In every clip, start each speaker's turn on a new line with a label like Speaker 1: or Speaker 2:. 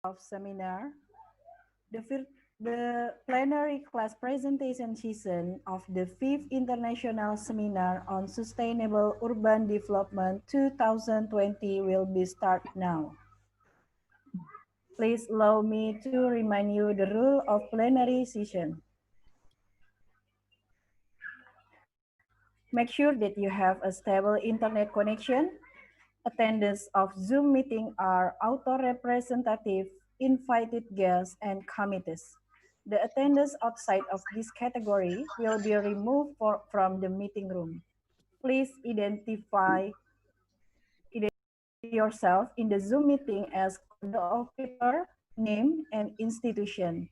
Speaker 1: of seminar. The plenary class presentation session of the 5th International Seminar on Sustainable Urban Development 2020 will be start now. Please allow me to remind you the rule of plenary session. Make sure that you have a stable internet connection. Attendees of Zoom meeting are auto-representative, invited guests, and committees. The attendees outside of this category will be removed from the meeting room. Please identify yourself in the Zoom meeting as code of paper, name, and institution.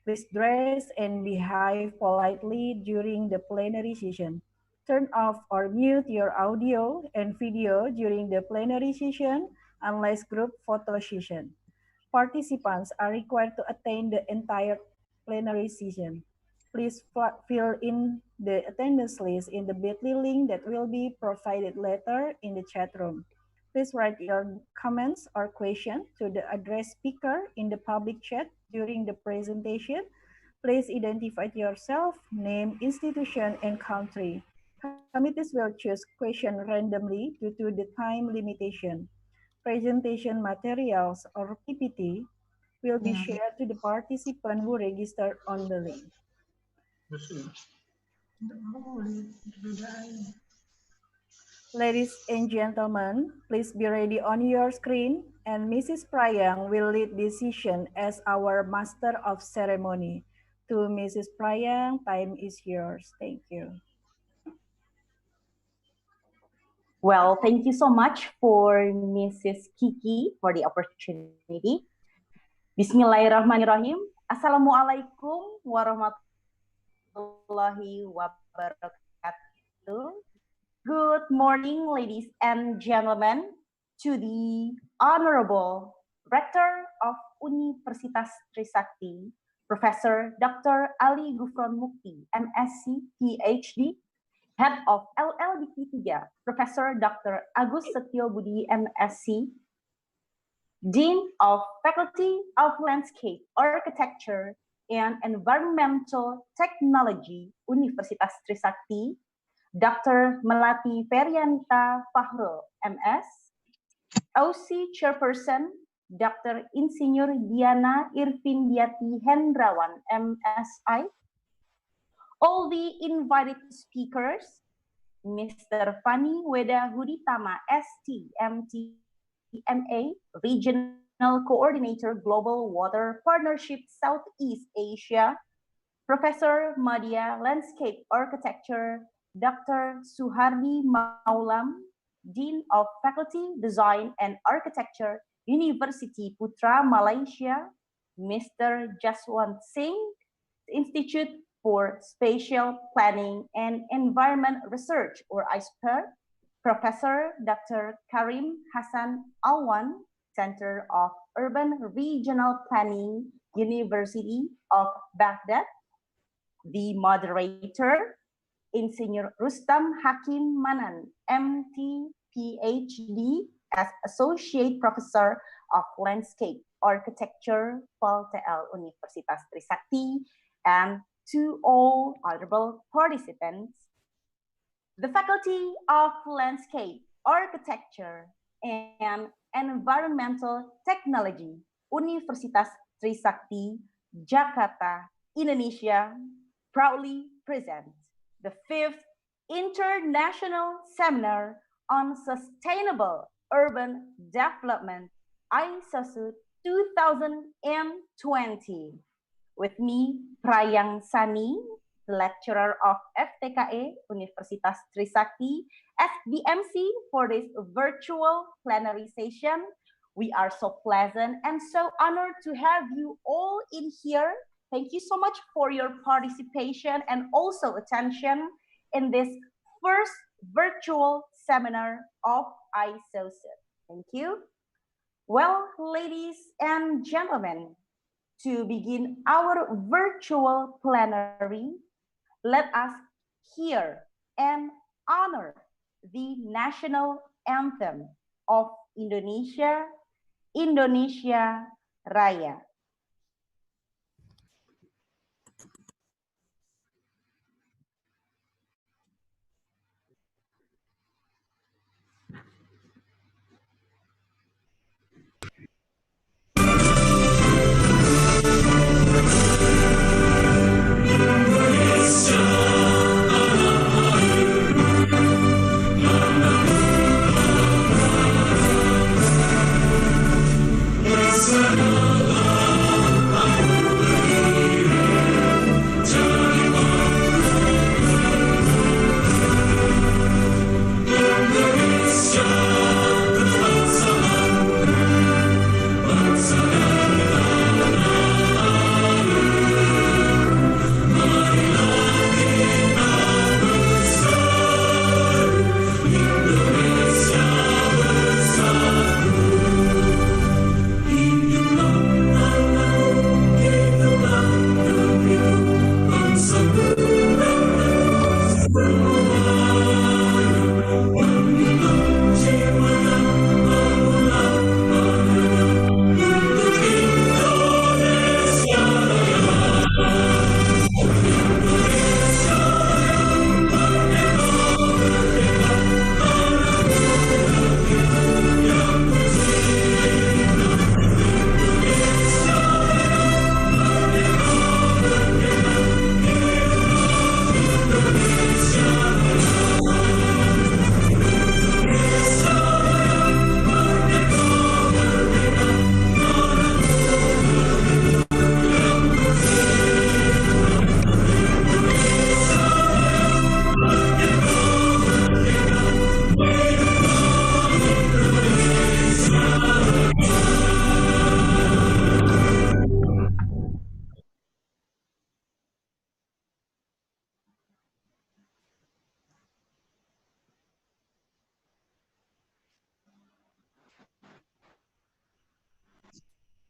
Speaker 1: Please dress and behave politely during the plenary session. Turn off or mute your audio and video during the plenary session unless group photo session. Participants are required to attend the entire plenary session. Please fill in the attendance list in the bit.ly link that will be provided later in the chat room. Please write your comments or questions to the address speaker in the public chat during the presentation. Please identify yourself, name, institution, and country. Committees will choose questions randomly due to the time limitation. Presentation materials or PPT will be shared to the participant who registered on the link. Ladies and gentlemen, please be ready on your screen, and Mrs. Prayang will lead this session as our Master of Ceremony. To Mrs. Prayang, time is yours. Thank you.
Speaker 2: Well, thank you so much for Mrs. Kiki for the opportunity. Bismillahirrahmanirrahim. Assalamualaikum warahmatullahi wabarakatuh. Good morning, ladies and gentlemen, to the Honorable Rector of Universitas Trisakti, Professor Dr. Ali Gufron Mukti, MSc, PhD, Head of LLBP 3, Professor Dr. Agus Setio Budi, MSc, Dean of Faculty of Landscape Architecture and Environmental Technology, Universitas Trisakti, Dr. Melati Feryanta Fahrul, MS, OC Chairperson, Dr. Insinyur Diana Irvindiati Hendrawan, MSI, all the invited speakers, Mr. Fani Weda Huditama, ST, MT, MA, Regional Coordinator, Global Water Partnership, Southeast Asia, Professor Madya, Landscape Architecture, Dr. Suhardi Maulam, Dean of Faculty, Design and Architecture, University Putra, Malaysia, Mr. Jaswant Singh, Institute for Spatial Planning and Environment Research, or ISPER, Professor Dr. Karim Hassan Alwan, Center of Urban Regional Planning, University of Baghdad, the moderator, Insinyur Rustam Hakim Manan, MT, PhD, as Associate Professor of Landscape Architecture, PLTL Universitas Trisakti, and to all honorable participants, the Faculty of Landscape Architecture and Environmental Technology, Universitas Trisakti, Jakarta, Indonesia, proudly presents the 5th International Seminar on Sustainable Urban Development, ISoSUD 2020. With me, Prayang Sani, lecturer of FTKE, Universitas Trisakti, as the MC for this virtual plenary session. We are so pleasant and so honored to have you all in here. Thank you so much for your participation and also attention in this first virtual seminar of ISoSUD. Thank you. Well, ladies and gentlemen, to begin our virtual plenary, let us hear and honor the national anthem of Indonesia, Indonesia Raya.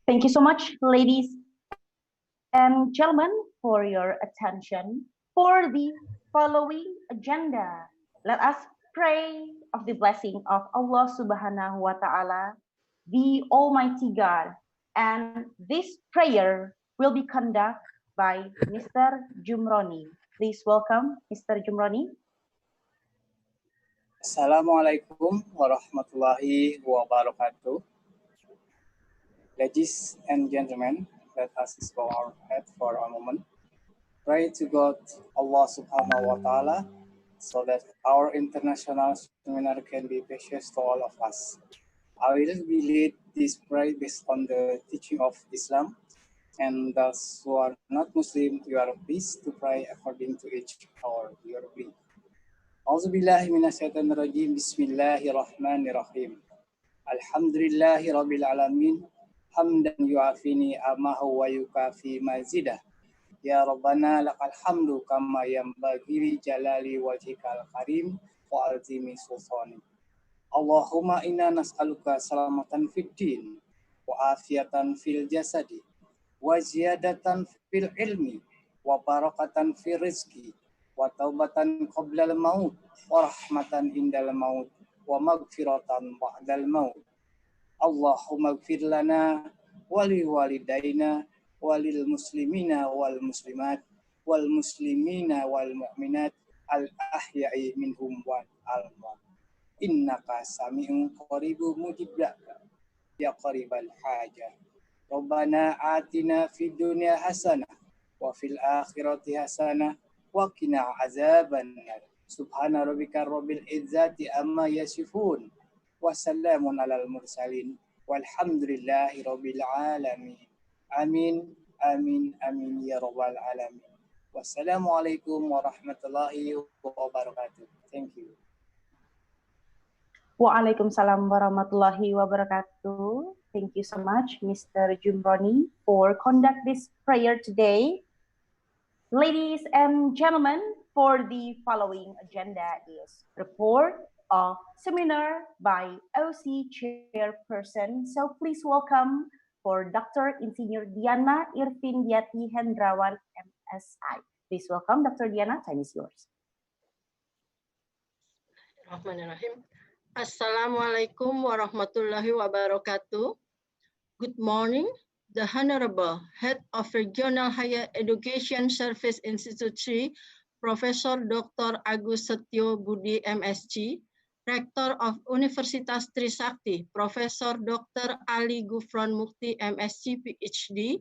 Speaker 2: Thank you so much, ladies and gentlemen, for your attention. For the following agenda, let us pray of the blessing of Allah Subhanahu wa Ta'ala, the Almighty God. And this prayer will be conducted by Mr. Jumroni. Please welcome Mr. Jumroni.
Speaker 3: Assalamualaikum warahmatullahi wabarakatuh. Ladies and gentlemen, let us bow our head for a moment. Pray to God, Allah Subhanahu wa Ta'ala, so that our international seminar can be precious to all of us. I will be lead this prayer based on the teaching of Islam, and those who are not Muslim, you are pleased to pray according to each or your belief. Auzubillahi minasyaitonirrajim. Bismillahirrahmanirrahim. Alhamdulillahi rabbil alamin. Hamdan yu'afini amahu wa yukafi mazidah. Ya Rabbana lakal hamdu kama yanbaghi li jalali wajhikal karim wa azimi sultani. Allahumma inna nas'aluka salamatan fid din wa afiatan fil jasadi wa ziyadatan fil ilmi wa barakatan fil rizki wa taubatan qablal maut wa rahmatan indal maut wa magfiratan ba'dal maut. Allahumma gfir lana wa li walidayna walil muslimina wal muslimat wal muslimina wal mu'minat al ahya'i minhum wal amwat. Innaka sami'un qaribun mujib da'wa ya qaribal hajah. Rabbana atina fid dunya hasanah wa fil akhirati hasanah wa qina azabannar. Subhana rabbika rabbil izzati amma yasifun wa salamun alal mursalin walhamdulillahi rabbil alamin. Amin, amin, amin ya rabbal alamin. Wassalamualaikum warahmatullahi wabarakatuh. Thank you.
Speaker 2: Waalaikumsalam warahmatullahi wabarakatuh. Thank you so much, Mr. Jumroni, for conduct this prayer today. Ladies and gentlemen, for the following agenda is report of seminar by OC Chairperson. So please welcome for Dr. Insinyur Diana Irvindiati Hendrawan, MSI. Please welcome Dr. Diana, time is yours.
Speaker 4: Bismillahirrahmanirrahim. Assalamualaikum warahmatullahi wabarakatuh. Good morning, the Honorable Head of Regional Higher Education Service Institute 3, Professor Dr. Agus Setio Budi MSc, Rector of Universitas Trisakti, Professor Dr. Ali Gufron Mukti MSc PhD,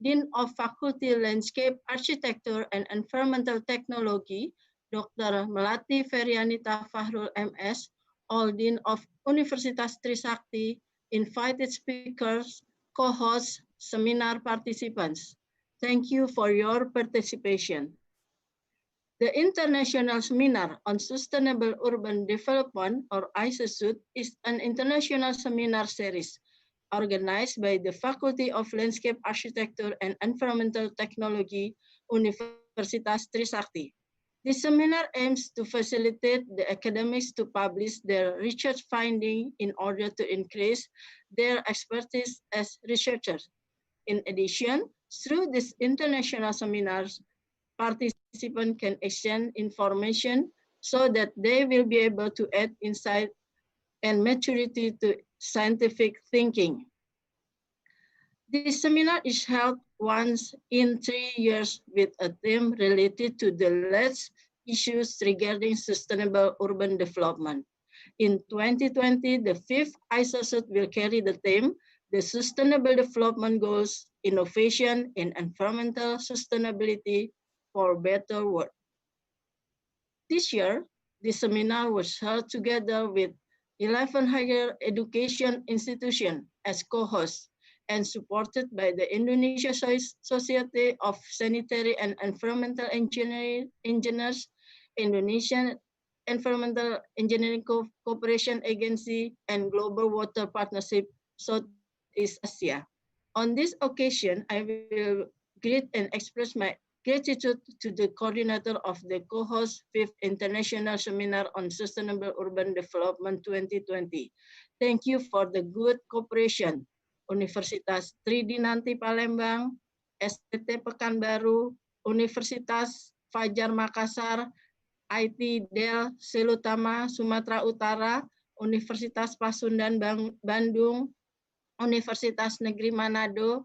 Speaker 4: Dean of Faculty Landscape Architecture and Environmental Technology, Dr. Melati Ferianita Fahrul MS, all Dean of Universitas Trisakti, invited speakers, co-hosts, seminar participants. Thank you for your participation. The International Seminar on Sustainable Urban Development, or ISoSUD, is an international seminar series organized by the Faculty of Landscape Architecture and Environmental Technology, Universitas Trisakti. This seminar aims to facilitate the academics to publish their research findings in order to increase their expertise as researchers. In addition, through these international seminars, participants can exchange information so that they will be able to add insight and maturity to scientific thinking. This seminar is held once in 3 years with a theme related to the latest issues regarding sustainable urban development. In 2020, the 5th ISoSUD will carry the theme, the Sustainable Development Goals, Innovation in Environmental Sustainability for Better World. This year, the seminar was held together with 11 higher education institutions as co-hosts and supported by the Indonesia Society of Sanitary and Environmental Engineers, Indonesian Environmental Engineering Cooperation Agency, and Global Water Partnership Southeast Asia. On this occasion, I will greet and express my gratitude to the coordinator of the co-host 5th International Seminar on Sustainable Urban Development 2020. Thank you for the good cooperation. Universitas Tridinanti Palembang, STT Pekanbaru, Universitas Fajar Makassar, IT Del Selutama Sumatera Utara, Universitas Pasundan Bandung, Universitas Negeri Manado,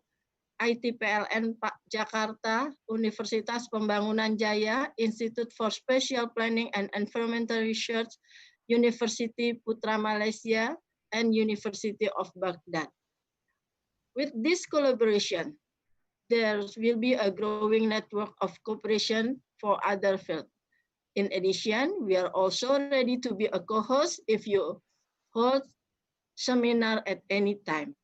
Speaker 4: ITPLN Jakarta, Universitas Pembangunan Jaya, Institute for Spatial Planning and Environmental Research, University Putra Malaysia, and University of Baghdad. With this collaboration, there will be a growing network of cooperation for other fields. In addition, we are also ready to be a co-host if you hold seminar at any time.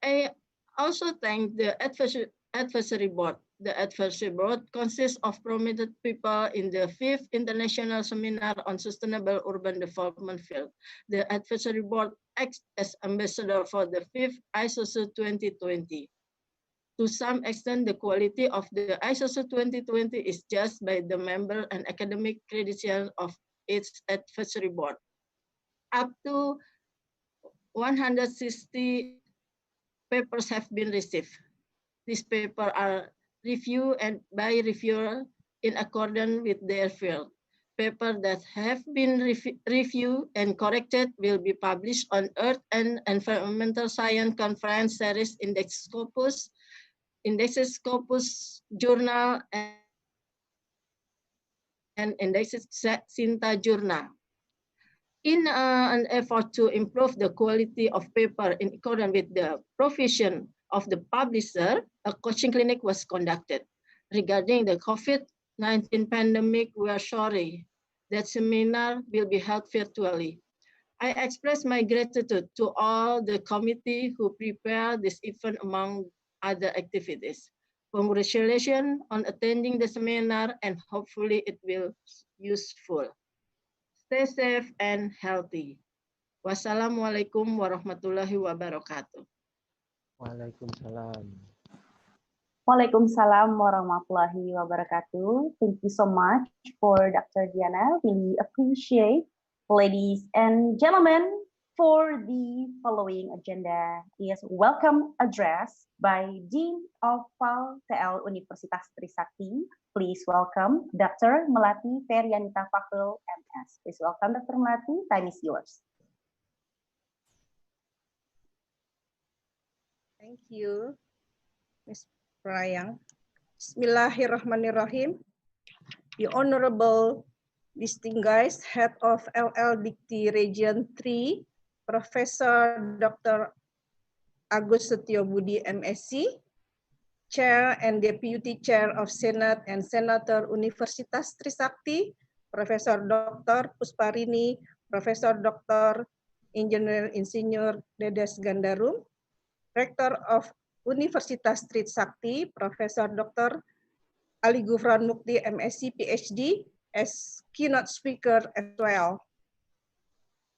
Speaker 4: I also thank the advisory board. The advisory board consists of prominent people in the 5th International Seminar on Sustainable Urban Development field. The advisory board acts as ambassador for the 5th ISoSUD 2020. To some extent, the quality of the ISoSUD 2020 is judged by the member and academic credentials of its advisory board. Up to 160 papers have been received. These papers are reviewed and by reviewer in accordance with their field. Papers that have been reviewed and corrected will be published on Earth and Environmental Science Conference Series Index Scopus Journal, and Indexes Sinta Journal. In an effort to improve the quality of paper in accordance with the provision of the publisher, a coaching clinic was conducted. Regarding the COVID-19 pandemic, we are sorry that seminar will be held virtually. I express my gratitude to all the committee who prepared this event among other activities. Congratulations on attending the seminar, and hopefully it will be useful. Stay safe and healthy. Wassalamualaikum warahmatullahi wabarakatuh.
Speaker 5: Waalaikumsalam.
Speaker 2: Waalaikumsalam warahmatullahi wabarakatuh. Thank you so much for Dr. Diana. Really appreciate, ladies and gentlemen, for the following agenda is welcome address by Dean of Fal TL Universitas Trisakti. Please welcome Dr. Melati Ferianita Fahrul, MS. Please welcome Dr. Melati. Time is yours.
Speaker 5: Thank you, Ms. Prayang. Bismillahirrahmanirrahim. The Honorable distinguished Head of LL Dikti Region 3, Professor Dr. Agus Setiobudi MSc, Chair and Deputy Chair of Senate and Senator Universitas Trisakti, Professor Dr. Pusparini, Professor Dr. Engineer Insinyur Dedes Gandarum, Rector of Universitas Trisakti, Professor Dr. Ali Gufran Mukti MSc PhD as keynote speaker as well.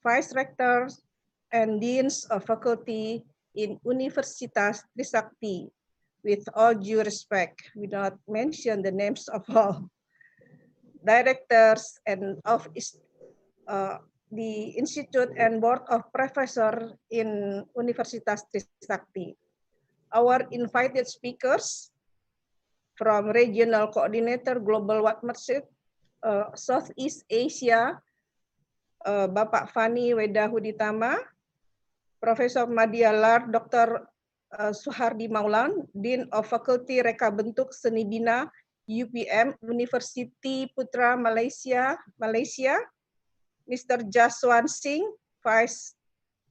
Speaker 5: Vice Rectors and Deans of Faculty in Universitas Trisakti, with all due respect, we not mention the names of all directors and of the Institute and Board of Professors in Universitas Trisakti. Our invited speakers from Regional Coordinator Global Partnership Southeast Asia, Bapak Fani Wedahuditama, Profesor Madialar Dr. Suhardi Maulan, Dean of Fakulti Reka Bentuk Seni Bina UPM University Putra Malaysia, Mr. Jaswan Singh,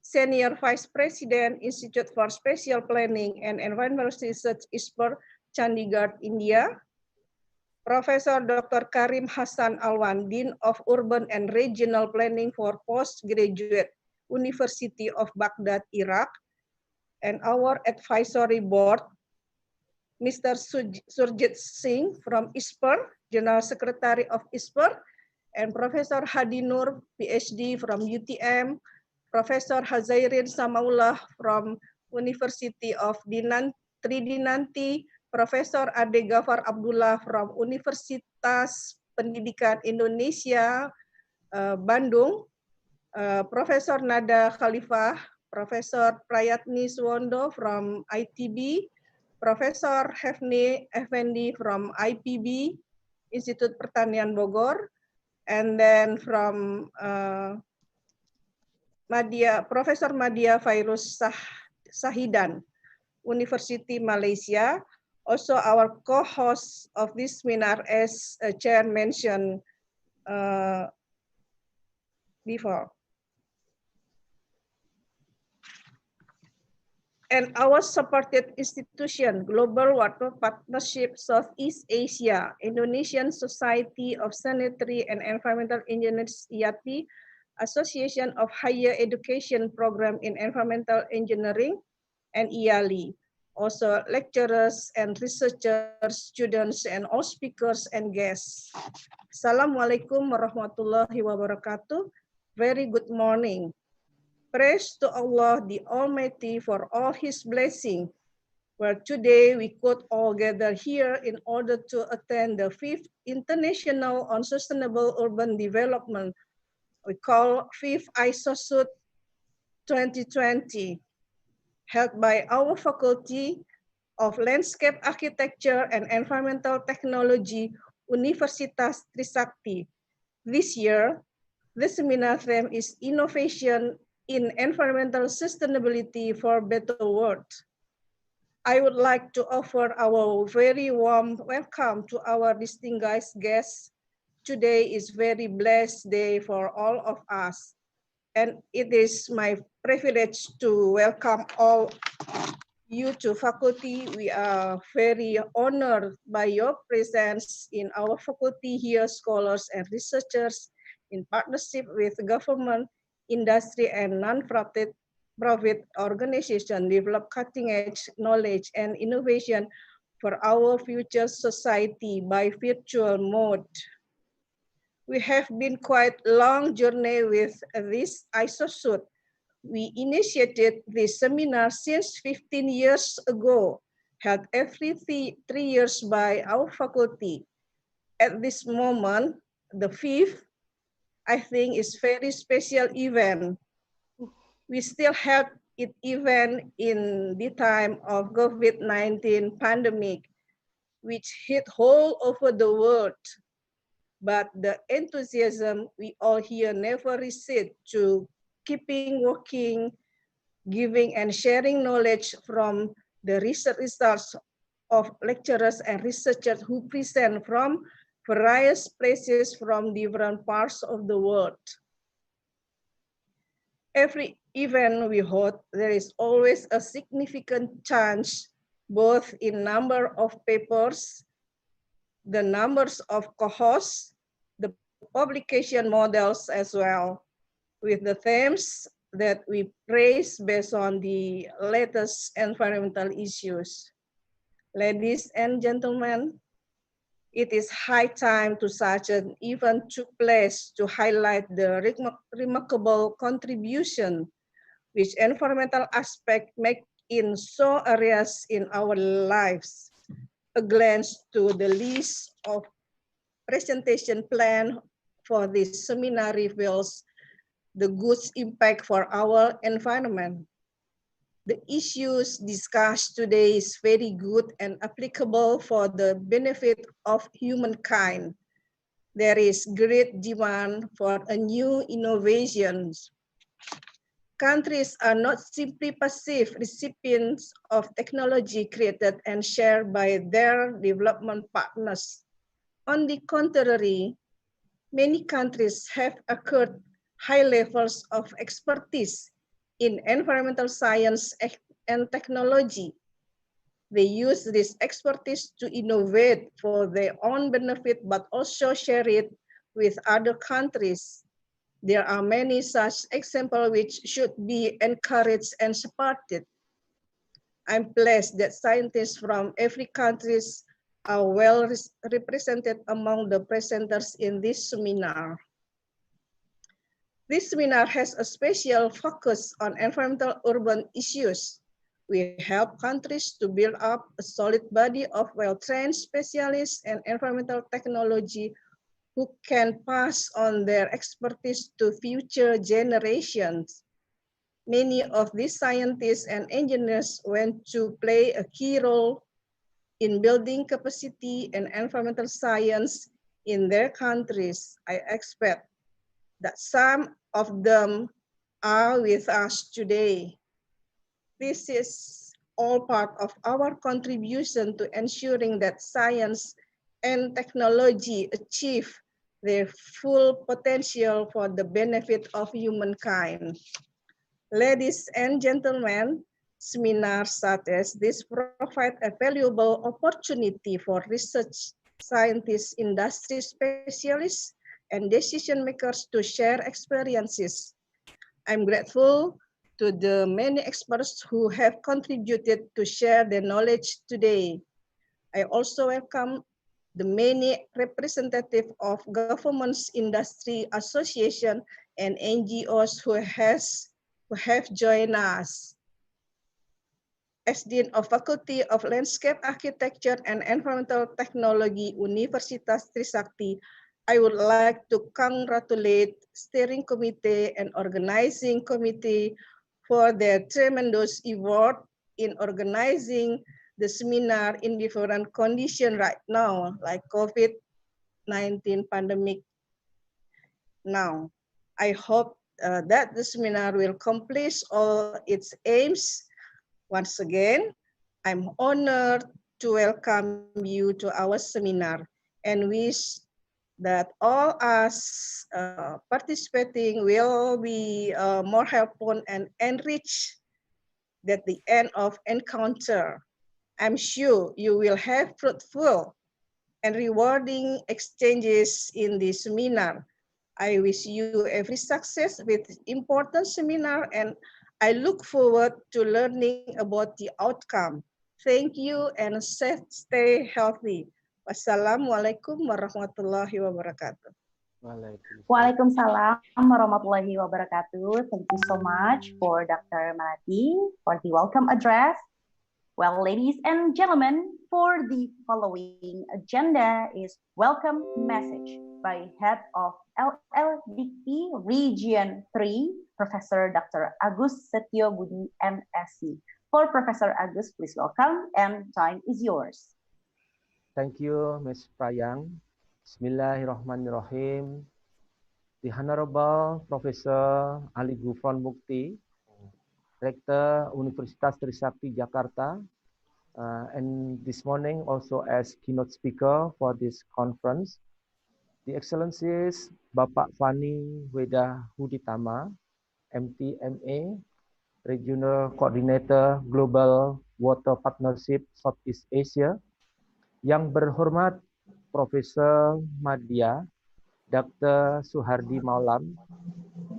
Speaker 5: Senior Vice President, Institute for Spatial Planning and Environmental Research, ISPER, Chandigarh, India. Professor Dr. Karim Hassan Alwan, Dean of Urban and Regional Planning for Postgraduate, University of Baghdad, Iraq. And our advisory board, Mr. Surjit Singh from ISPER, General Secretary of ISPER, and Professor Hadi Nur, PhD from UTM, Professor Hazairin Samaullah from University of Tridinanti, Professor Ade Gafar Abdullah from Universitas Pendidikan Indonesia, Bandung, Professor Nada Khalifah, Professor Prayatni Suwondo from ITB, Professor Hefni Effendi from IPB, Institut Pertanian Bogor, and then from Professor Madia Fairuz Sahidan, University Malaysia. Also our co-host of this seminar, as Chair mentioned before. And our supported institution, Global Water Partnership Southeast Asia, Indonesian Society of Sanitary and Environmental Engineers IATI, Association of Higher Education Program in Environmental Engineering, and IALI. Also lecturers and researchers, students, and all speakers and guests. Assalamualaikum warahmatullahi wabarakatuh. Very good morning. Praise to Allah the Almighty for all His blessing, where today we could all gather here in order to attend the 5th International on Sustainable Urban Development, we call 5th ISoSUD 2020, held by our Faculty of Landscape Architecture and Environmental Technology, Universitas Trisakti. This year, the seminar theme is Innovation in Environmental Sustainability for Better World. I would like to offer our very warm welcome to our distinguished guests. Today is very blessed day for all of us, and it is my privilege to welcome all you to faculty. We are very honored by your presence in our faculty here, scholars and researchers in partnership with government, industry, and non-profit organization develop cutting-edge knowledge and innovation for our future society by virtual mode. We have been quite a long journey with this ISoSUD. We initiated this seminar since 15 years ago, held every 3 years by our faculty. At this moment, the 5th, I think, is very special event. We still have it even in the time of COVID-19 pandemic, which hit all over the world. But the enthusiasm we all here never recede to keeping working, giving and sharing knowledge from the research results of lecturers and researchers who present from various places from different parts of the world. Every event we hold, there is always a significant change, both in number of papers, the numbers of cohorts, the publication models as well, with the themes that we praise based on the latest environmental issues. Ladies and gentlemen, it is high time to such an event took place to highlight the remarkable contribution which environmental aspect make in so areas in our lives. A glance to the list of presentation plan for this seminar reveals the good impact for our environment. The issues discussed today is very good and applicable for the benefit of humankind. There is great demand for a new innovations. Countries are not simply passive recipients of technology created and shared by their development partners. On the contrary, many countries have acquired high levels of expertise in environmental science and technology. They use this expertise to innovate for their own benefit, but also share it with other countries. There are many such examples which should be encouraged and supported. I'm pleased that scientists from every country are well represented among the presenters in this seminar. This seminar has a special focus on environmental urban issues. We help countries to build up a solid body of well-trained specialists and environmental technology who can pass on their expertise to future generations. Many of these scientists and engineers went to play a key role in building capacity and environmental science in their countries. I expect that some of them are with us today. This is all part of our contribution to ensuring that science and technology achieve their full potential for the benefit of humankind. Ladies and gentlemen, seminars such as this provide a valuable opportunity for research scientists, industry specialists, and decision makers to share experiences. I'm grateful to the many experts who have contributed to share their knowledge today. I also welcome the many representatives of governments, industry association, and NGOs who have joined us. As Dean of Faculty of Landscape Architecture and Environmental Technology, Universitas Trisakti, I would like to congratulate steering committee and organizing committee for their tremendous effort in organizing the seminar in different conditions right now, like COVID-19 pandemic now. I hope that the seminar will accomplish all its aims. Once again, I'm honored to welcome you to our seminar and wish that all us participating will be more helpful and enriched at the end of encounter. I'm sure you will have fruitful and rewarding exchanges in this seminar. I wish you every success with important seminar and I look forward to learning about the outcome. Thank you and stay healthy. Wassalamualaikum warahmatullahi wabarakatuh.
Speaker 2: Waalaikumsalam warahmatullahi wabarakatuh. Thank you so much for Dr. Melati for the welcome address. Well, ladies and gentlemen, for the following agenda is welcome message by Head of LLDP Region 3, Professor Dr. Agus Setio Budi, MSc. For Professor Agus, please welcome and time is yours.
Speaker 6: Thank you, Ms. Prayang. Bismillahirrahmanirrahim. The Honorable Professor Ali Gufron Mukti, Rector Universitas Trisakti Jakarta, and this morning also as keynote speaker for this conference. The Excellencies Bapak Fani Weda Huditama, MTMA, Regional Coordinator Global Water Partnership Southeast Asia, yang berhormat Profesor Madya Dr. Suhardi Maulam,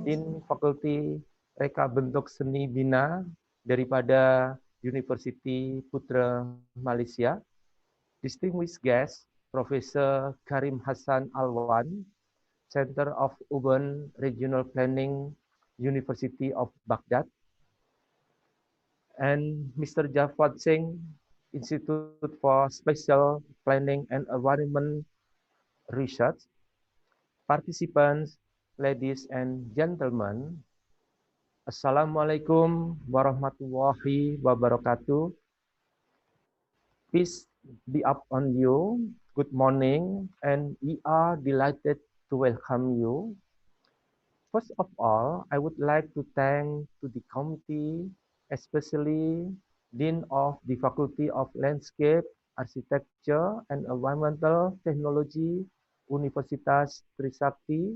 Speaker 6: Dean Fakulti Reka Bentuk Seni Bina daripada University Putra Malaysia, distinguished guest Profesor Karim Hassan Alwan, Center of Urban Regional Planning, University of Baghdad, and Mr. Jafar Singh, Institute for Spatial Planning and Environment Research, participants, ladies and gentlemen, Assalamualaikum warahmatullahi wabarakatuh. Peace be upon you. Good morning, and we are delighted to welcome you. First of all, I would like to thank to the committee, especially Dean of the Faculty of Landscape, Architecture and Environmental Technology, Universitas Trisakti,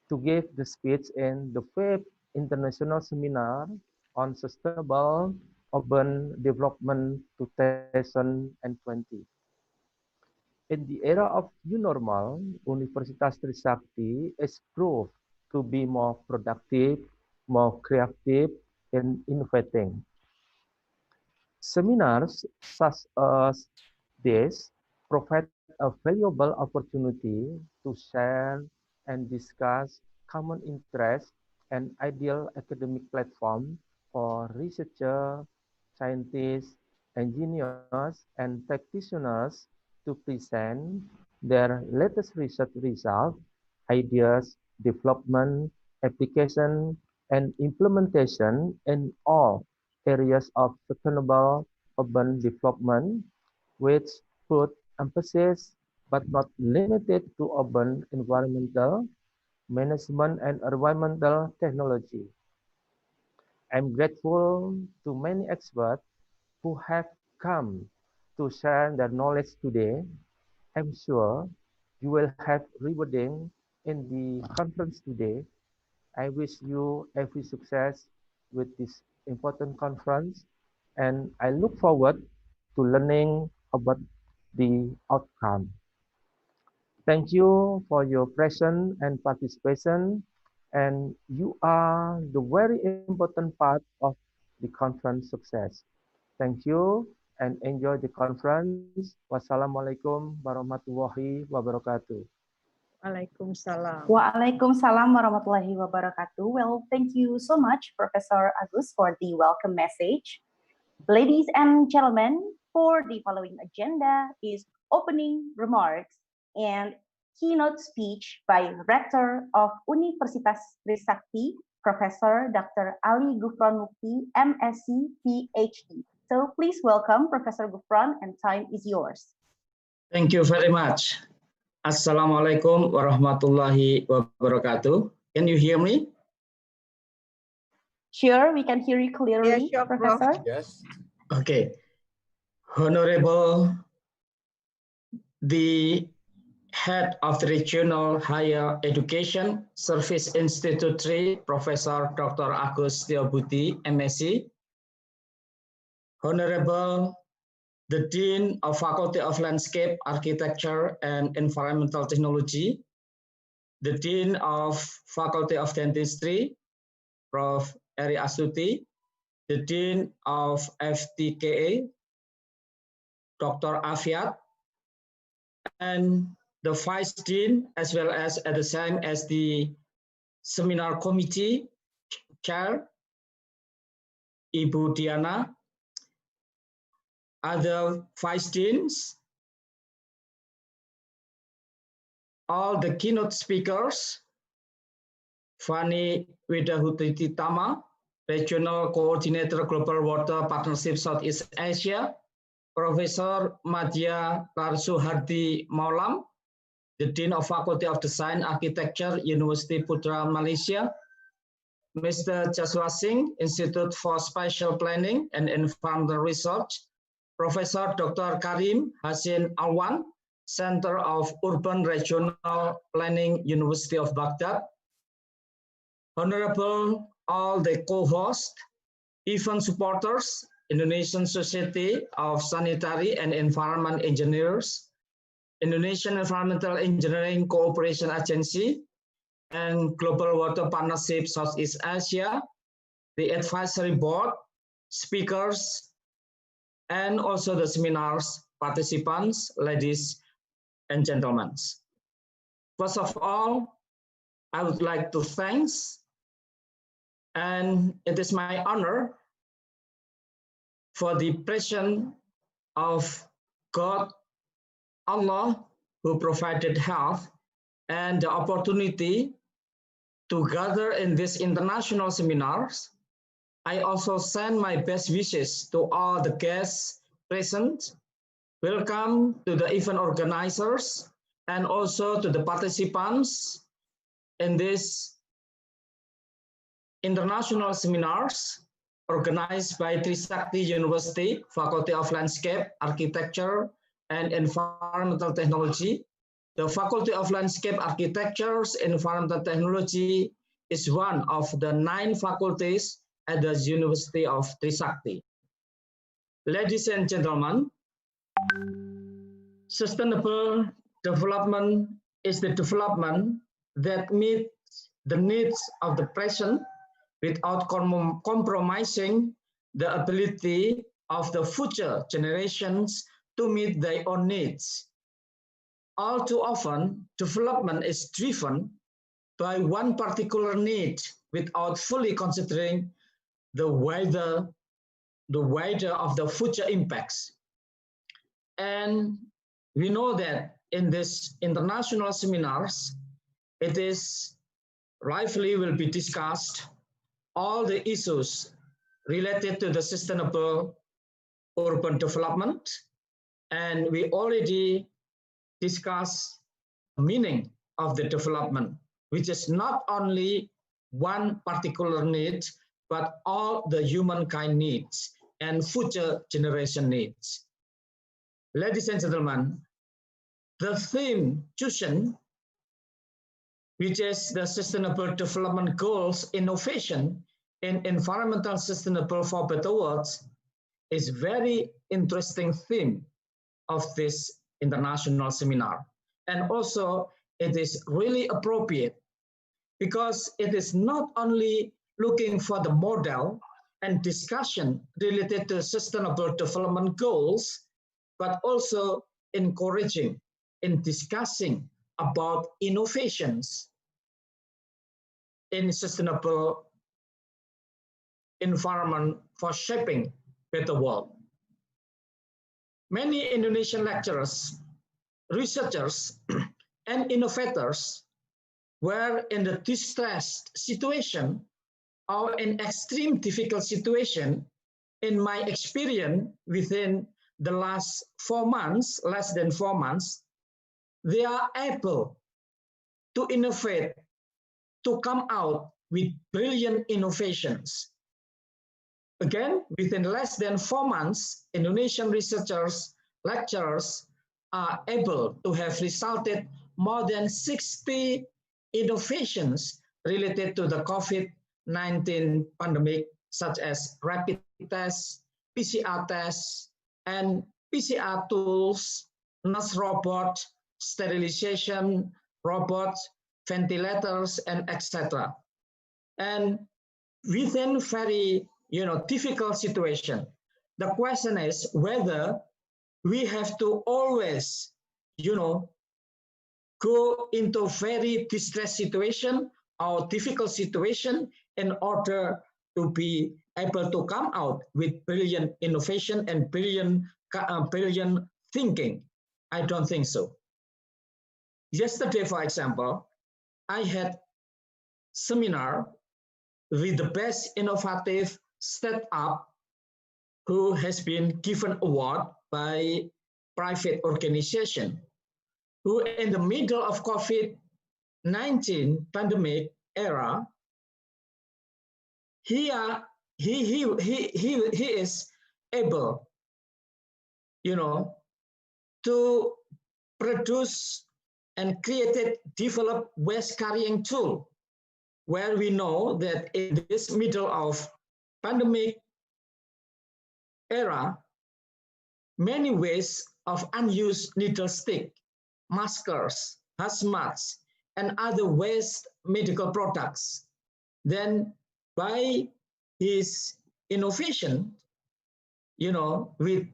Speaker 6: to give the speech in the 5th International Seminar on Sustainable Urban Development 2020. In the era of new normal, Universitas Trisakti is proved to be more productive, more creative, and innovating. Seminars such as this provide a valuable opportunity to share and discuss common interests and ideal academic platform for researchers, scientists, engineers, and practitioners to present their latest research results, ideas, development, application, and implementation in all areas of sustainable urban development, which put emphasis but not limited to urban environmental management and environmental technology. I'm grateful to many experts who have come to share their knowledge today. I'm sure you will have rewarding in the conference today. I wish you every success with this important conference, and I look forward to learning about the outcome. Thank you for your presence and participation, and you are the very important part of the conference success. Thank you and enjoy the conference. Wassalamualaikum warahmatullahi wabarakatuh.
Speaker 5: Waalaikumsalam.
Speaker 2: Waalaikumsalam warahmatullahi wabarakatuh. Well, thank you so much, Professor Agus, for the welcome message. Ladies and gentlemen, for the following agenda is opening remarks and keynote speech by Rector of Universitas Trisakti, Professor Dr. Ali Gufron Mukti, MSc, PhD. So please welcome Professor Gufron, and time is yours.
Speaker 7: Thank you very much. Assalamualaikum warahmatullahi wabarakatuh. Can you hear me?
Speaker 2: Sure, we can hear you clearly,
Speaker 5: Yes, sure,
Speaker 2: Professor.
Speaker 3: Yes.
Speaker 7: Okay. Honorable the Head of the Regional Higher Education Service Institute 3, Professor Dr. Agus Setiobudi, MSc. Honorable the Dean of Faculty of Landscape, Architecture and Environmental Technology, the Dean of Faculty of Dentistry, Prof. Eri Astuti, the Dean of FTKA, Dr. Afiat, and the Vice Dean, as well as at the same as the Seminar Committee Chair, Ibu Diana, other Vice Deans, all the keynote speakers, Fani Widahutitama, Regional Coordinator Global Water Partnership Southeast Asia, Professor Madya Suhardi Maulam, the Dean of Faculty of Design Architecture, University Putra Malaysia, Mr. Jafar Singh, Institute for Spatial Planning and Environmental Research, Professor Dr. Karim Hasin Alwan, Center of Urban Regional Planning, University of Baghdad. Honorable all the co-hosts, event supporters, Indonesian Society of Sanitary and Environment Engineers, Indonesian Environmental Engineering Cooperation Agency, and Global Water Partnership Southeast Asia, the advisory board, speakers, and also the seminars participants, ladies and gentlemen. First of all, I would like to thank, and it is my honor for the presence of God, Allah, who provided health and the opportunity to gather in these international seminars. I also send my best wishes to all the guests present. Welcome to the event organizers and also to the participants in this international seminars organized by Trisakti University, Faculty of Landscape, Architecture, and Environmental Technology. The Faculty of Landscape, Architecture, and Environmental Technology is one of the 9 faculties at the University of Trisakti. Ladies and gentlemen, sustainable development is the development that meets the needs of the present without compromising the ability of the future generations to meet their own needs. All too often, development is driven by one particular need without fully considering the wider of the future impacts. And we know that in this international seminars, it is lively will be discussed all the issues related to the sustainable urban development. And we already discussed the meaning of the development, which is not only one particular need, but all the humankind needs and future generation needs. Ladies and gentlemen, the theme chosen, which is the Sustainable Development Goals, Innovation in Environmental Sustainable for Better Worlds, is very interesting theme of this international seminar. And also it is really appropriate because it is not only looking for the model and discussion related to sustainable development goals, but also encouraging in discussing about innovations in sustainable environment for shaping better world. Many Indonesian lecturers, researchers, and innovators were in the distressed situation or in extreme difficult situation. In my experience, within the last 4 months, less than 4 months, they are able to innovate, to come out with brilliant innovations. Again, within less than 4 months, Indonesian researchers, lecturers are able to have resulted more than 60 innovations related to the COVID-19 pandemic, such as rapid tests, PCR tests, and PCR tools, nurse robot, sterilization robots, ventilators, and etc. And within very difficult situation, the question is whether we have to always go into very distressed situation or difficult situation in order to be able to come out with brilliant innovation and brilliant thinking. I don't think so. Yesterday, for example, I had seminar with the best innovative startup who has been given award by private organization, who in the middle of COVID-19 pandemic era, he is able to produce and develop waste carrying tool, where we know that in this middle of pandemic era, many ways of unused needle stick, maskers, hazmats, and other waste medical products. Then by his innovation, with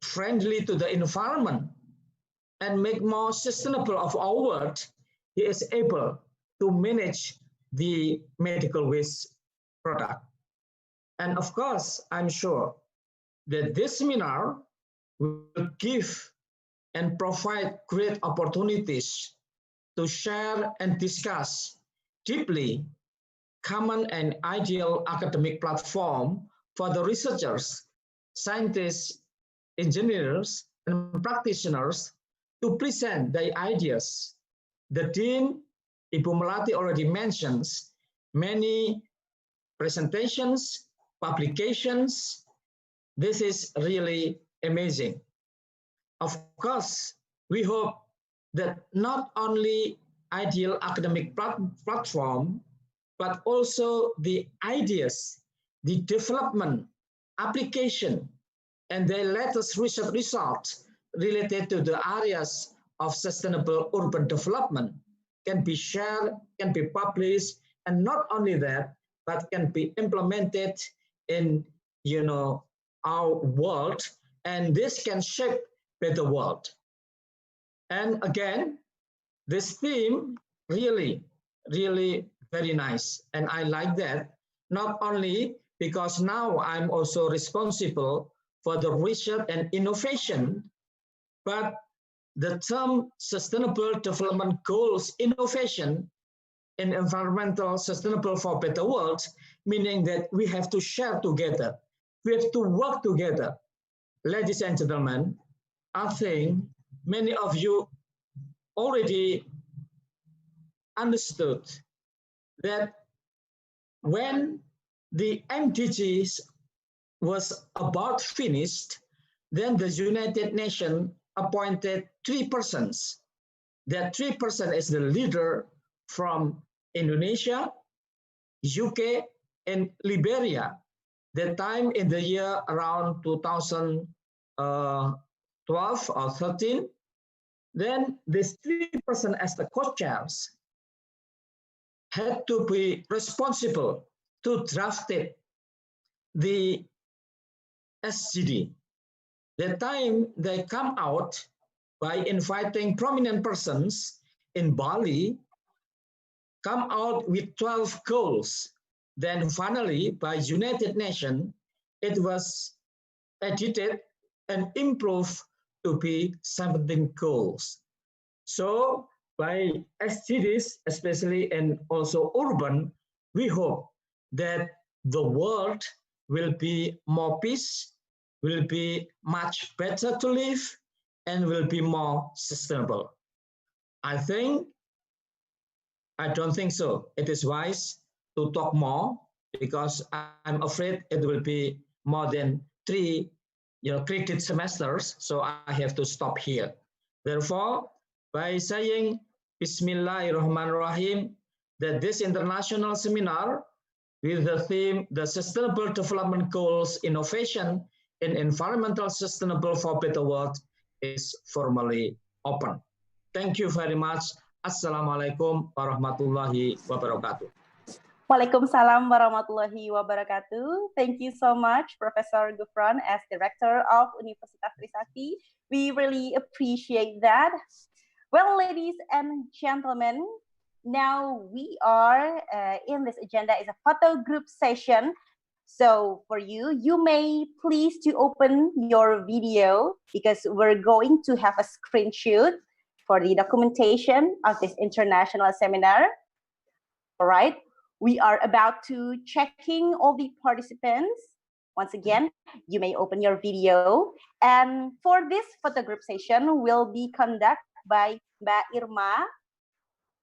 Speaker 7: friendly to the environment and make more sustainable of our world, he is able to manage the medical waste product. And of course, I'm sure that this seminar will give and provide great opportunities to share and discuss deeply common and ideal academic platform for the researchers, scientists, engineers, and practitioners to present their ideas. The Dean, Ibu Melati, already mentions many presentations, publications. This is really amazing. Of course, we hope that not only ideal academic platform, but also the ideas, the development, application, and the latest research results related to the areas of sustainable urban development can be shared, can be published, and not only that, but can be implemented in our world, and this can shape better world. And again, this theme really very nice, and I like that, not only because now I'm also responsible for the research and innovation, but the term Sustainable Development Goals innovation in environmental sustainable for better world, meaning that we have to share together, we have to work together. Ladies and gentlemen, I think many of you already understood that when the MDGs was about finished, then the United Nations appointed 3 persons. That 3 persons is the leader from Indonesia, UK, and Liberia. That time in the year around 2012 or 13, then these 3 persons as the co-chairs had to be responsible to draft it, the SGD. The time they come out by inviting prominent persons in Bali, come out with 12 goals. Then finally, by United Nations, it was edited and improved to be 17 goals. So by SDGs, especially and also urban, we hope that the world will be more peace, will be much better to live, and will be more sustainable. I don't think so. It is wise to talk more because I'm afraid it will be more than 3 credit semesters, so I have to stop here. Therefore, by saying Bismillahirrahmanirrahim, that this international seminar with the theme, the Sustainable Development Goals, Innovation in Environmental Sustainable for Better World, is formally open. Thank you very much. Assalamualaikum warahmatullahi wabarakatuh.
Speaker 2: Waalaikumsalam warahmatullahi wabarakatuh. Thank you so much, Professor Gufron, as Director of Universitas Trisakti. We really appreciate that. Well, ladies and gentlemen, now we are in this agenda is a photo group session. So for you, you may please to open your video because we're going to have a screenshot for the documentation of this international seminar. All right, we are about to checking all the participants. Once again, you may open your video. And for this photo group session will be conducted by Mbak Irma.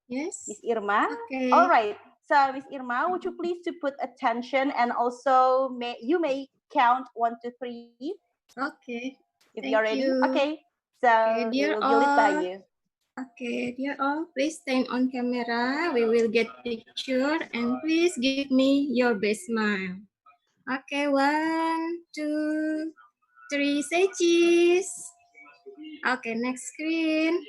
Speaker 4: Yes.
Speaker 2: Miss Irma.
Speaker 4: Okay.
Speaker 2: All right. So Miss Irma, would you please to put attention and also you may count 1, 2, 3.
Speaker 4: Okay.
Speaker 2: If
Speaker 8: Thank
Speaker 2: you're ready,
Speaker 8: you.
Speaker 2: okay.
Speaker 8: Okay,
Speaker 2: So we will be led by you.
Speaker 8: Okay, dear all, please stand on camera. We will get picture and please give me your best smile. Okay, 1, 2, 3, say cheese. Okay, next screen.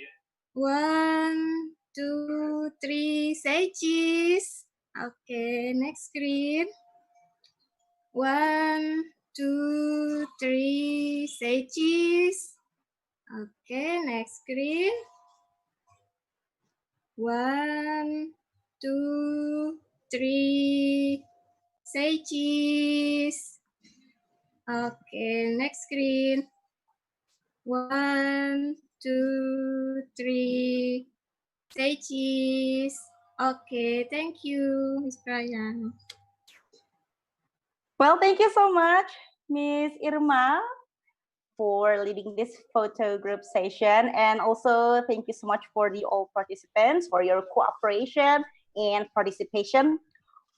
Speaker 8: 1, 2, 3, say cheese. Okay, next screen. 1, 2, 3, say cheese. Okay, next screen. 1, 2, 3, say cheese. Okay, next screen. 1, 2, 3, say cheese. Okay, thank you, Miss Brian.
Speaker 2: Well, thank you so much, Miss Irma, for leading this photo group session. And also thank you so much for the all participants for your cooperation and participation.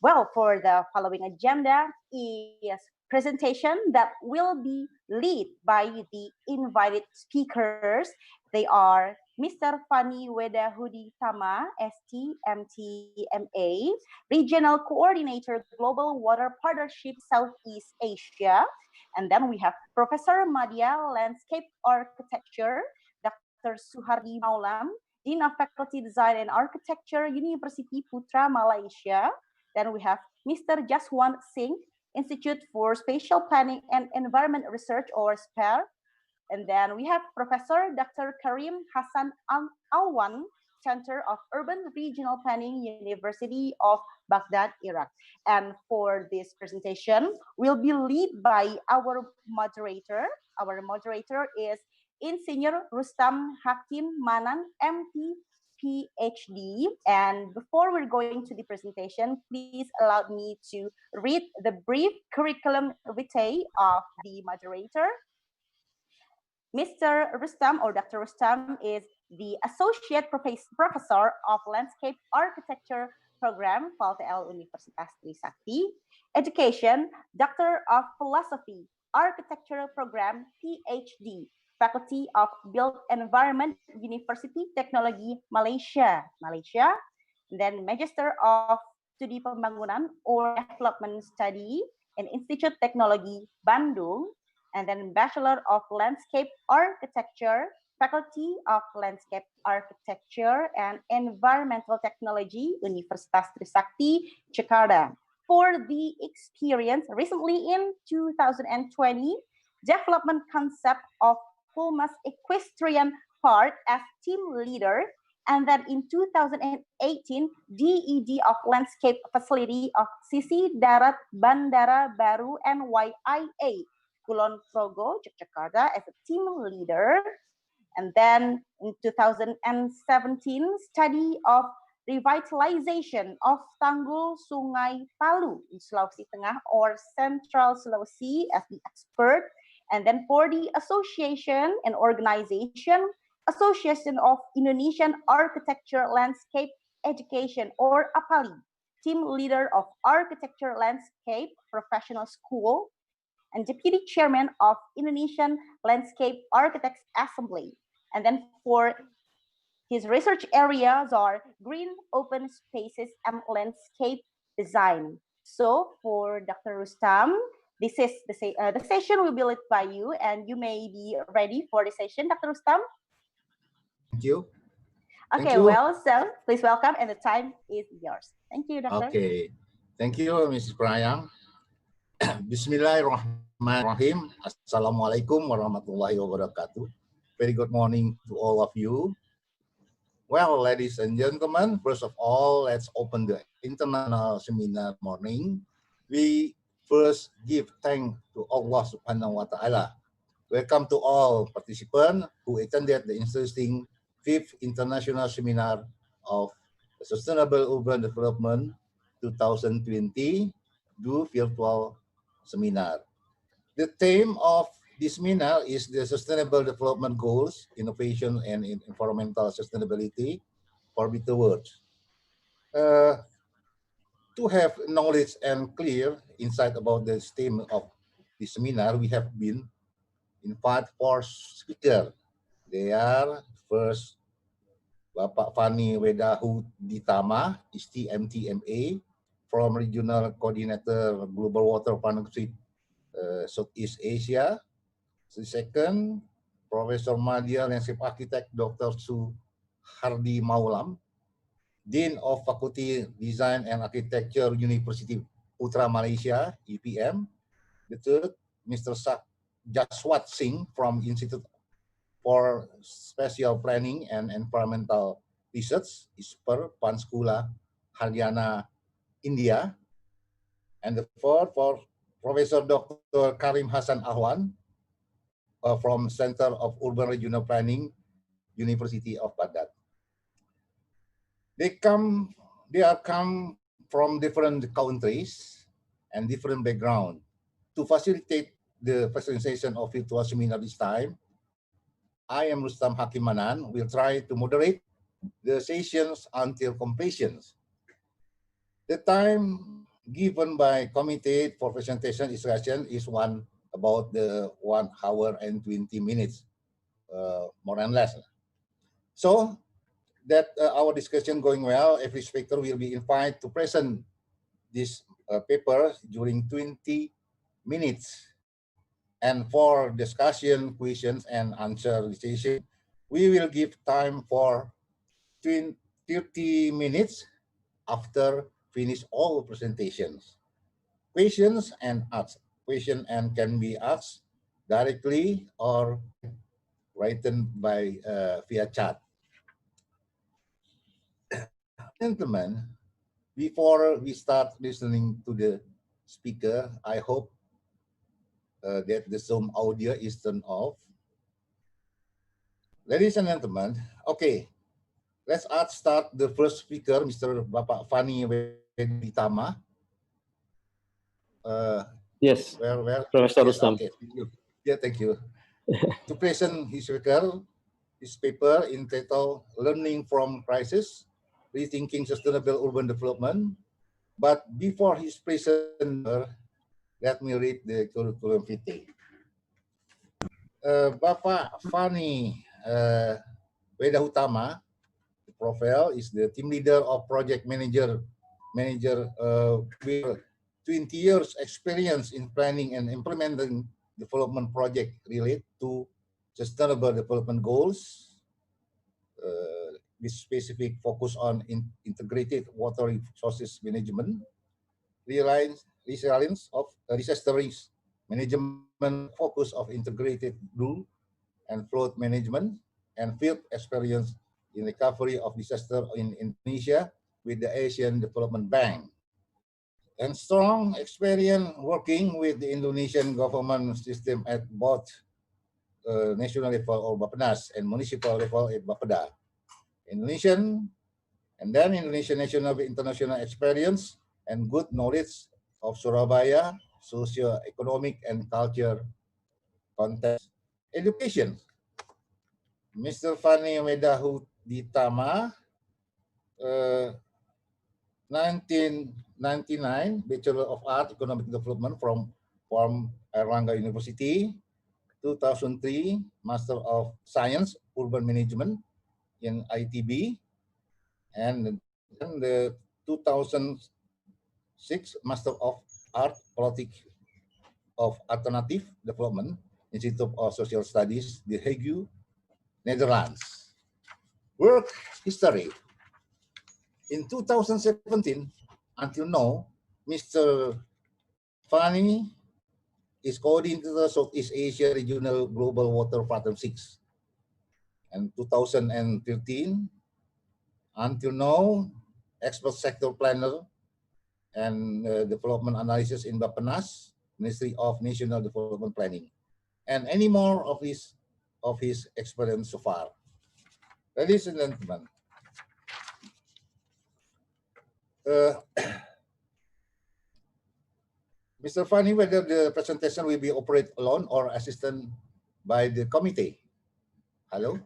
Speaker 2: Well, for the following agenda is presentation that will be led by the invited speakers. They are Mr. Fani Wedahudi Tama, STMTMA, Regional Coordinator, Global Water Partnership Southeast Asia. And then we have Professor Madya, Landscape Architecture, Dr. Suhardi Maulam, Dean of Faculty Design and Architecture, University Putra, Malaysia. Then we have Mr. Jaswant Singh, Institute for Spatial Planning and Environment Research, or SPARE. And then we have Professor Dr. Karim Hassan Alwan, Center of Urban Regional Planning, University of Baghdad, Iraq. And for this presentation, will be led by our moderator. Our moderator is Insinyur Rustam Hakim Manan, MT, PhD. And before we're going to the presentation, please allow me to read the brief curriculum vitae of the moderator. Mr. Rustam or Dr. Rustam is the Associate Professor of Landscape Architecture Program, VLTL Universitas Trisakti. Education, Doctor of Philosophy, Architecture Program, PhD, Faculty of Built Environment, University Technology, Malaysia. Then Magister of Studi Pembangunan or Development Study in Institute Teknologi, Bandung. And then Bachelor of Landscape Architecture, Faculty of Landscape Architecture and Environmental Technology, Universitas Trisakti, Jakarta. For the experience, recently in 2020, development concept of Pumas Equestrian Park as team leader, and then in 2018, DED of Landscape Facility of Sisi Darat Bandara Baru NYIA, Kulon Progo, Yogyakarta, as a team leader. And then in 2017, study of revitalization of Tanggul Sungai Palu in Sulawesi Tengah or Central Sulawesi as the expert. And then for the association and organization, Association of Indonesian Architecture Landscape Education or APALI, team leader of Architecture Landscape Professional School, and Deputy Chairman of Indonesian Landscape Architects Assembly. And then for his research areas are green open spaces and landscape design. So for Dr. Rustam, this is the session will be led by you, and you may be ready for the session, Dr. Rustam.
Speaker 9: Thank you.
Speaker 2: Okay,
Speaker 9: Thank you.
Speaker 2: well, so please welcome, and the time is yours. Thank you, Doctor.
Speaker 9: Okay, thank you, Mrs. Prayang. Bismillahirrahmanirrahim. Assalamualaikum warahmatullahi wabarakatuh. Very good morning to all of you. Well, ladies and gentlemen, first of all, let's open the international seminar morning. We first give thanks to Allah Subhanahu wa Ta'ala. Welcome to all participants who attended the interesting 5th International Seminar of Sustainable Urban Development 2020 do virtual seminar. The theme of this seminar is the Sustainable Development Goals, Innovation and Environmental Sustainability for Better World. To have knowledge and clear insight about the theme of this seminar, we have been invite 4 speakers. They are first Bapak Fani Wedahu Ditama, STMTMA, from Regional Coordinator Global Water Partnership Southeast Asia. The second, Professor Madya Landscape Architect Dr. Su Hardi Maulam, Dean of Faculty Design and Architecture, University Putra Malaysia, UPM. The third, Mr. Jaswat Singh from Institute for Spatial Planning and Environmental Research, ISPER, Panchkula, Haryana, India. And the fourth, for Professor Dr. Karim Hassan Ahwan from Center of Urban Regional Planning, University of Baghdad. They come from different countries and different background. To facilitate the facilitation of virtual seminar this time, I am Rustam Hakim Manan, will try to moderate the sessions until completion. The time given by committee for presentation discussion is about the 1 hour and 20 minutes, more and less. So that our discussion going well, every speaker will be invited to present this paper during 20 minutes. And for discussion, questions, and answer session, we will give time for 30 minutes after finish all presentations. Questions and can be asked directly or written by via chat. Gentlemen, before we start listening to the speaker, I hope that the Zoom audio is turned off. Ladies and gentlemen, okay, let's start the first speaker, Mr. Bapak Fani Weditama.
Speaker 10: Yes,
Speaker 9: where?
Speaker 10: Professor
Speaker 9: Yes,
Speaker 10: Rustam.
Speaker 9: okay, thank you. Yeah, thank you. To present his paper entitled Learning from Crisis, Rethinking Sustainable Urban Development. But before his presenter, let me read the curriculum vitae. Bapak Fani Wedahutama, the profile is the team leader of project manager with 20 years experience in planning and implementing development project related to sustainable development goals, with specific focus on integrated water resources management, resilience of disaster risk management, focus of integrated rule and flood management, and field experience in recovery of disaster in Indonesia with the Asian Development Bank. And strong experience working with the Indonesian government system at both national level or Bappenas and municipal level at Bapeda. Indonesian national international experience and good knowledge of Surabaya, socio-economic and culture context. Education. Mr. Fani Wedahu Ditama, 1999, Bachelor of Art, Economic Development from Airlangga University. 2003, Master of Science, Urban Management in ITB. And then the 2006 Master of Art, Politics of Alternative Development, Institute of Social Studies, The Hague, Netherlands. Work history. In 2017, until now, Mr. Fani is coordinator the Southeast Asia Regional Global Water Partnership. And 2013, until now, expert sector planner and development analysis in Bappenas, Ministry of National Development Planning, and any more of his experience so far. Ladies and gentlemen, Mr. Fani, whether the presentation will be operated alone or assisted by the committee? Hello?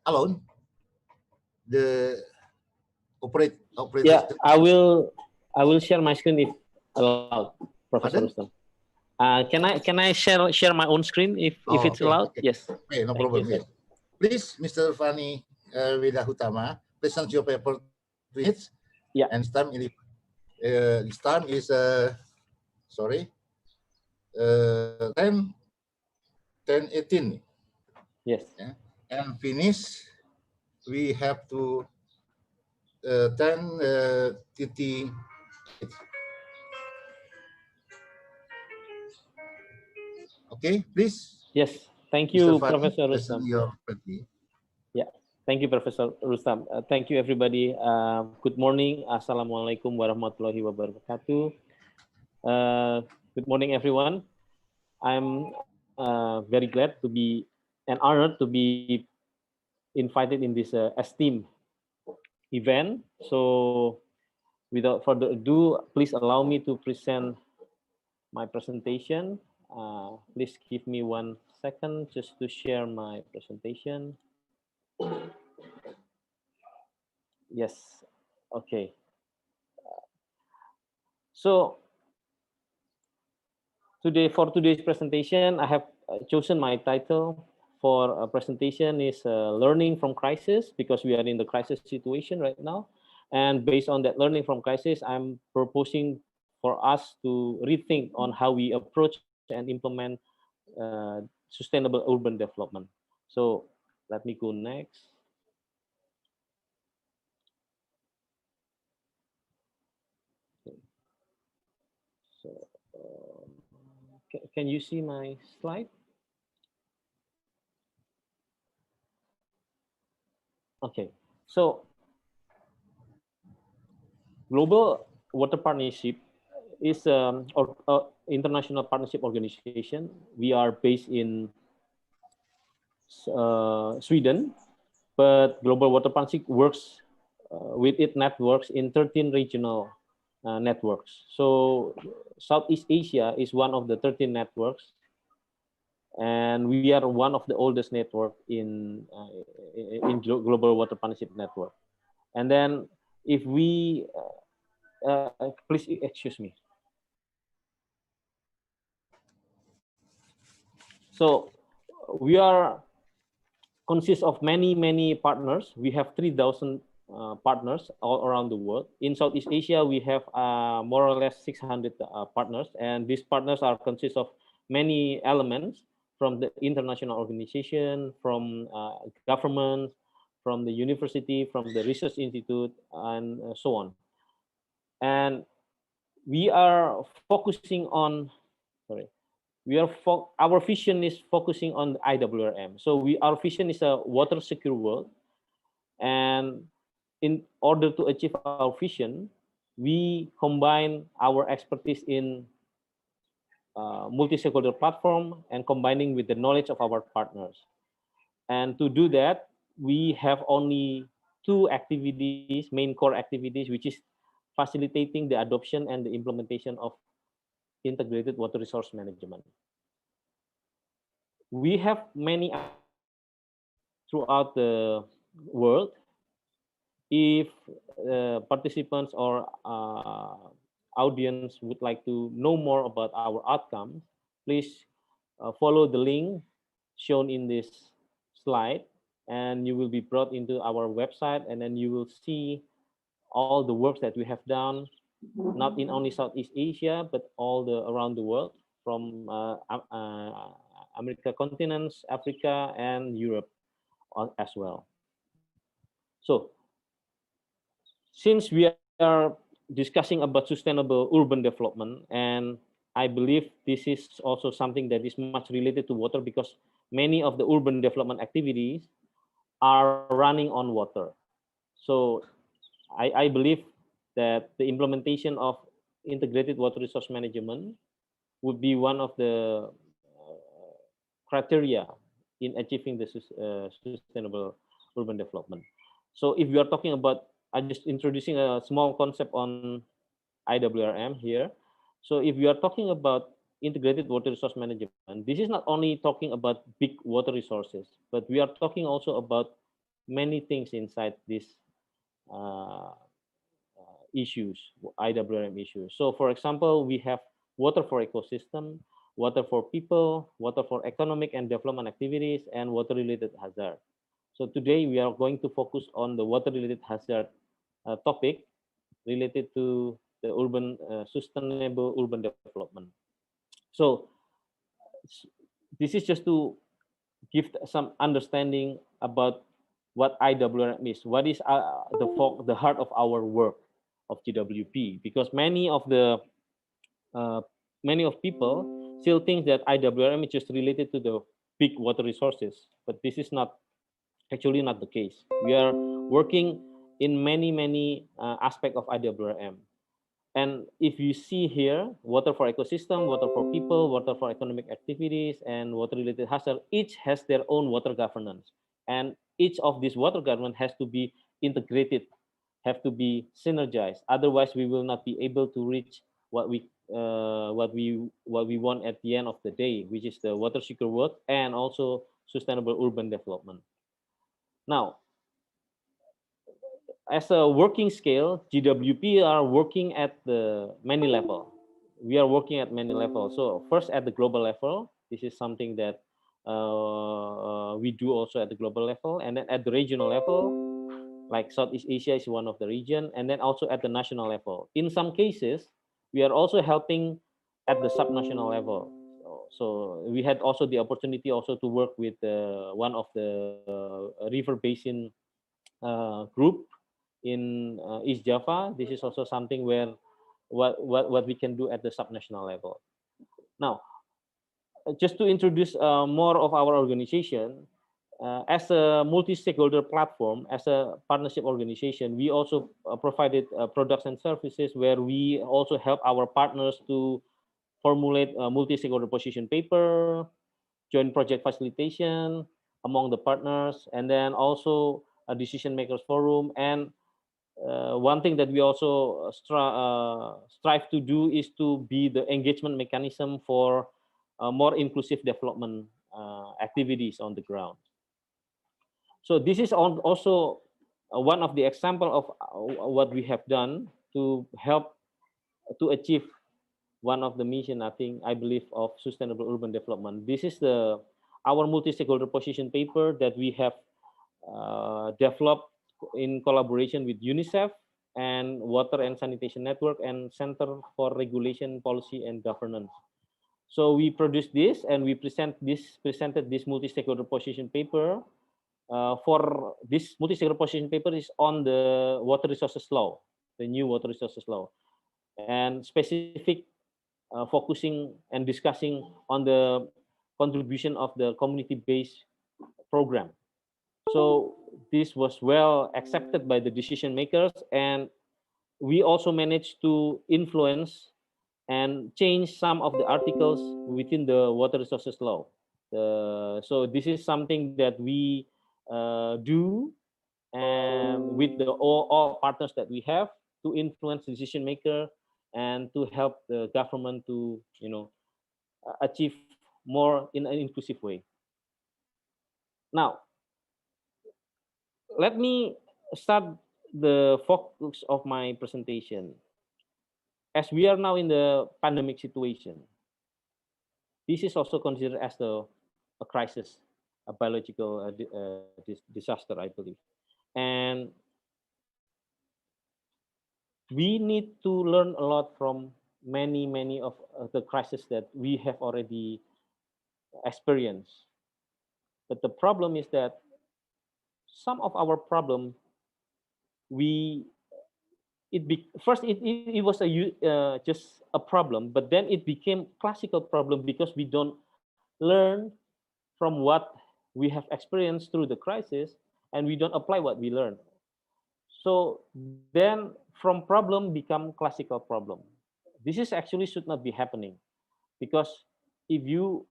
Speaker 9: Alone? The operate.
Speaker 10: Yeah, I will share my screen if allowed, Professor Rustam. Can I share my own screen if it's
Speaker 9: Okay,
Speaker 10: allowed?
Speaker 9: okay.
Speaker 10: Yes.
Speaker 9: Okay, no
Speaker 10: Thank you,
Speaker 9: problem.
Speaker 10: sir.
Speaker 9: Yes. Please, Mr. Fani Widahutama, present your paper 2 minutes.
Speaker 10: Yeah.
Speaker 9: And this time is sorry, 10:18.
Speaker 10: Yes.
Speaker 9: Yeah. And finish, we have to 10:38. Okay, please.
Speaker 10: Yes. Thank
Speaker 9: Mr.
Speaker 10: you,
Speaker 9: Fani,
Speaker 10: Professor
Speaker 9: present
Speaker 10: Rustam.
Speaker 9: your paper.
Speaker 10: Yeah. Thank you, Professor Rustam. Thank you, everybody. Good morning. Assalamualaikum warahmatullahi wabarakatuh. Good morning, everyone. I'm very glad to be and honored to be invited in this esteemed event. So without further ado, please allow me to present my presentation. Please give me 1 second just to share my presentation. Yes, okay. So for today's presentation, I have chosen my title for a presentation is learning from crisis, because we are in the crisis situation right now. And based on that learning from crisis, I'm proposing for us to rethink on how we approach and implement sustainable urban development. So let me go next. Okay. So can you see my slide? Okay, so Global Water Partnership is international partnership organization. We are based in Sweden, but Global Water Partnership works with its networks in 13 regional networks. So Southeast Asia is one of the 13 networks, and we are one of the oldest network in Global Water Partnership network. And then if we please excuse me. So we are consist of many partners. We have 3,000 partners all around the world. In Southeast Asia, we have more or less 600 partners, and these partners are consist of many elements from the international organization, from government, from the university, from the research institute, and so on. And we are focusing on, sorry, our vision is focusing on IWRM. So our vision is a water secure world, and in order to achieve our vision, we combine our expertise in multi-stakeholder platform and combining with the knowledge of our partners. And to do that, we have only 2 activities, main core activities, which is facilitating the adoption and the implementation of integrated water resource management. We have many throughout the world. If participants or audience would like to know more about our outcomes, please follow the link shown in this slide, and you will be brought into our website, and then you will see all the work that we have done, not in only Southeast Asia, but all around the world, from America continents, Africa, and Europe as well. So since we are discussing about sustainable urban development, and I believe this is also something that is much related to water, because many of the urban development activities are running on water. So I believe that the implementation of integrated water resource management would be one of the criteria in achieving the sustainable urban development. So if we are talking about, I'm just introducing a small concept on IWRM here. So if we are talking about integrated water resource management, this is not only talking about big water resources, but we are talking also about many things inside these issues, IWRM issues. So for example, we have water for ecosystem, water for people, water for economic and development activities, and water-related hazard. So today we are going to focus on the water-related hazard topic related to the sustainable urban development. So this is just to give some understanding about what IWRM is. What is the heart of our work of GWP? Because many of people still think that IWRM is just related to the big water resources, but this is not actually not the case. We are working in many aspects of IWRM. And if you see here, water for ecosystem, water for people, water for economic activities, and water-related hazard, each has their own water governance. And each of these water governance has to be integrated, have to be synergized. Otherwise, we will not be able to reach what we want at the end of the day, which is the water secure world and also sustainable urban development. Now, as a working scale, GWP are working at the many level. We are working at many levels. So first at the global level, this is something that we do also at the global level, and then at the regional level, like Southeast Asia is one of the region, and then also at the national level. In some cases, we are also helping at the subnational level. So we had also the opportunity also to work with one of the river basin group in East Java. This is also something where what we can do at the subnational level. Now, just to introduce more of our organization, as a multi-stakeholder platform, as a partnership organization, we also provided products and services where we also help our partners to formulate a multi-stakeholder position paper, joint project facilitation among the partners, and then also a decision makers forum. And one thing that we also strive to do is to be the engagement mechanism for more inclusive development activities on the ground. So this is also one of the example of what we have done to help to achieve one of the mission, I believe, of sustainable urban development. This is our multi-stakeholder position paper that we have developed in collaboration with UNICEF and Water and Sanitation Network and Center for Regulation, Policy and Governance. So we produced this and we presented this multi-stakeholder position paper. For this multi-stakeholder position paper is on the water resources law, the new water resources law, and specific focusing and discussing on the contribution of the community-based program. So this was well accepted by the decision makers, and we also managed to influence and change some of the articles within the water resources law. So this is something that we do and with all partners that we have to influence decision maker and to help the government to achieve more in an inclusive way. Now, let me start the focus of my presentation. As we are now in the pandemic situation, this is also considered as a crisis, a biological disaster, I believe. And we need to learn a lot from many of the crises that we have already experienced. But the problem is that some of our problem, first it was just a problem, but then it became classical problem because we don't learn from what we have experienced through the crisis, and we don't apply what we learned. So then from problem become classical problem. This is actually should not be happening, because if you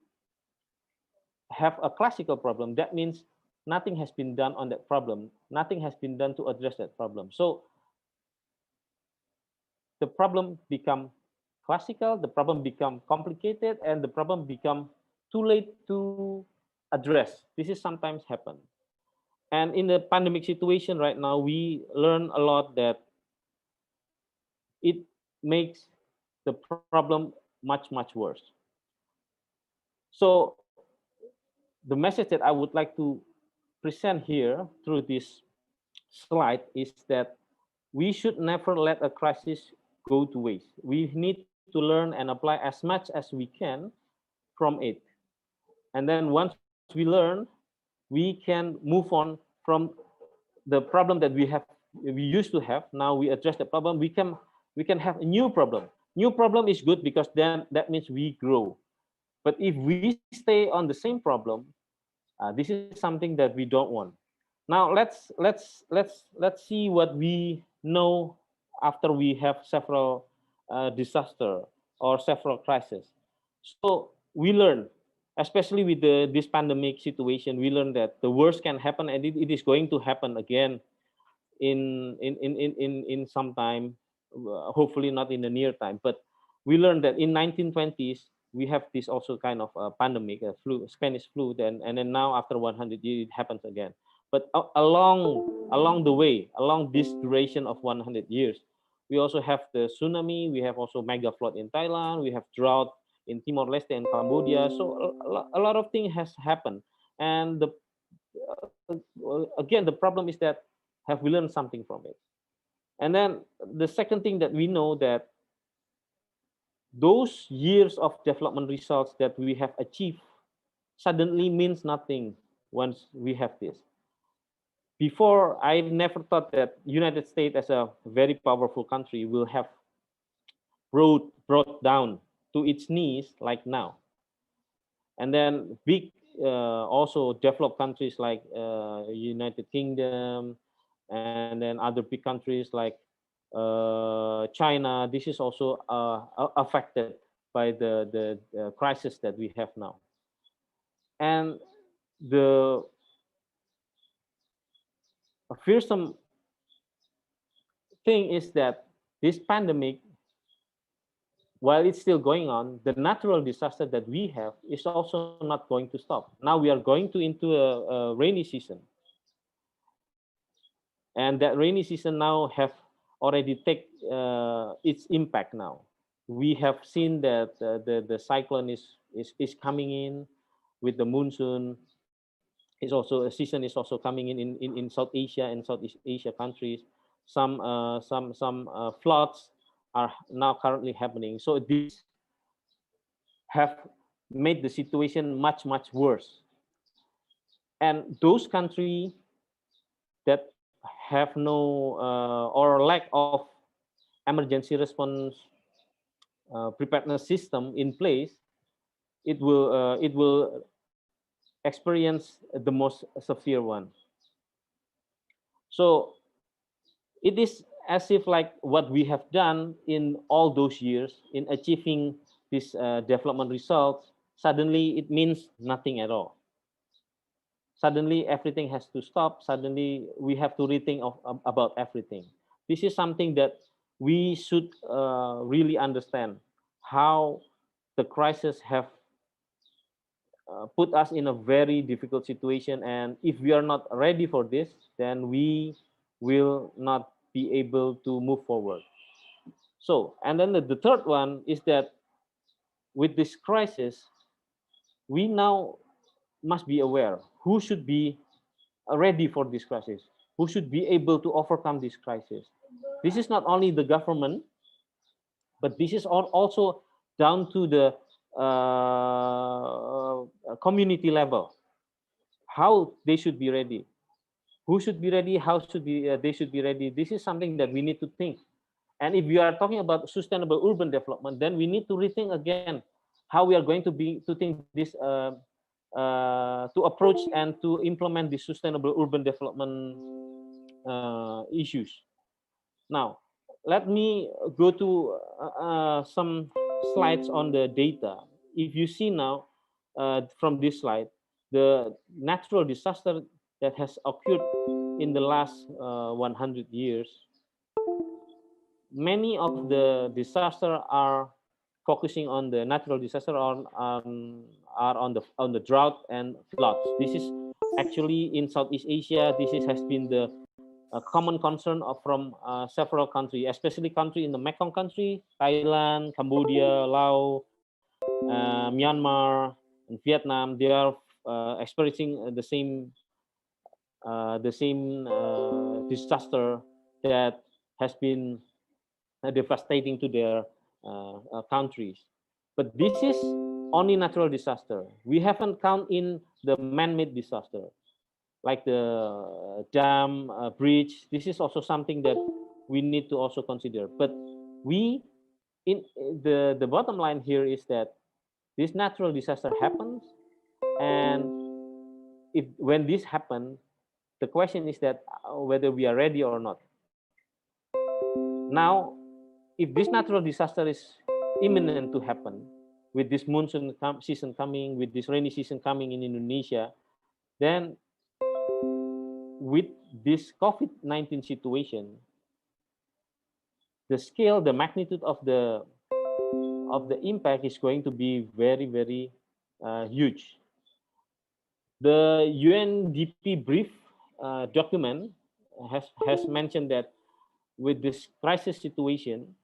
Speaker 10: have a classical problem, that means nothing has been done on that problem. Nothing has been done to address that problem. So the problem become classical, the problem become complicated, and the problem become too late to address. This is sometimes happen. And in the pandemic situation right now, we learn a lot that it makes the problem much worse. So the message that I would like to present here through this slide is that we should never let a crisis go to waste. We need to learn and apply as much as we can from it. And then once we learn, we can move on from the problem that we used to have. Now we address the problem. We can have a new problem. New problem is good because then that means we grow. But if we stay on the same problem, this is something that we don't want. Now let's see what we know after we have several disaster or several crises. So we learn, especially with this pandemic situation, we learn that the worst can happen, and it is going to happen again in some time, hopefully not in the near time. But we learned that in 1920s we have this also kind of pandemic, Spanish flu, and then now after 100 years it happens again. But along the way, along this duration of 100 years, we also have the tsunami, we have also mega flood in Thailand, we have drought in Timor-Leste and Cambodia. So a lot of things has happened, and again the problem is that have we learned something from it? And then the second thing that we know that those years of development results that we have achieved suddenly means nothing once we have this. Before, I never thought that United States as a very powerful country will have brought down to its knees like now. And then big also developed countries like United Kingdom, and then other big countries like China, this is also affected by the crisis that we have now. And the fearsome thing is that this pandemic, while it's still going on, the natural disaster that we have is also not going to stop. Now we are going into a rainy season. And that rainy season now have already take its impact now. We have seen that the cyclone is coming in with the monsoon. It's also a season is also coming in South Asia and Southeast Asia countries. Some floods are now currently happening. So these have made the situation much worse. And those countries that have no or lack of emergency response preparedness system in place, it will experience the most severe one. So it is as if like what we have done in all those years in achieving this development results, suddenly it means nothing at all. Suddenly everything has to stop. Suddenly we have to rethink about everything. This is something that we should really understand how the crisis have put us in a very difficult situation, and if we are not ready for this, then we will not be able to move forward. So, and then the third one is that with this crisis, we now must be aware who should be ready for this crisis, who should be able to overcome this crisis. This is not only the government, but this is also down to the community level, how they should be ready, who should be ready, how should be they should be ready. This is something that we need to think. And if we are talking about sustainable urban development, then we need to rethink again how we are going to think this to approach and to implement the sustainable urban development issues. Now, let me go to some slides on the data. If you see now from this slide, the natural disaster that has occurred in the last 100 years, many of the disaster are focusing on the natural disaster are on the drought and floods. This is actually in Southeast Asia. This has been the common concern from several countries, especially countries in the Mekong country, Thailand, Cambodia, Laos, Myanmar, and Vietnam, they are experiencing the same disaster that has been devastating to their countries. But this is only natural disaster. We haven't count in the man-made disaster, like the dam, bridge. This is also something that we need to also consider. But we, in the bottom line here is that this natural disaster happens, and if when this happens, the question is that whether we are ready or not. Now, if this natural disaster is imminent to happen, with this monsoon season coming, with this rainy season coming in Indonesia, then with this COVID-19 situation, the scale, the magnitude of the impact is going to be very, very huge. The UNDP brief document has mentioned that with this crisis situation,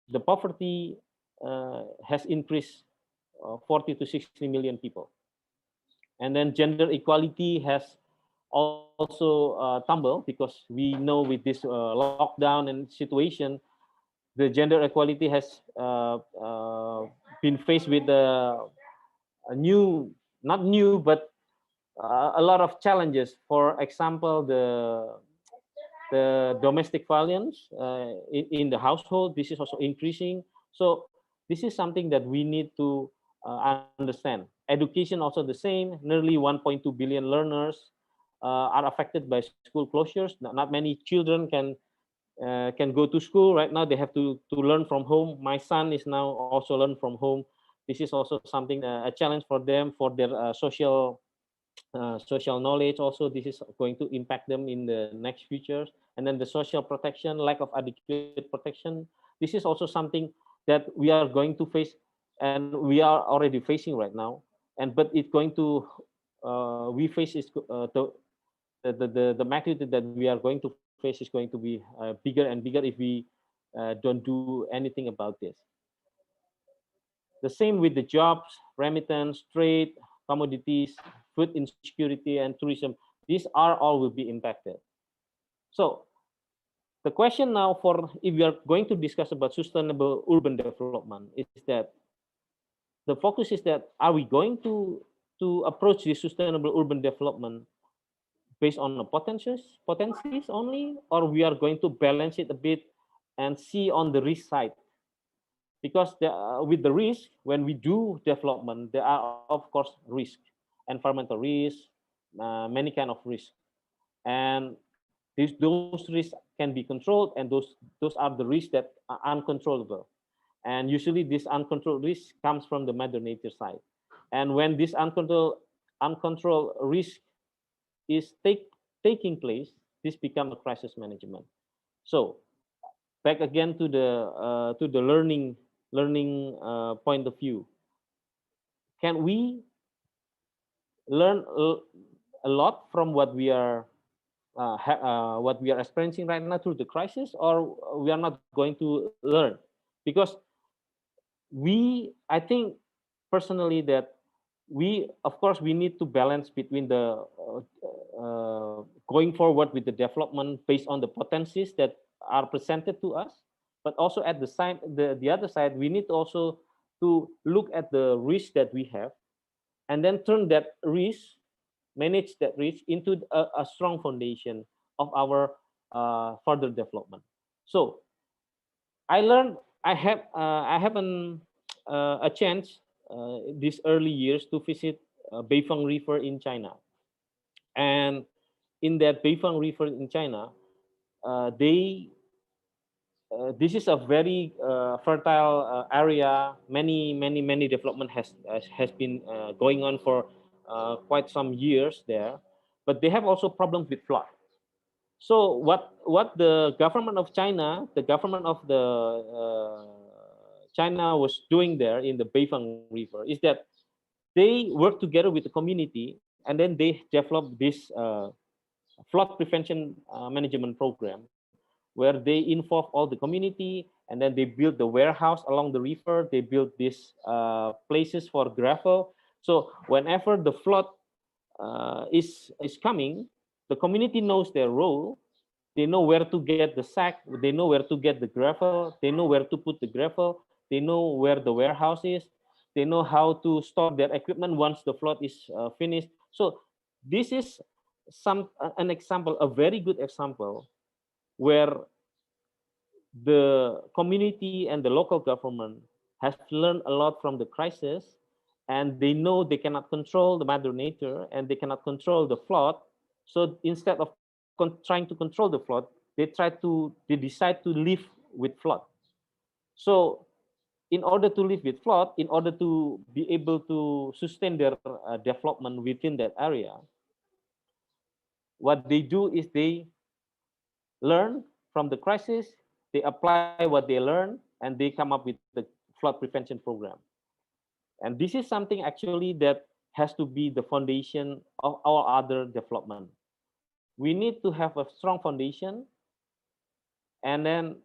Speaker 10: the poverty has increased 40 to 60 million people. And then gender equality has also tumbled, because we know with this lockdown and situation, the gender equality has been faced with a new, not new, but a lot of challenges. For example, the domestic violence in the household, this is also increasing. So this is something that we need to understand. Education also the same. Nearly 1.2 billion learners are affected by school closures. Not many children can go to school right now. They have to learn from home. My son is now also learn from home. This is also something, a challenge for them, for their social knowledge. Also, this is going to impact them in the next futures. And then the social protection, lack of adequate protection, this is also something that we are going to face, and we are already facing right now. And but it's going to we face is the magnitude that we are going to face is going to be bigger and bigger if we don't do anything about this. The same with the jobs, remittance, trade, commodities, food insecurity, and tourism. These are all will be impacted. So the question now, for if we are going to discuss about sustainable urban development, is that the focus is that are we going to approach this sustainable urban development based on the potencies only, or we are going to balance it a bit and see on the risk side? Because with the risk, when we do development, there are of course risk, environmental risk, many kind of risk, and those risks can be controlled, and those are the risks that are uncontrollable. And usually this uncontrolled risk comes from the mother nature side. And when this uncontrolled risk is taking place, this becomes a crisis management. So back again to the learning point of view. Can we learn a lot from what we are experiencing right now through the crisis, or we are not going to learn? Because I think personally that we, of course, we need to balance between the going forward with the development based on the potencies that are presented to us, but also at the other side, we need also to look at the risk that we have, and then turn that risk, manage that risk into a strong foundation of our further development. So I learned, I have a chance these early years to visit Beifang River in China. And in that Beifang River in China, this is a very fertile area. Many development has been going on for quite some years there, but they have also problems with flood. So what the government of China, the government of the China was doing there in the Beifang River is that they work together with the community, and then they develop this flood prevention management program, where they involve all the community, and then they build the warehouse along the river. They build these places for gravel. So whenever the flood is coming, the community knows their role. They know where to get the sack. They know where to get the gravel. They know where to put the gravel. They know where the warehouse is. They know how to store their equipment once the flood is finished. So this is an example, a very good example, where the community and the local government has learned a lot from the crisis, and they know they cannot control the mother nature and they cannot control the flood. So instead of trying to control the flood, they decide to live with flood. So in order to live with flood, in order to be able to sustain their development within that area, what they do is they learn from the crisis, they apply what they learn, and they come up with the flood prevention program. And this is something actually that has to be the foundation of our other development. We need to have a strong foundation, and then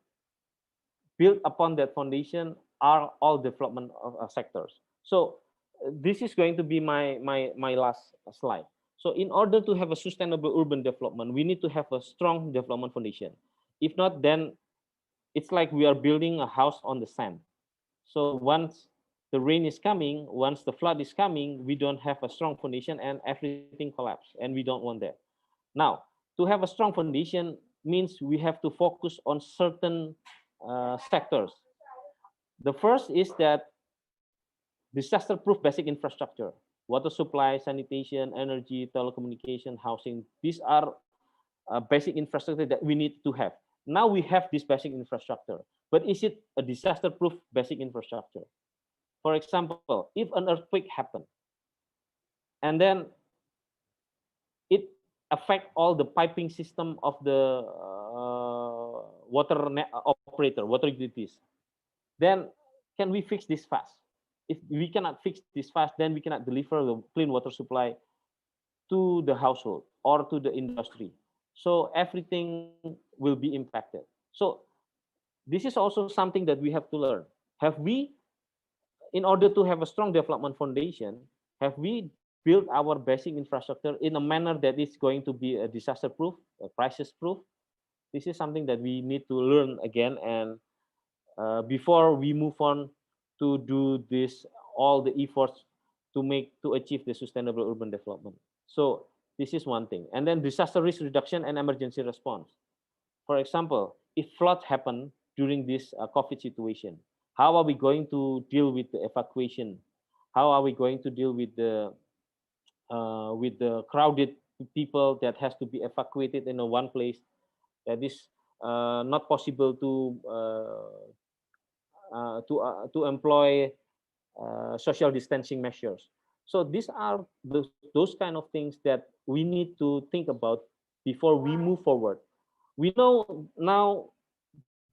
Speaker 10: build upon that foundation are all development of sectors. So this is going to be my last slide. So in order to have a sustainable urban development, we need to have a strong development foundation. If not, then it's like we are building a house on the sand. So once the rain is coming, once the flood is coming, we don't have a strong foundation and everything collapses, and we don't want that. Now, to have a strong foundation means we have to focus on certain sectors. The first is that disaster-proof basic infrastructure, water supply, sanitation, energy, telecommunication, housing. These are basic infrastructure that we need to have. Now we have this basic infrastructure, but is it a disaster-proof basic infrastructure? For example, if an earthquake happens, and then it affect all the piping system of the water operator, water utilities, then can we fix this fast? If we cannot fix this fast, then we cannot deliver the clean water supply to the household or to the industry. So everything will be impacted. So this is also something that we have to learn. Have we, in order to have a strong development foundation, have we built our basic infrastructure in a manner that is going to be a disaster-proof, a crisis-proof? This is something that we need to learn again, and before we move on to do this, all the efforts to achieve the sustainable urban development. So this is one thing. And then disaster risk reduction and emergency response. For example, if floods happen during this COVID situation, how are we going to deal with the evacuation? How are we going to deal with the crowded people that has to be evacuated in one place that is not possible to employ social distancing measures? So these are those kind of things that we need to think about before we move forward. We know now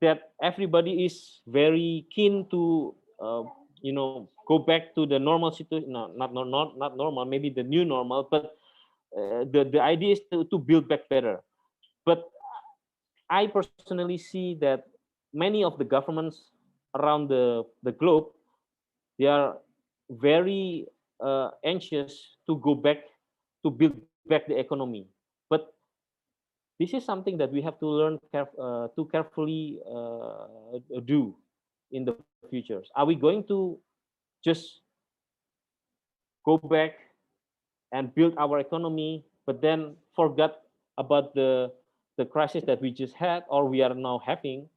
Speaker 10: that everybody is very keen to go back to the normal situation. No, not normal, maybe the new normal, but the idea is to build back better. But I personally see that many of the governments around the globe, they are very anxious to go back to build back the economy. But this is something that we have to learn to carefully do in the futures. Are we going to just go back and build our economy, but then forget about the crisis that we just had or we are now having,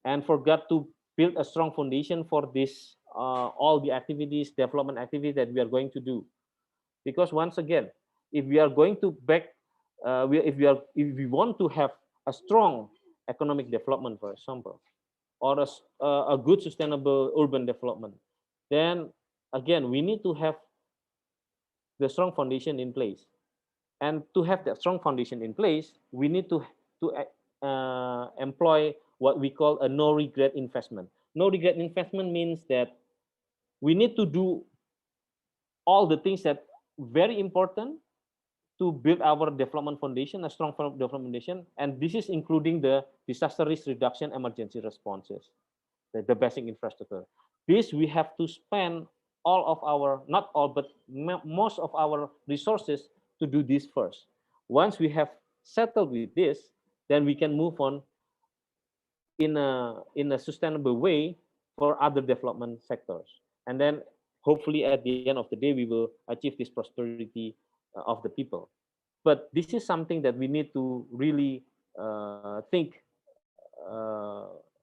Speaker 10: and forgot to build a strong foundation for this all the activities, development activities that we are going to do? Because once again, if we are going to back, if we want to have a strong economic development, for example, or a good sustainable urban development, then again we need to have the strong foundation in place. And to have that strong foundation in place, we need to employ what we call a no regret investment. No regret investment means that we need to do all the things that very important to build our development foundation, a strong development foundation, and this is including the disaster risk reduction, emergency responses, the basic infrastructure. This we have to spend all of our, not all, but most of our resources to do this first. Once we have settled with this, then we can move on in a sustainable way for other development sectors. And then hopefully at the end of the day, we will achieve this prosperity of the people. But this is something that we need to really think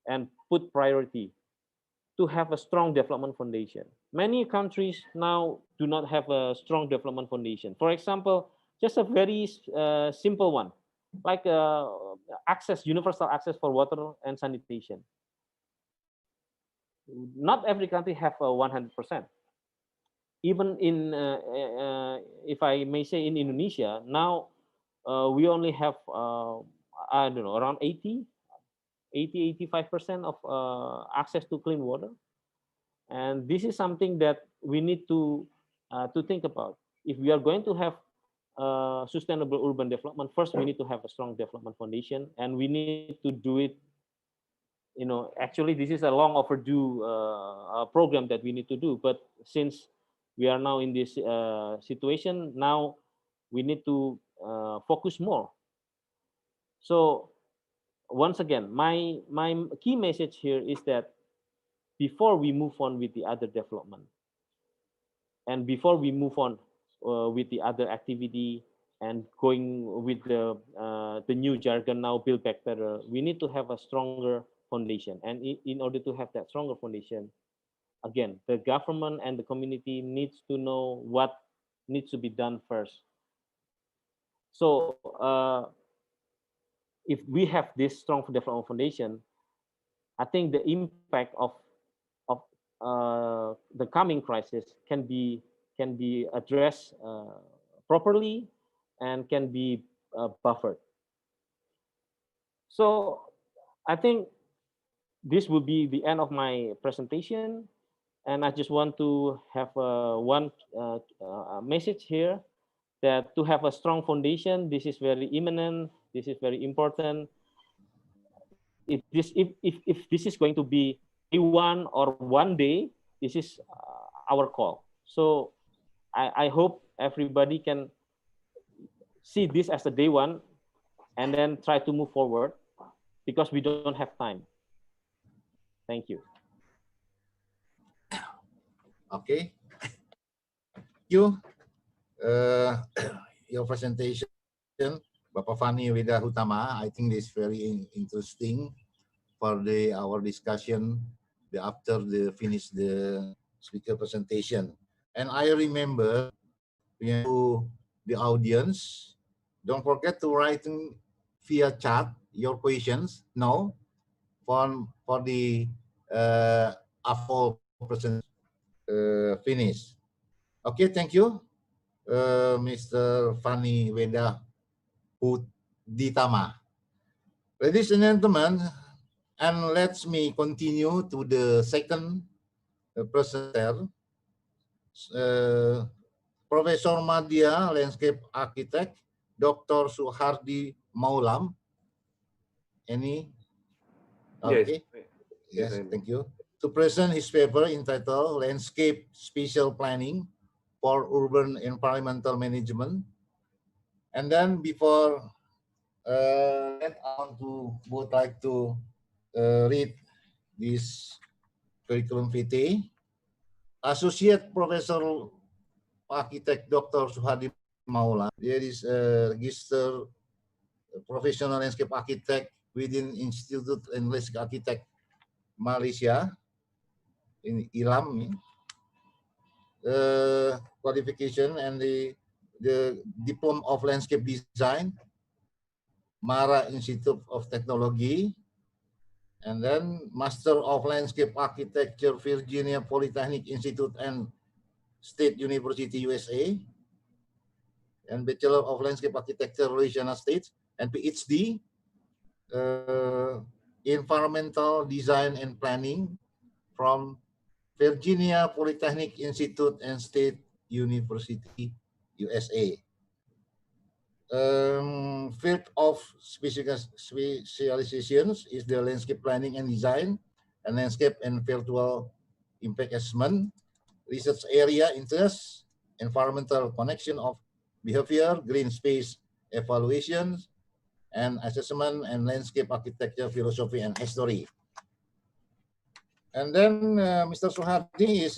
Speaker 10: and put priority to have a strong development foundation. Many countries now do not have a strong development foundation. For example, just a very simple one, like universal access for water and sanitation. Not every country have 100%. Even in, if I may say, in Indonesia, now we only have, I don't know, around 85% of access to clean water. And this is something that we need to think about. If we are going to have sustainable urban development, first we need to have a strong development foundation, and we need to do it. Actually, this is a long overdue program that we need to do. But since we are now in this situation, now we need to focus more. So once again, my key message here is that before we move on with the other development, and before we move on with the other activity and going with the new jargon now, build back better, we need to have a stronger foundation. And in order to have that stronger foundation, again, the government and the community needs to know what needs to be done first. So if we have this strong development foundation, I think the impact of the coming crisis can be addressed properly and can be buffered. So I think this will be the end of my presentation, and I just want to have one message here, that to have a strong foundation, this is very imminent, this is very important. If this is going to be day one or one day, this is our call. So I hope everybody can see this as a day one and then try to move forward, because we don't have time. Thank you.
Speaker 9: Okay. Thank you. Your presentation, Bapak Fani Weda Hutama, I think this is very interesting for our discussion after finish the speaker presentation. And I remember to the audience, don't forget to write via chat your questions now for the after present finish. Okay, thank you, Mr. Fani Weda Hutama. Ladies and gentlemen, and let me continue to the second presenter, Professor Madya, Landscape Architect, Dr. Suhardi Maulam. Any? Okay. Yes, thank you. To present his paper entitled Landscape Spatial Planning for Urban Environmental Management. And then before that, I would like to read this curriculum vitae. Associate Professor Architect Dr. Suhardi Maulam. There is a registered professional landscape architect within Institute and Landscape Architect Malaysia in ILAM. Qualification and the Diploma of Landscape Design, Mara Institute of Technology, and then Master of Landscape Architecture, Virginia Polytechnic Institute and State University, USA, and Bachelor of Landscape Architecture, United States, and PhD, Environmental Design and Planning from Virginia Polytechnic Institute and State University, USA. Field of specializations is the landscape planning and design, and landscape and virtual impact assessment. research area interest, environmental connection of behavior, green space evaluations, and assessment and landscape architecture, philosophy and history. And then Mr. Suhardi is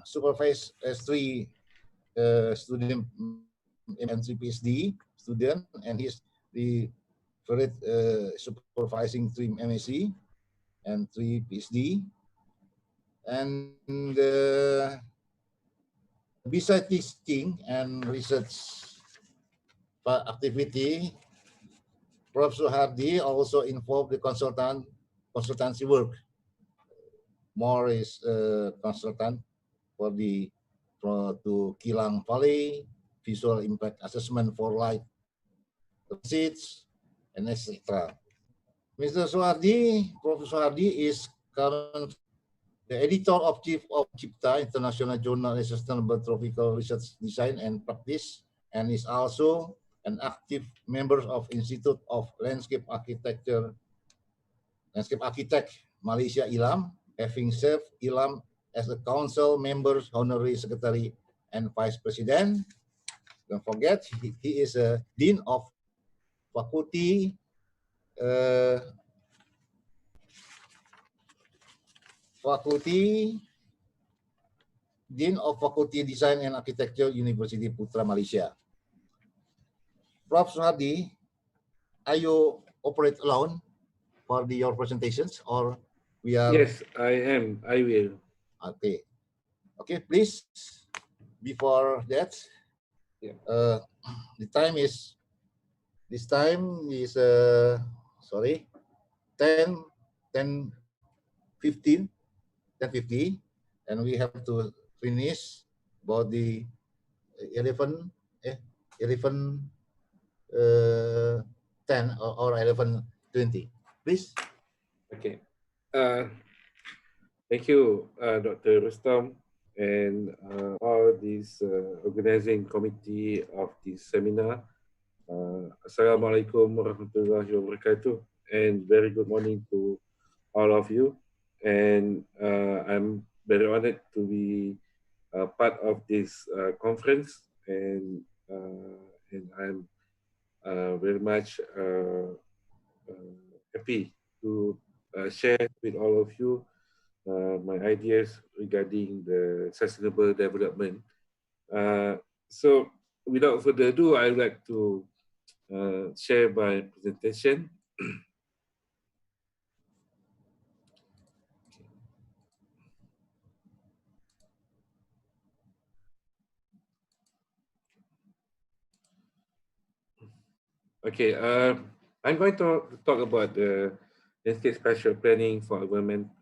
Speaker 9: supervised as 3 student and 3 PhD student, and he's the first supervising 3 MSc and 3 PhD. And besides teaching and research activity, Prof. Suhardi also involved the consultancy work. More is consultant for to Kilang Valley, visual impact assessment for light seats, and etc. Mr. Suhardi, Professor Suhardi is currently the editor of chief of CIPTA, International Journal of Sustainable Tropical Research Design and Practice, and is also an active member of Institute of Landscape Architect Malaysia ILAM, having served ILAM as a council member, honorary secretary, and vice president. Don't forget, he is a dean of faculty Dean of Faculty Design and Architecture, University Putra, Malaysia. Prof. Suhardi, are you operate alone for your presentations, or we are?
Speaker 11: Yes, I am. I will.
Speaker 9: Okay. Okay, please. Before that,
Speaker 11: yeah.
Speaker 9: The time is, this time is, sorry, 10:50, and we have to finish about the 11, 10 or 11:20. Please.
Speaker 11: Okay. Thank you, Dr. Rustam, and all this organizing committee of this seminar. Assalamualaikum warahmatullahi wabarakatuh, and very good morning to all of you. And I'm very honored to be part of this conference, and I'm very much happy to share with all of you my ideas regarding the sustainable development. So without further ado, I would like to share my presentation. Okay, I'm going to talk about the landscape spatial planning for urban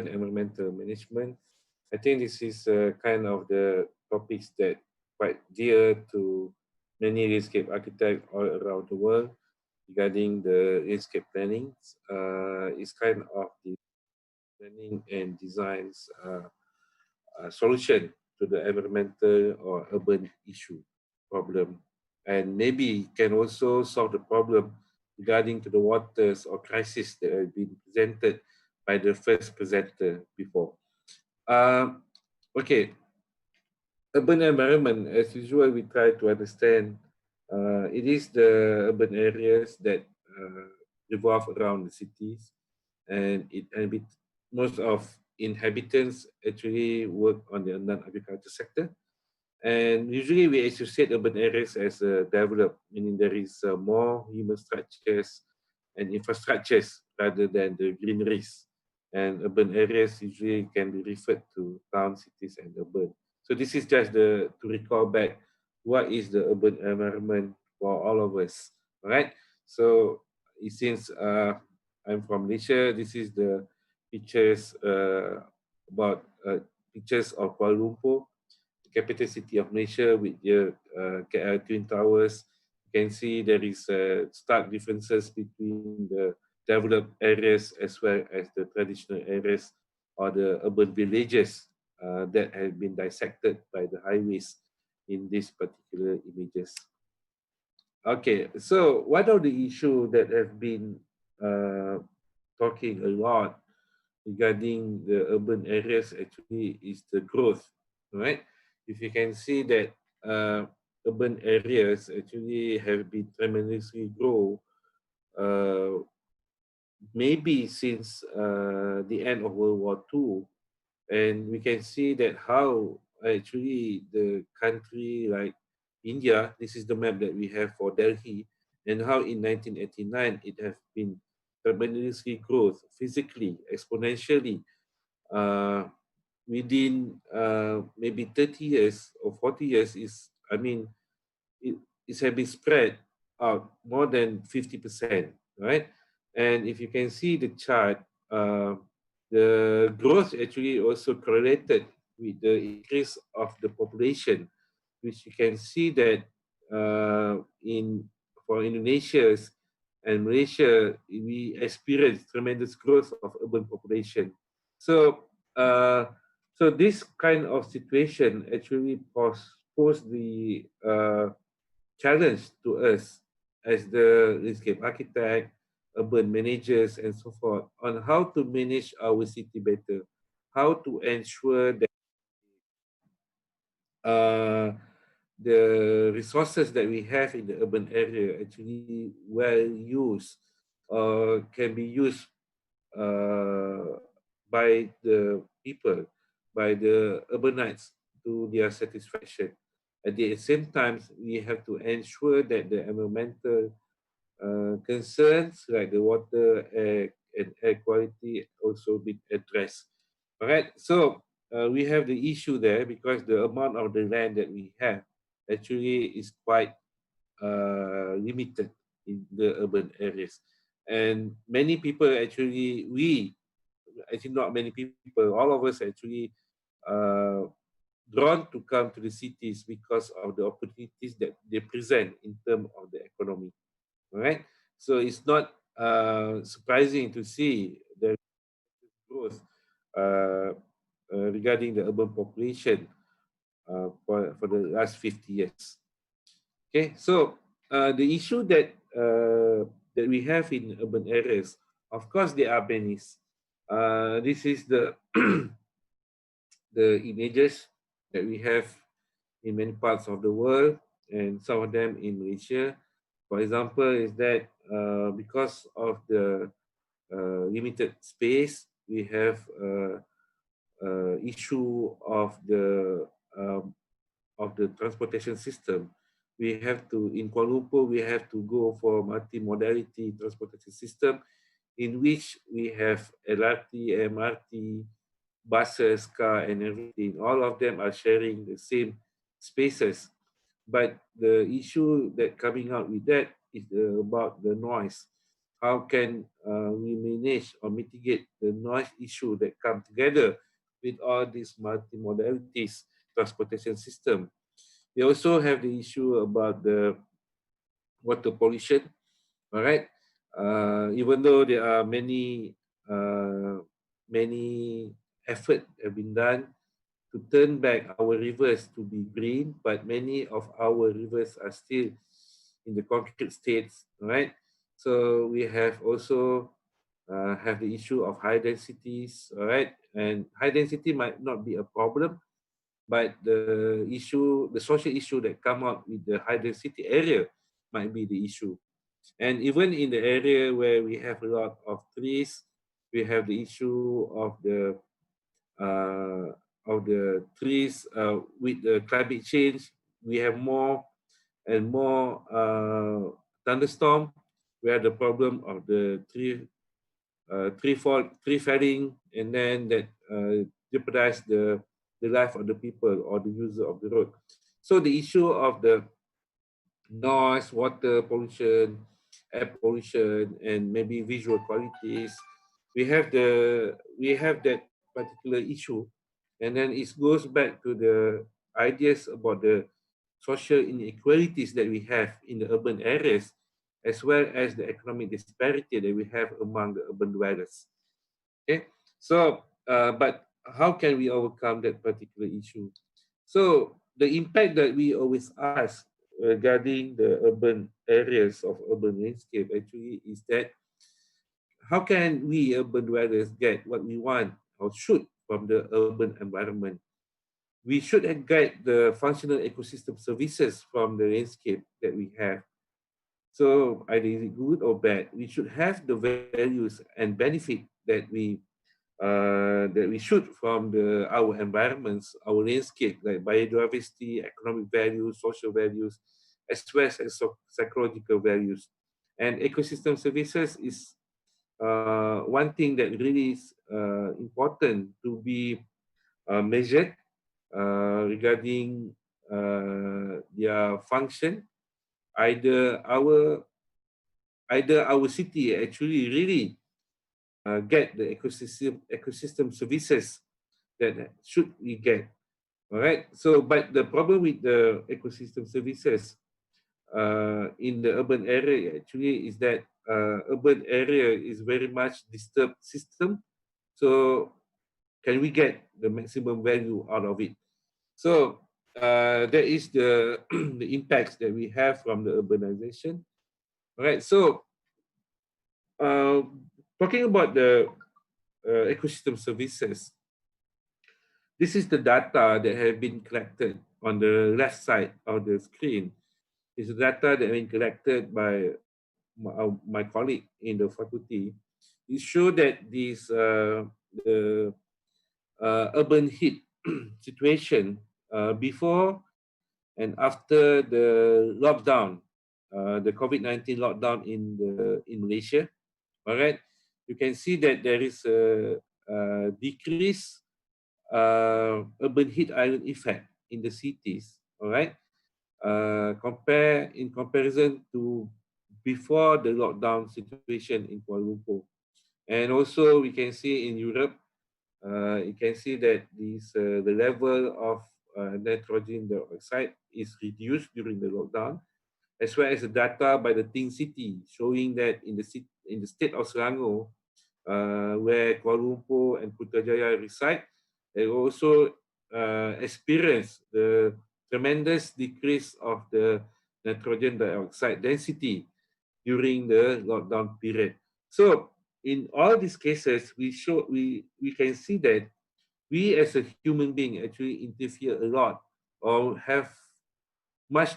Speaker 11: environmental management. I think this is kind of the topics that quite dear to many landscape architects all around the world regarding the landscape planning. It's kind of the planning and designs solution to the environmental or urban issue problem, and maybe can also solve the problem regarding to the waters or crisis that have been presented by the first presenter before. Okay, urban environment, as usual, we try to understand it is the urban areas that revolve around the cities, and most of inhabitants actually work on the non-agriculture sector. And usually we associate urban areas as developed, meaning there is more human structures and infrastructures rather than the greeneries. And urban areas usually can be referred to town, cities, and urban. So this is just to recall back what is the urban environment for all of us, all right? So since I'm from Malaysia, this is the pictures about pictures of Kuala Lumpur, the capital city of Malaysia, with the KL Twin Towers. You can see there is stark differences between the developed areas as well as the traditional areas or the urban villages that have been dissected by the highways in these particular images. Okay, so one of the issues that have been talking a lot regarding the urban areas actually is the growth right? If you can see that urban areas actually have been tremendously grow, uh, maybe since the end of World War II, and we can see that how actually the country like India, this is the map that we have for Delhi, and how in 1989 it has been tremendously growth physically, exponentially, uh, within maybe 30 years or 40 years is, I mean, it has been spread out more than 50%, right? And if you can see the chart, the growth actually also correlated with the increase of the population, which you can see that in for Indonesia and Malaysia, we experienced tremendous growth of urban population. So, so this kind of situation actually pose the challenge to us as the landscape architect, urban managers, and so forth on how to manage our city better, how to ensure that uh, the resources that we have in the urban area actually well used or can be used uh, by the people, by the urbanites to their satisfaction. At the same time, we have to ensure that the environmental concerns like the water, air, and air quality also be addressed. All right, so we have the issue there because the amount of the land that we have actually is quite limited in the urban areas. And many people actually, actually not many people, all of us actually uh, drawn to come to the cities because of the opportunities that they present in terms of the economy. All right. So it's not surprising to see the growth uh, regarding the urban population for the last 50 years. Okay. So the issue that we have in urban areas, of course, there are many. This is the the images that we have in many parts of the world, and some of them in Malaysia. For example, is that because of the limited space, we have issue um, of the transportation system. We have to in Kuala Lumpur, we have to go for multi-modality transportation system, in which we have LRT, MRT, buses, car, and everything. All of them are sharing the same spaces. But the issue that coming out with that is about the noise. How can we manage or mitigate the noise issue that come together with all these multimodalities transportation system? We also have the issue about the water pollution. All right. Even though there are many effort have been done to turn back our rivers to be green, but many of our rivers are still in the concrete states, right? So we have also have the issue of high densities, all right? And high density might not be a problem, but the social issue that come out with the high density area might be the issue. And even in the area where we have a lot of trees, we have the issue uh, of the trees with the climate change. We have more and more thunderstorm. We have the problem of the tree felling, and then that jeopardize the life of the people or the user of the road. So the issue of the noise, water pollution, air pollution, and maybe visual qualities. We have that particular issue, and then it goes back to the ideas about the social inequalities that we have in the urban areas, as well as the economic disparity that we have among the urban dwellers. Okay, so but how can we overcome that particular issue? So the impact that we always ask regarding the urban areas of urban landscape actually is that how can we urban dwellers get what we want or should from the urban environment? we should get the functional ecosystem services from the landscape that we have. So either is it good or bad, we should have the values and benefit that we should from our environments, our landscape, like biodiversity, economic values, social values, as well as psychological values. And ecosystem services is one thing that really is important to be measured regarding their function. Either our city actually really get the ecosystem services that should we get. All right. So, but the problem with the ecosystem services in the urban area actually is that urban area is very much disturbed system. So, can we get the maximum value out of it? So, that is the the impacts that we have from the urbanization. All right. So, uh, talking about the ecosystem services, this is the data that have been collected on the left side of the screen. It's the data that have been collected by my colleague in the faculty. It shows that the urban heat situation before and after the lockdown, the COVID-19 lockdown in Malaysia. All right, you can see that there is a decrease urban heat island effect in the cities. All right, in comparison to before the lockdown situation in Kuala Lumpur, and also we can see in Europe. You can see that the level of nitrogen dioxide is reduced during the lockdown, as well as the data by the Think City showing that in the state of Selangor, where Kuala Lumpur and Putrajaya reside, they also experience the tremendous decrease of the nitrogen dioxide density during the lockdown period. So in all these cases, we can see that we as a human being actually interfere a lot or have much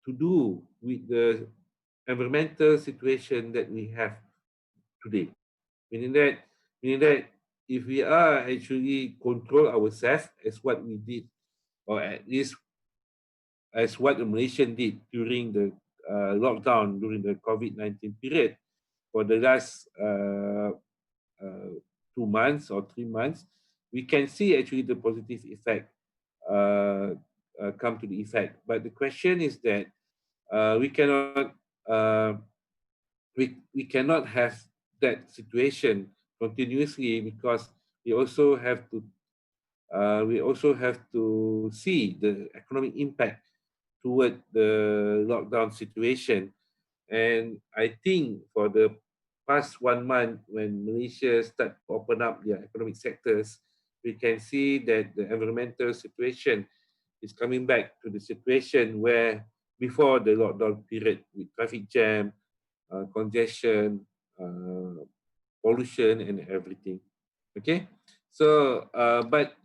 Speaker 11: to do with the environmental situation that we have today. Meaning that, meaning that if we are actually control ourselves as what we did, or at least as what the Malaysian did during the lockdown during the COVID-19 period for the last 2 months or 3 months, we can see actually the positive effect come to the effect. But the question is that we cannot we cannot have that situation continuously, because we also have to see the economic impact toward the lockdown situation. And I think for the past 1 month, when Malaysia start to open up their economic sectors, we can see that the environmental situation is coming back to the situation where before the lockdown period, with traffic jam, congestion, pollution, and everything. Okay, so but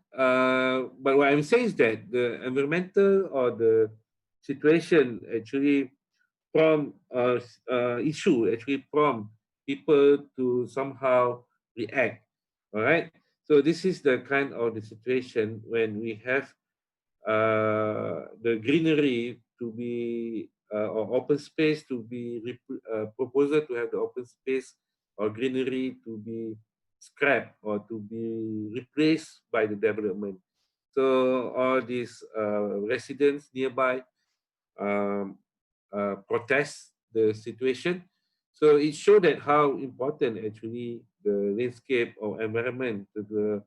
Speaker 11: what I'm saying is that the environmental or the situation actually issue actually prompt people to somehow react. All right. So this is the kind of the situation when we have the greenery to be or open space to be proposal to have the open space or greenery to be scrapped or to be replaced by the development. So all these residents nearby um, protest the situation. So it showed that how important actually the landscape or environment to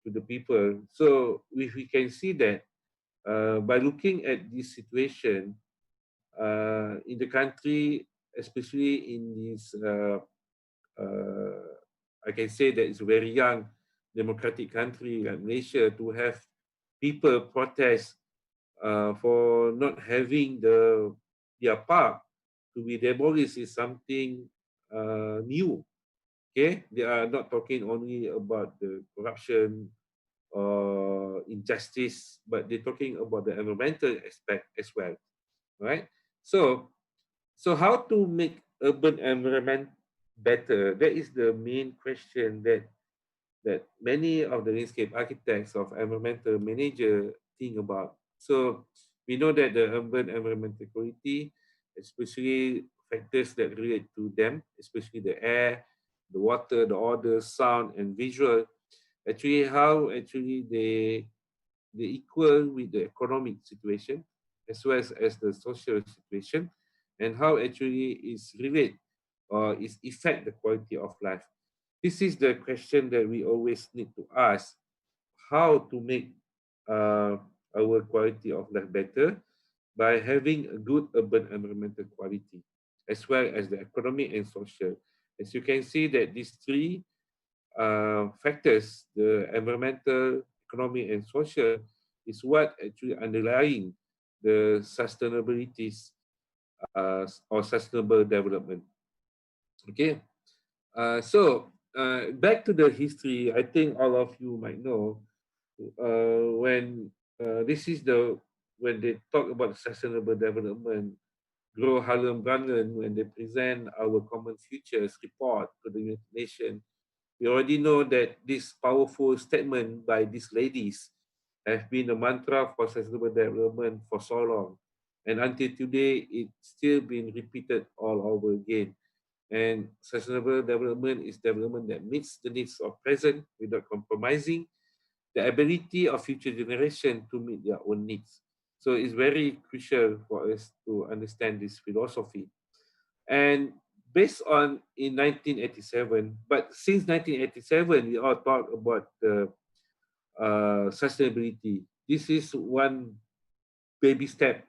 Speaker 11: the people. So if we can see that by looking at this situation in the country, especially in this, I can say that it's a very young democratic country like Malaysia, to have people protest for not having their park to be demolished is something new. Okay, they are not talking only about the corruption or injustice, but they're talking about the environmental aspect as well, right? So, how to make urban environment better? That is the main question that many of the landscape architects of environmental manager think about. So we know that the urban environmental quality, especially factors that relate to them, especially the air, the water, the odor, sound, and visual, actually how actually they equal with the economic situation as well as the social situation, and how actually is relate or is affect the quality of life. This is the question that we always need to ask: how to make uh, our quality of life better by having a good urban environmental quality, as well as the economic and social. As you can see that these three factors, the environmental, economic, and social, is what actually underlying the sustainability or sustainable development. Okay, back to the history. I think all of you might know when this is the when they talk about sustainable development, grow Harlem Brundtland, when they present our common futures report to the United Nations. We already know that this powerful statement by these ladies have been a mantra for sustainable development for so long. And until today, it's still being repeated all over again. And sustainable development is development that meets the needs of present without compromising the ability of future generation to meet their own needs. So it's very crucial for us to understand this philosophy. And based on in 1987, but since 1987, we all talk about the sustainability. This is one baby step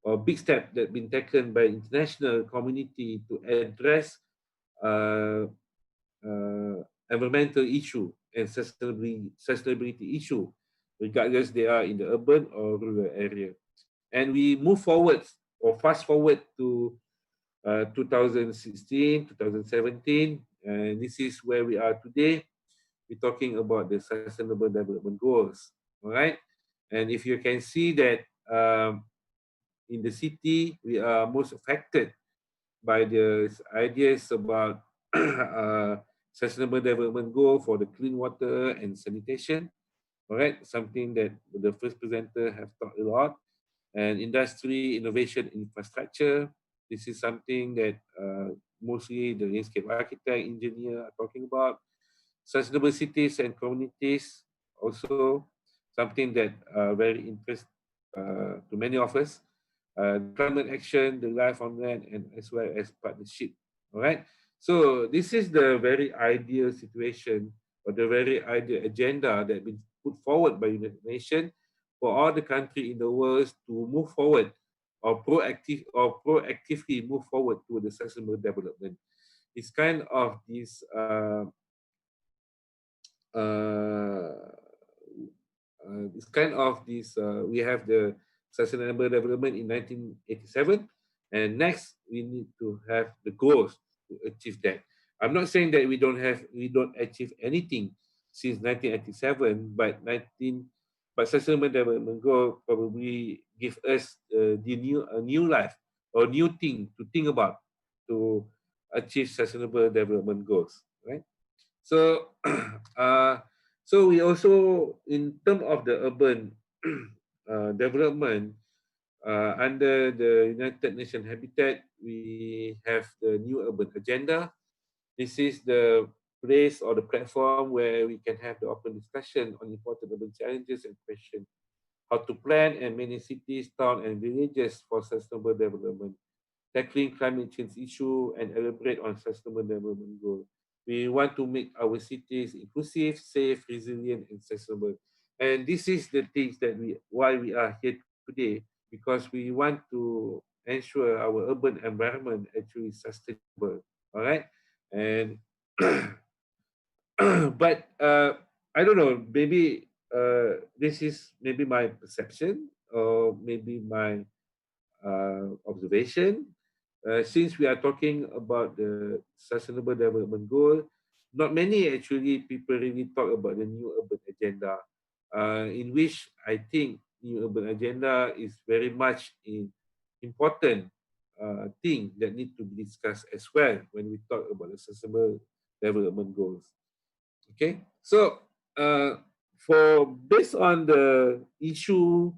Speaker 11: or big step that been taken by international community to address uh, environmental issue and sustainability issue, regardless they are in the urban or rural area. And we move forward or fast forward to 2016, 2017, and this is where we are today. We're talking about the Sustainable Development Goals, all right? And if you can see that in the city, we are most affected by the ideas about sustainable development goal for the clean water and sanitation. All right, something that the first presenter have talked a lot. And industry, innovation, infrastructure. This is something that mostly the landscape architect, engineer are talking about. Sustainable cities and communities, also something that very interest to many of us. The climate action, the life on land, and as well as partnership. All right. So this is the very ideal situation or the very ideal agenda that been put forward by United Nations for all the country in the world to move forward or proactively move forward to the sustainable development. It's kind of this we have the sustainable development in 1987, and next we need to have the goals to achieve that. I'm not saying that we don't achieve anything since 1987, but sustainable development goal probably give us a new life or new thing to think about to achieve sustainable development goals, right? So, we also, in terms of the urban development, under the United Nations Habitat, we have the new urban agenda. This is the place or the platform where we can have the open discussion on important urban challenges and questions how to plan and manage cities, towns, and villages for sustainable development, tackling climate change issue, and elaborate on sustainable development goals. We want to make our cities inclusive, safe, resilient, and sustainable. And this is the things that why we are here today, because we want to ensure our urban environment actually sustainable. All right, and but I don't know. Maybe this is maybe my perception or maybe my observation. Since we are talking about the sustainable development goal, not many actually people really talk about the new urban agenda. in which I think new urban agenda is very much important thing that need to be discussed as well when we talk about the sustainable development goals. Okay, so for based on the issue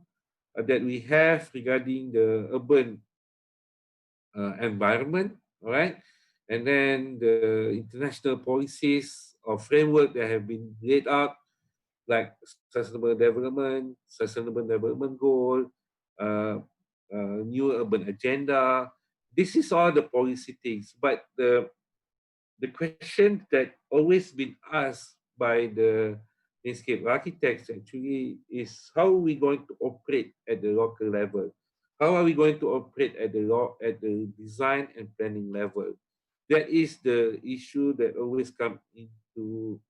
Speaker 11: that we have regarding the urban environment, all right, and then the international policies or framework that have been laid out, like sustainable development goal, uh, new urban agenda. This is all the policy things, but the question that always been asked by the landscape architects actually is how are we going to operate at the local level? How are we going to operate at the design and planning level? That is the issue that always come into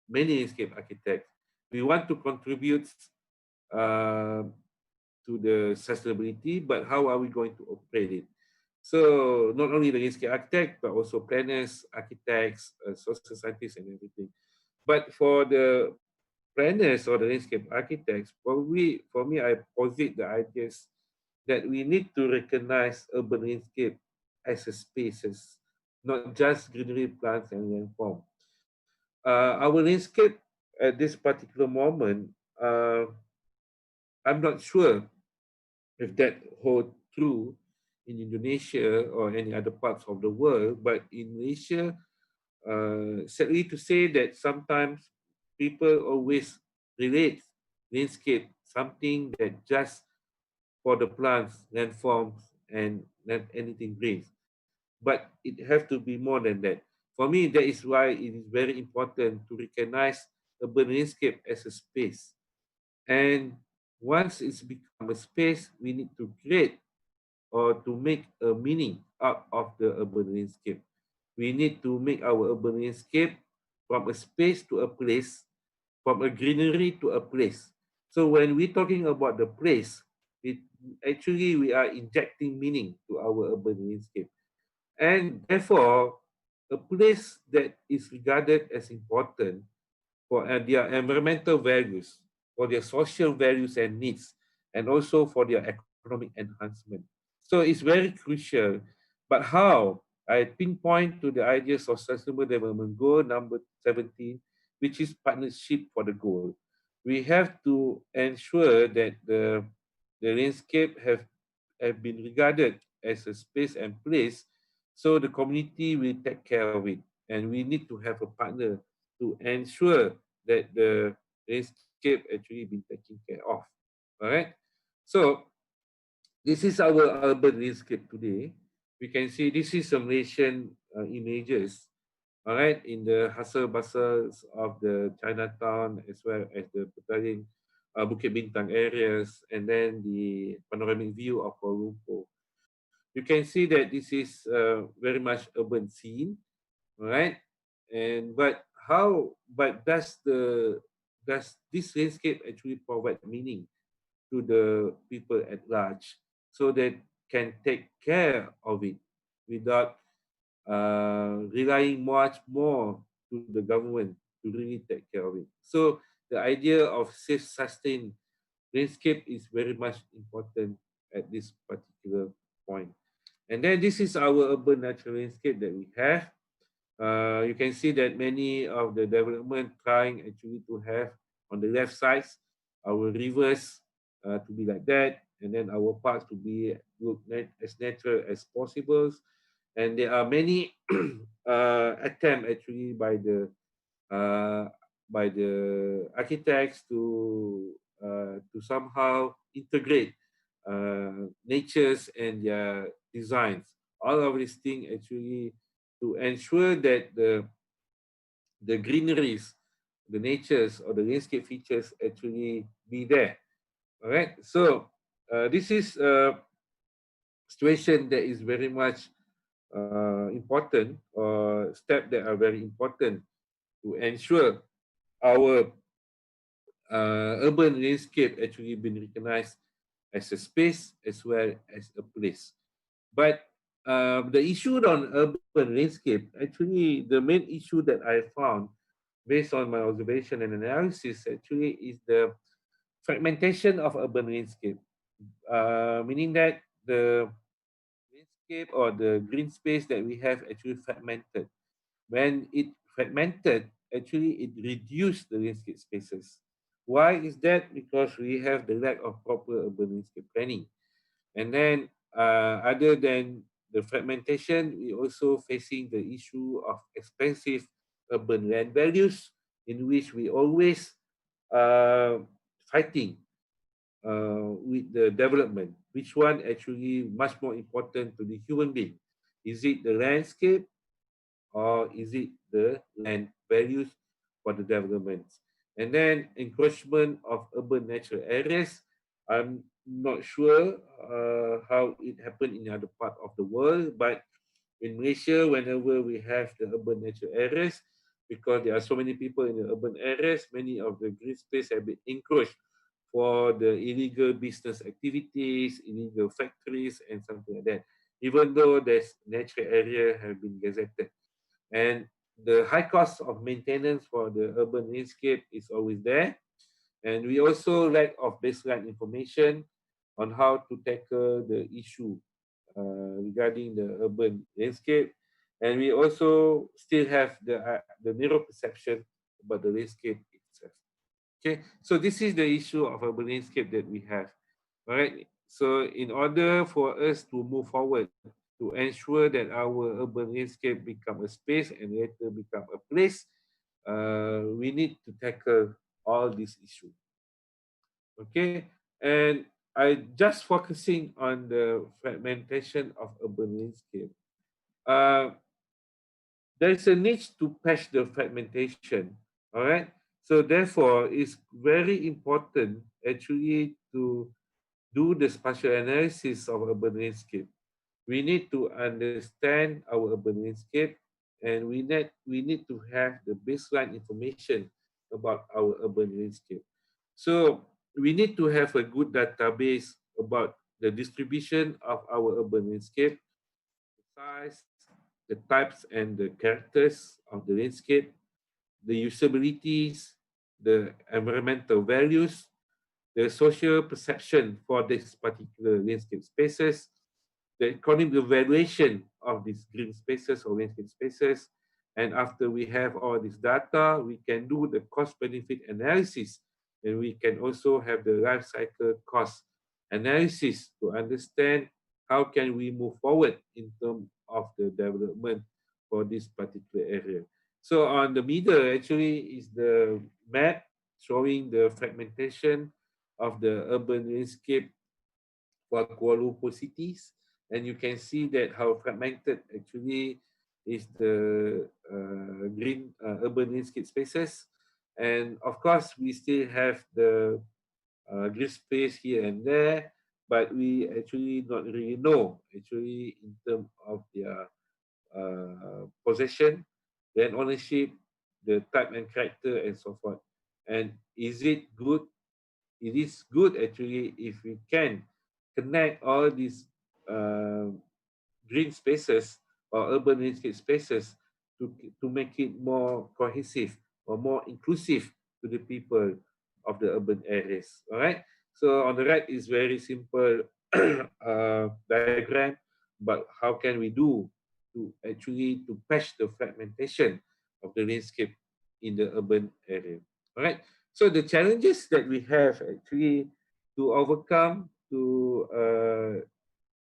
Speaker 11: many landscape architects. We want to contribute uh, to the sustainability, but how are we going to operate it? So not only the landscape architect, but also planners, architects, social scientists, and everything. But for the planners or the landscape architects, probably for me, I posit the ideas that we need to recognize urban landscape as a spaces, not just greenery plants and landform. Our landscape at this particular moment, uh, I'm not sure if that hold true in Indonesia or any other parts of the world, but in Malaysia, sadly to say that sometimes people always relate landscape something that just for the plants, landforms, and not anything green. But it has to be more than that. For me, that is why it is very important to recognize urban landscape as a space. And once it's become a space, we need to create or to make a meaning out of the urban landscape. We need to make our urban landscape from a space to a place, from a greenery to a place. So when we're talking about the place, it actually we are injecting meaning to our urban landscape. And therefore, a place that is regarded as important for their environmental values, for their social values and needs, and also for their economic enhancement. So it's very crucial. But how? I pinpoint to the ideas of Sustainable Development Goal number 17, which is partnership for the goal. We have to ensure that the landscape have been regarded as a space and place, so the community will take care of it. And we need to have a partner to ensure that the landscape actually been taken care of. All right. So this is our urban landscape today. We can see this is some Malaysian images. All right, in the hustle bustles of the Chinatown as well as the Petaling, Bukit Bintang areas, and then the panoramic view of Kuala Lumpur. You can see that this is very much urban scene, all right? And but does this landscape actually provide meaning to the people at large so that can take care of it without relying much more to the government to really take care of it. So the idea of safe sustained landscape is very much important at this particular point. And then this is our urban natural landscape that we have. You can see that many of the development trying actually to have on the left sides our rivers to be like that, and then our parks to be look as natural as possible. And there are many attempt actually uh, by the architects to somehow integrate natures and their designs. All of these things actually to ensure that the greeneries, the natures or the landscape features actually be there. All right. So this is a situation that is very much important or steps that are very important to ensure our urban landscape actually been recognized as a space as well as a place. But the issue on urban landscape, actually, the main issue that I found based on my observation and analysis, actually is the fragmentation of urban landscape, meaning that the landscape or the green space that we have actually fragmented. When it fragmented, actually it reduced the landscape spaces. Why is that? Because we have the lack of proper urban landscape planning. And then other than the fragmentation, we also facing the issue of expensive urban land values, in which we always fighting with the development. Which one actually much more important to the human being? Is it the landscape, or is it the land values for the development? And then encroachment of urban natural areas. I'm not sure how it happened in other part of the world, but in Malaysia, whenever we have the urban natural areas, because there are so many people in the urban areas, many of the green space have been encroached for the illegal business activities, illegal factories, and something like that. Even though there's natural area have been gazetted. And the high cost of maintenance for the urban landscape is always there. And we also lack of baseline information on how to tackle the issue regarding the urban landscape. And we also still have the narrow perception about the landscape itself. Okay, so this is the issue of urban landscape that we have. All right. So in order for us to move forward, to ensure that our urban landscape become a space and later become a place, we need to tackle all these issues. Okay, and I just focusing on the fragmentation of urban landscape. Uh, there's a need to patch the fragmentation. All right. So therefore, it's very important actually to do the spatial analysis of urban landscape. We need to understand our urban landscape, and we need to have the baseline information about our urban landscape. So we need to have a good database about the distribution of our urban landscape, the size, the types and the characters of the landscape, the usabilities, the environmental values, the social perception for this particular landscape spaces, the economic evaluation of these green spaces or landscape spaces. And after we have all this data, we can do the cost benefit analysis, and we can also have the life cycle cost analysis to understand how can we move forward in terms of the development for this particular area. So on the middle actually is the map showing the fragmentation of the urban landscape for Kuala Lumpur cities, and you can see that how fragmented actually is the green urban landscape spaces. And of course, we still have the green space here and there, but we actually not really know actually in terms of their possession, then ownership, the type and character, and so forth. And is it good? It is good actually if we can connect all these uh, green spaces or urban landscape spaces to make it more cohesive or more inclusive to the people of the urban areas. All right. So on the right is very simple diagram, but how can we do to actually to patch the fragmentation of the landscape in the urban area. All right. So the challenges that we have actually to overcome to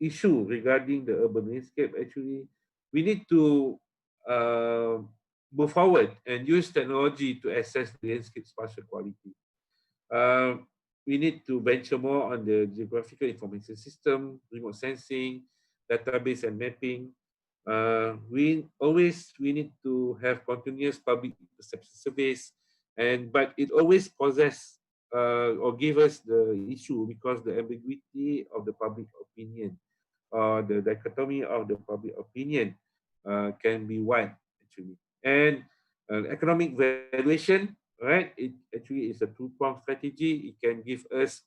Speaker 11: issue regarding the urban landscape, actually, we need to uh, move forward and use technology to assess the landscape spatial quality. Uh, we need to venture more on the geographical information system, remote sensing, database and mapping. We need to have continuous public perception surveys, but it always possess or give us the issue because the ambiguity of the public opinion or the dichotomy of the public opinion can be wide actually. And economic valuation, right? It actually is a two-pronged strategy. It can give us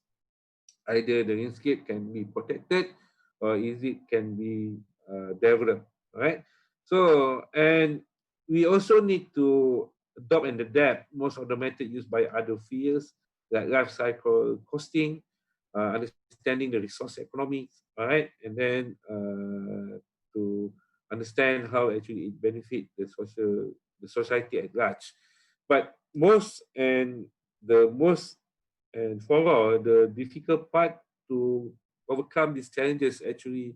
Speaker 11: either the landscape can be protected or is it can be developed, right? So, and we also need to adopt and adapt most of the method used by other fields like life cycle costing, understanding the resource economics, all right, and then to understand how actually it benefit the society at large. But most and for all, the difficult part to overcome these challenges actually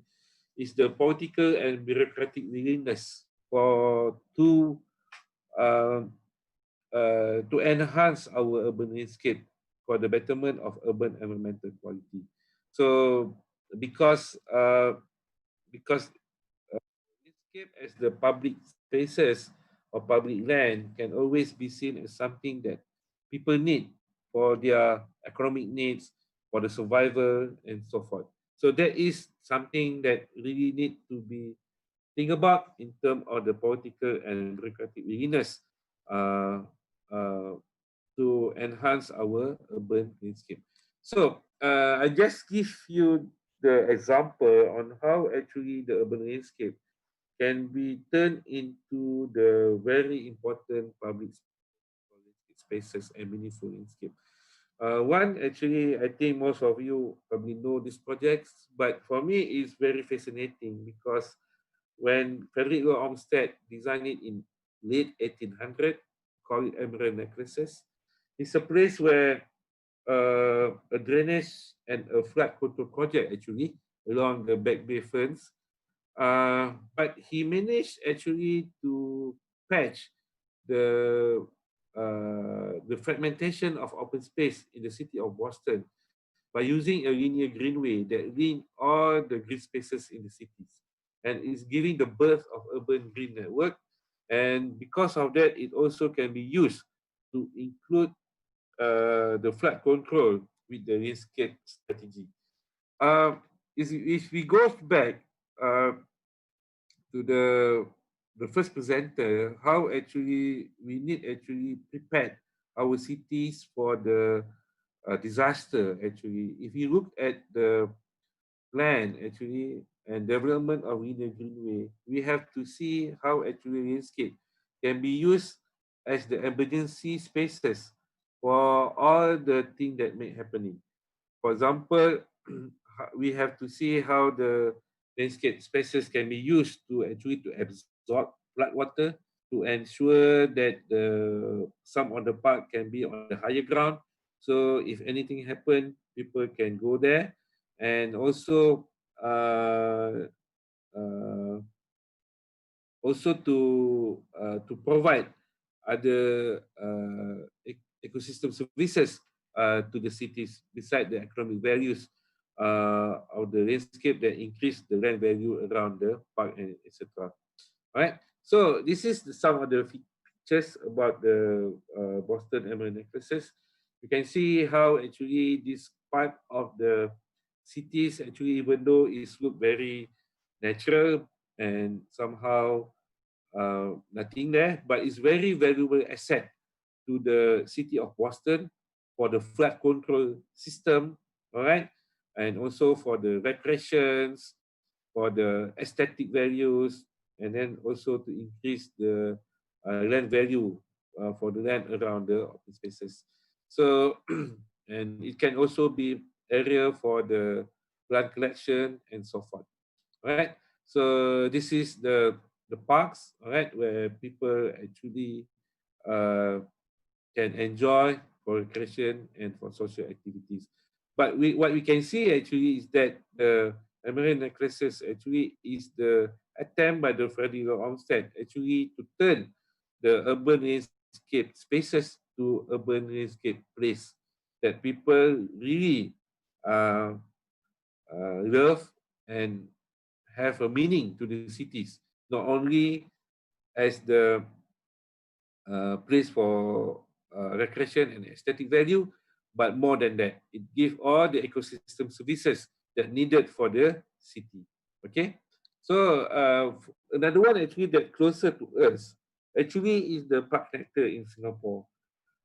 Speaker 11: is the political and bureaucratic willingness uh, to enhance our urban landscape for the betterment of urban environmental quality. So because landscape as the public spaces or public land can always be seen as something that people need for their economic needs, for the survival, and so forth. So that is something that really need to be think about in terms of the political and bureaucratic willingness uh, uh, to enhance our urban landscape. So I just give you the example on how actually the urban landscape can be turned into the very important public spaces and meaningful landscape. One, actually, I think most of you probably know these projects, but for me, it's very fascinating because when Frederick Law Olmsted designed it in late 1800, called it Emerald Necklaces, it's a place where a drainage and a flood control project actually along the Back Bay Ferns. But he managed actually to patch the the fragmentation of open space in the city of Boston by using a linear greenway that link all the green spaces in the cities, and is giving the birth of urban green network. And because of that, it also can be used to include the flood control with the landscape strategy. Um, if we go back to the first presenter, how actually we need actually prepared our cities for the disaster. Actually, if you look at the plan actually and development of linear greenway, we have to see how actually landscape can be used as the emergency spaces for all the things that may happening. For example, we have to see how the landscape spaces can be used to actually to absorb flood water, to ensure that some of the park can be on the higher ground. So if anything happen, people can go there, and uh, also to provide other ecosystem services to the cities beside the economic values of the landscape that increase the land value around the park and etc. All right. So this is some of the features about the Boston Emerald Necklaces. You can see how actually this part of the cities actually, even though it's look very natural and somehow nothing there, but it's very valuable asset to the city of Boston for the flood control system, all right, and also for the recreations, for the aesthetic values, and then also to increase the land value for the land around the open spaces. So, and it can also be area for the plant collection and so forth. All right. So this is the parks, all right, where people actually uh, can enjoy for recreation and for social activities. But what we can see actually is that the Emerald Necklaces actually is the attempt by the Frederick Olmsted actually to turn the urban landscape spaces to urban landscape place that people really uh, love and have a meaning to the cities, not only as the place for recreation and aesthetic value, but more than that, it gives all the ecosystem services that needed for the city. Okay, so another one actually that closer to us actually is the park sector in Singapore,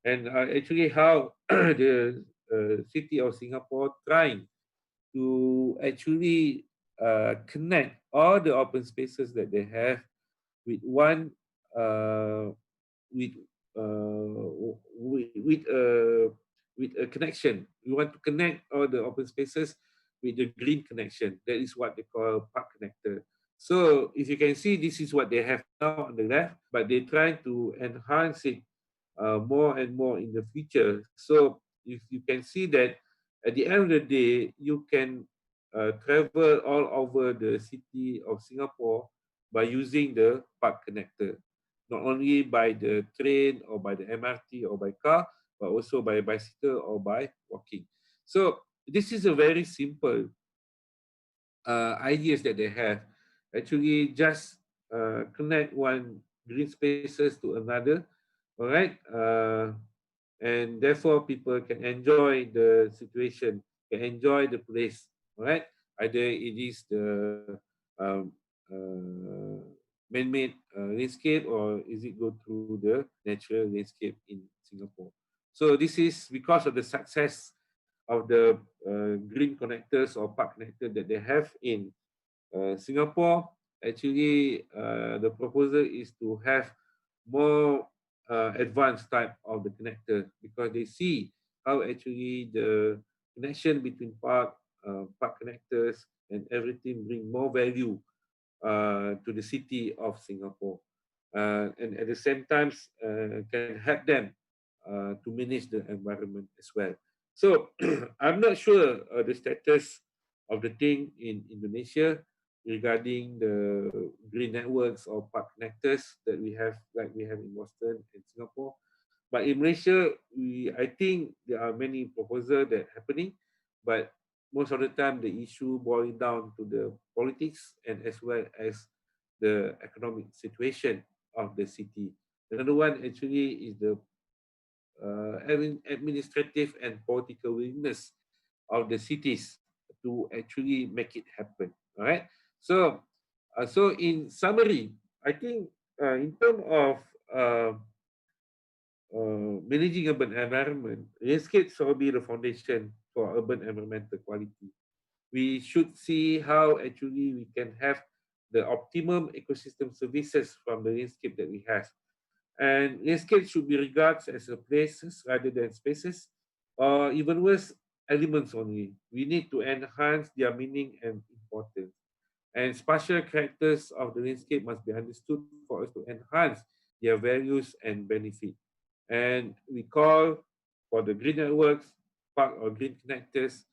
Speaker 11: and actually how the city of Singapore trying to actually connect all the open spaces that they have with one uh, with with a connection. We want to connect all the open spaces with the green connection. That is what they call park connector. So if you can see, this is what they have now on the left, but they try to enhance it more and more in the future. So if you can see that at the end of the day, you can travel all over the city of Singapore by using the park connector, not only by the train or by the MRT or by car, but also by bicycle or by walking. So this is a very simple ideas that they have. Actually, just connect one green spaces to another, all right? And therefore, people can enjoy the situation, can enjoy the place, all right? Either it is the um, man-made landscape or is it go through the natural landscape in Singapore. So this is because of the success of the green connectors or park connector that they have in Singapore. Actually, the proposal is to have more advanced type of the connector because they see how actually the connection between park connectors and everything bring more value to the city of Singapore. And at the same time, can help them to manage the environment as well. So I'm not sure the status of the thing in Indonesia regarding the green networks or park connectors that we have, like we have in Boston and Singapore. But in Malaysia, I think there are many proposals that happening, but most of the time the issue boils down to the politics and as well as the economic situation of the city. Another one actually is the administrative and political willingness of the cities to actually make it happen. All right. So, so in summary, I think in terms of managing urban environment, landscape shall be the foundation for urban environmental quality. We should see how actually we can have the optimum ecosystem services from the landscape that we have. And landscape should be regarded as a places rather than spaces, or even worse, elements only. We need to enhance their meaning and importance. And spatial characters of the landscape must be understood for us to enhance their values and benefit. And we call for the green networks, park or green connectors,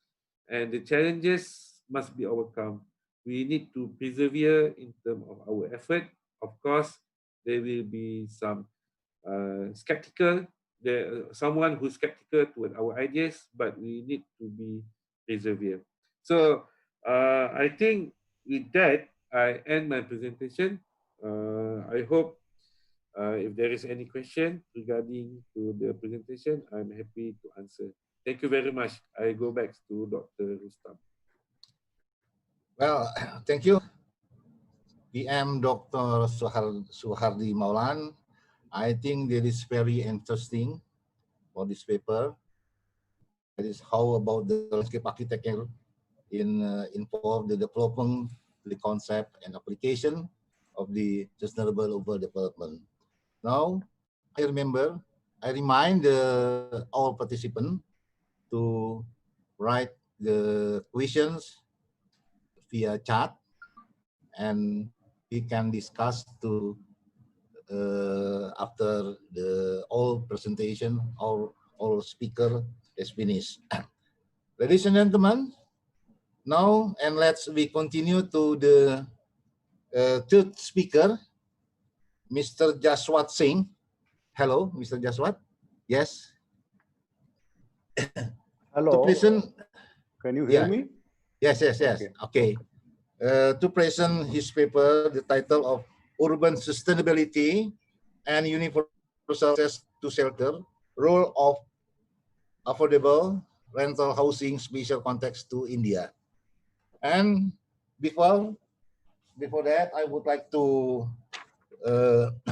Speaker 11: and the challenges must be overcome. We need to persevere in terms of our effort. Of course, there will be some skeptical, someone who's skeptical toward our ideas, but we need to be persevere. So I think with that, I end my presentation. I hope if there is any question regarding to the presentation, I'm happy to answer. Thank you very much. I go back to Dr. Rustam.
Speaker 9: Well, thank you, PM Dr. Suhardi Maulan. I think that is very interesting for this paper. That is how about the landscape architecture involve the development, the concept and application of the sustainable urban development. Now, I remind all participants to write the questions via chat, and we can discuss to after the all presentation or all speaker is finished. Ladies and gentlemen, now and we continue to the third speaker, Mr. Jaswat Singh. Hello, Mr. Jaswat. Yes.
Speaker 12: Hello.
Speaker 9: To present.
Speaker 12: Can you hear me?
Speaker 9: Yes. Okay. To present his paper, the title of Urban Sustainability and Universal Access to Shelter, Role of Affordable Rental Housing Special Context to India. And before that, I would like to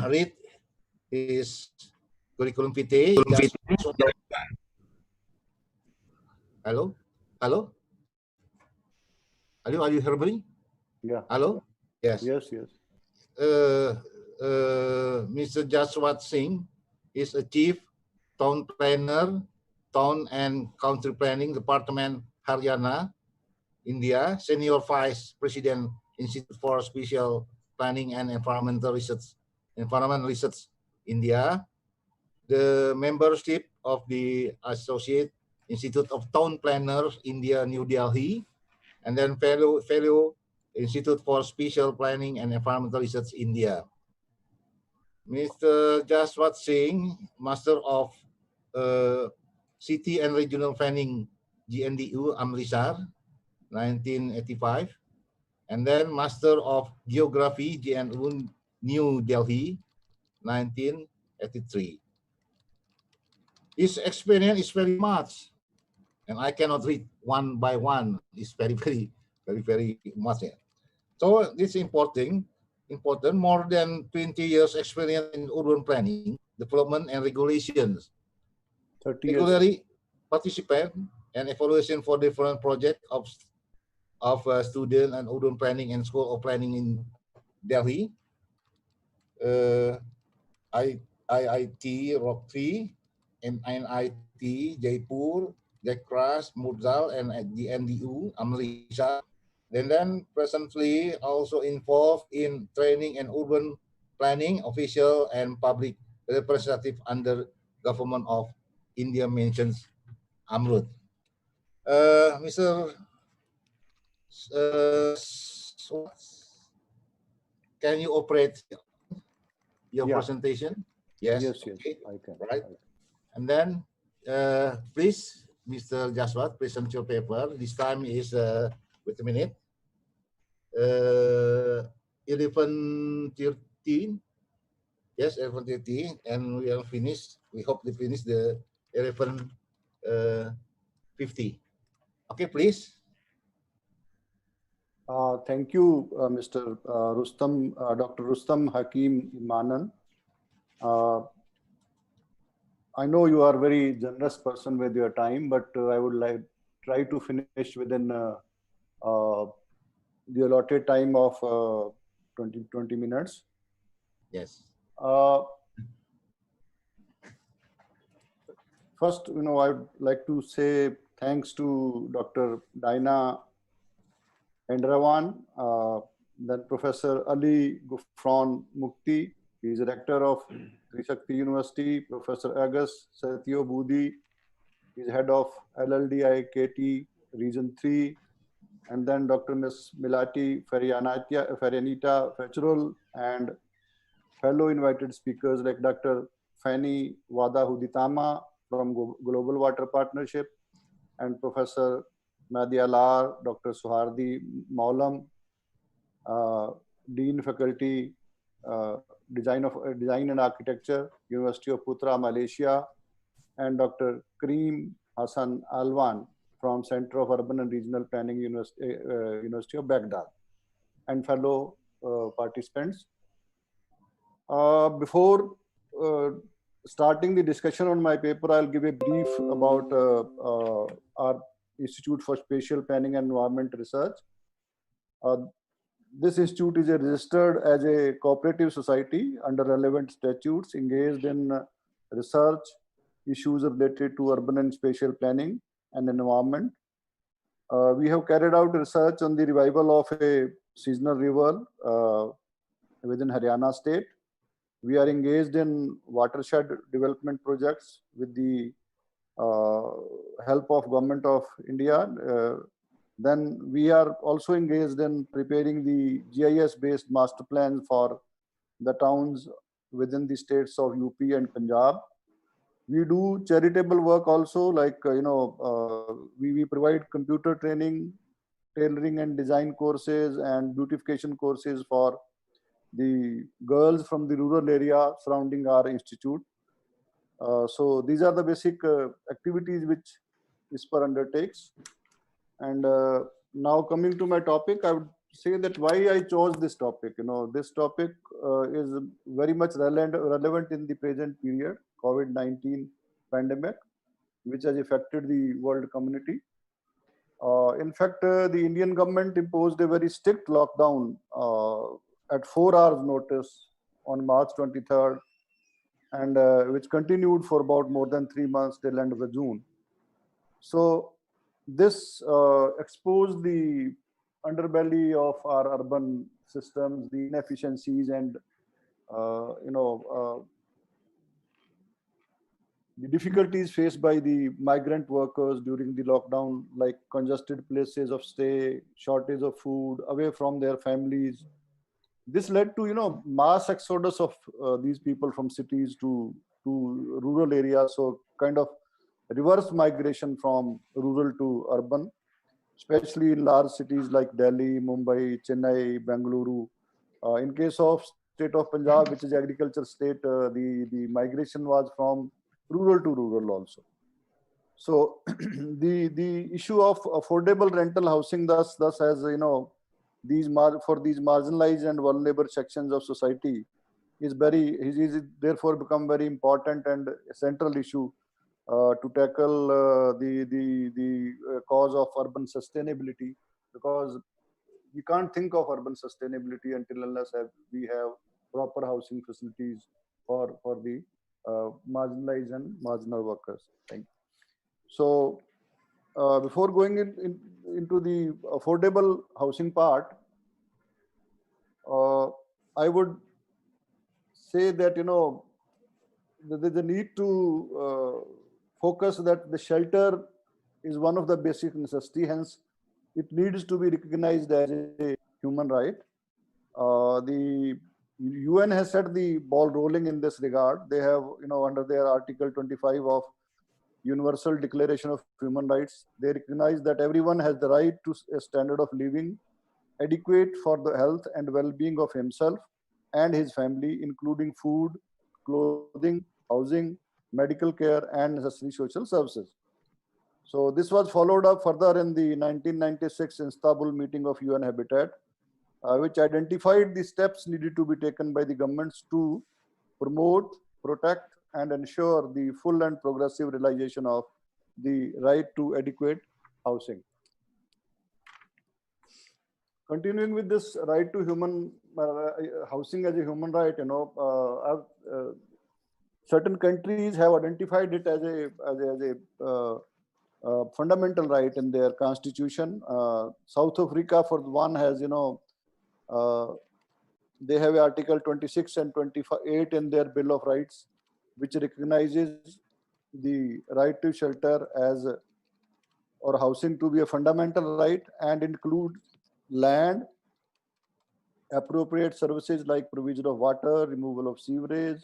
Speaker 9: read his curriculum vitae. Hello? Are you hearing me?
Speaker 12: Yeah.
Speaker 9: Hello? Yes.
Speaker 12: Yes.
Speaker 9: Mr. Jaswat Singh is a chief town planner, town and country planning department, Haryana, India, senior vice president, Institute for Spatial Planning and Environmental Research, India, the membership of the Associate Institute of Town Planners, India, New Delhi, and then fellow Institute for Spatial Planning and Environmental Research, India. Mr. Jaswat Singh, Master of City and Regional Planning, GNDU, Amritsar, 1985. And then Master of Geography, GNU, New Delhi, 1983. His experience is very much, and I cannot read one by one. It's very much. Yeah. So this is important. More than 20 years experience in urban planning, development, and regulations.
Speaker 12: 30 years.
Speaker 9: Regularly participate and evaluation for different projects of student and urban planning and school of planning in Delhi, IIT Rocktree, NIT Jaipur, Jakras, Murzal, and at the NDU Amritsar. Then presently also involved in training and urban planning official and public representative under government of India mentions Amrut. Mr. Can you operate your presentation? Yes.
Speaker 12: Yes,
Speaker 9: okay.
Speaker 12: I can.
Speaker 9: Right. And then, please, Mr. Jaswat, present your paper. This time is, wait a minute, 11:13. Yes, 11:13, and we are finished. We hope to finish the 11:50. Okay, please.
Speaker 12: Thank you, Mr. Rustam, Dr. Rustam Hakim Imanan. I know you are a very generous person with your time, but I would like try to finish within the allotted time of 20 minutes.
Speaker 9: Yes.
Speaker 12: First, I would like to say thanks to Dr. Daina Endrawan, then Professor Ali Gufran Mukti. He is rector of Trisakti University. Professor Agus Satyo Budi is head of LLDIKT Region 3. And then Dr. Ms. Milati Ferianita Fechurul, and fellow invited speakers like Dr. Fanny Wada Huditama from Global Water Partnership, and Professor Nadia Lar, Dr. Suhardi Maulam, Dean Faculty, Design and Architecture, University of Putra, Malaysia, and Dr. Kareem Hassan Alwan from Center of Urban and Regional Planning, University of Baghdad, and fellow participants. Before starting the discussion on my paper, I'll give a brief about our Institute for Spatial Planning and Environment Research. This institute is registered as a cooperative society under relevant statutes, engaged in research issues related to urban and spatial planning and environment. We have carried out research on the revival of a seasonal river within Haryana state. We are engaged in watershed development projects with the help of Government of India. Then we are also engaged in preparing the GIS-based master plans for the towns within the states of UP and Punjab. We do charitable work also, like, we provide computer training, tailoring and design courses, and beautification courses for the girls from the rural area surrounding our institute. So these are the basic activities which ISPER undertakes. And now coming to my topic, I would say that why I chose this topic. This topic is very much relevant in the present period, COVID-19 pandemic, which has affected the world community. In fact, the Indian government imposed a very strict lockdown at 4 hours notice on March 23rd. and which continued for about more than 3 months till end of the June. So this exposed the underbelly of our urban systems, the inefficiencies, and the difficulties faced by the migrant workers during the lockdown, like congested places of stay, shortage of food, away from their families. This led to mass exodus of these people from cities to rural areas. So kind of reverse migration from rural to urban, especially in large cities like Delhi, Mumbai, Chennai, Bengaluru. In case of state of Punjab, which is agriculture state, the migration was from rural to rural also. So the issue of affordable rental housing thus has for these marginalized and vulnerable sections of society is therefore become very important and a central issue to tackle the cause of urban sustainability, because we can't think of urban sustainability until unless we have proper housing facilities for the marginalized and marginal workers. Thank you. So before going into the affordable housing part, I would say that the need to focus that the shelter is one of the basic necessity. Hence, it needs to be recognized as a human right. The UN has set the ball rolling in this regard. They have, under their Article 25 of Universal Declaration of Human Rights, they recognize that everyone has the right to a standard of living adequate for the health and well-being of himself and his family, including food, clothing, housing, medical care, and necessary social services. So this was followed up further in the 1996 Istanbul meeting of UN Habitat, which identified the steps needed to be taken by the governments to promote, protect, and ensure the full and progressive realization of the right to adequate housing. Continuing with this right to human housing as a human right, certain countries have identified it as a fundamental right in their constitution. South Africa, for one, has they have Article 26 and 28 in their Bill of Rights, which recognizes the right to shelter as or housing to be a fundamental right and includes land, appropriate services like provision of water, removal of sewerage,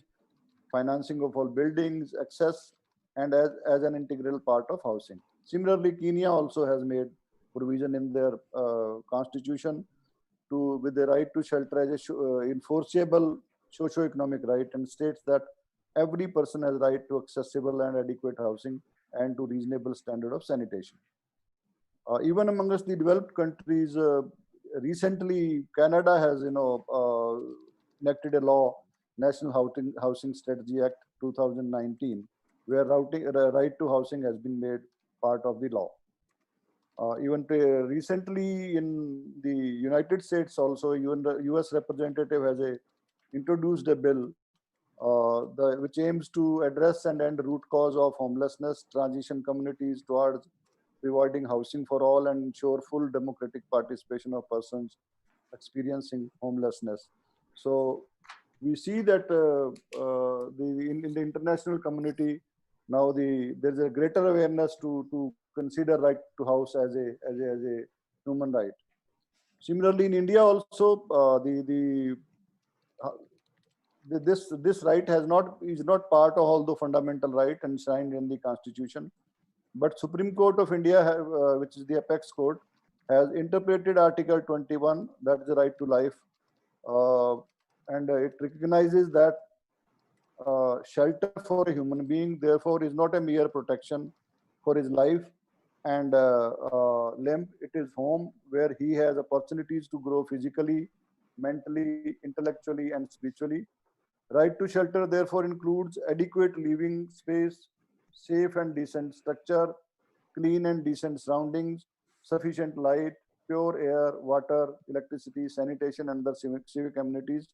Speaker 12: financing of all buildings, access, and as an integral part of housing. Similarly, Kenya also has made provision in their constitution with the right to shelter as a enforceable socio-economic right, and states that every person has right to accessible and adequate housing and to reasonable standard of sanitation. Even amongst the developed countries, recently Canada has enacted a law, National Housing Strategy Act 2019, where right to housing has been made part of the law. Even recently in the United States also, even the US representative has introduced a bill which aims to address and end root cause of homelessness, transition communities towards providing housing for all, and ensure full democratic participation of persons experiencing homelessness. So we see that in the international community now there's a greater awareness to consider right to house as a human right. Similarly, in India also, this right is not part of all the fundamental right enshrined in the constitution, but Supreme Court of India, which is the apex court, has interpreted Article 21, that is the right to life, and it recognizes that shelter for a human being, therefore, is not a mere protection for his life and limb. It is home where he has opportunities to grow physically, mentally, intellectually, and spiritually. Right to shelter, therefore, includes adequate living space, safe and decent structure, clean and decent surroundings, sufficient light, pure air, water, electricity, sanitation, and the civic amenities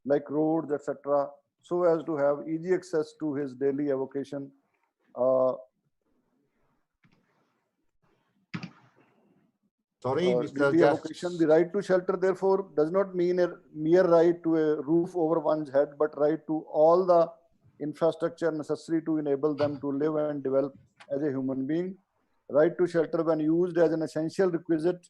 Speaker 12: like roads, etc., so as to have easy access to his daily avocation.
Speaker 9: Sorry, Mr.
Speaker 12: Daily avocation. The right to shelter, therefore, does not mean a mere right to a roof over one's head, but right to all the infrastructure necessary to enable them to live and develop as a human being. Right to shelter, when used as an essential requisite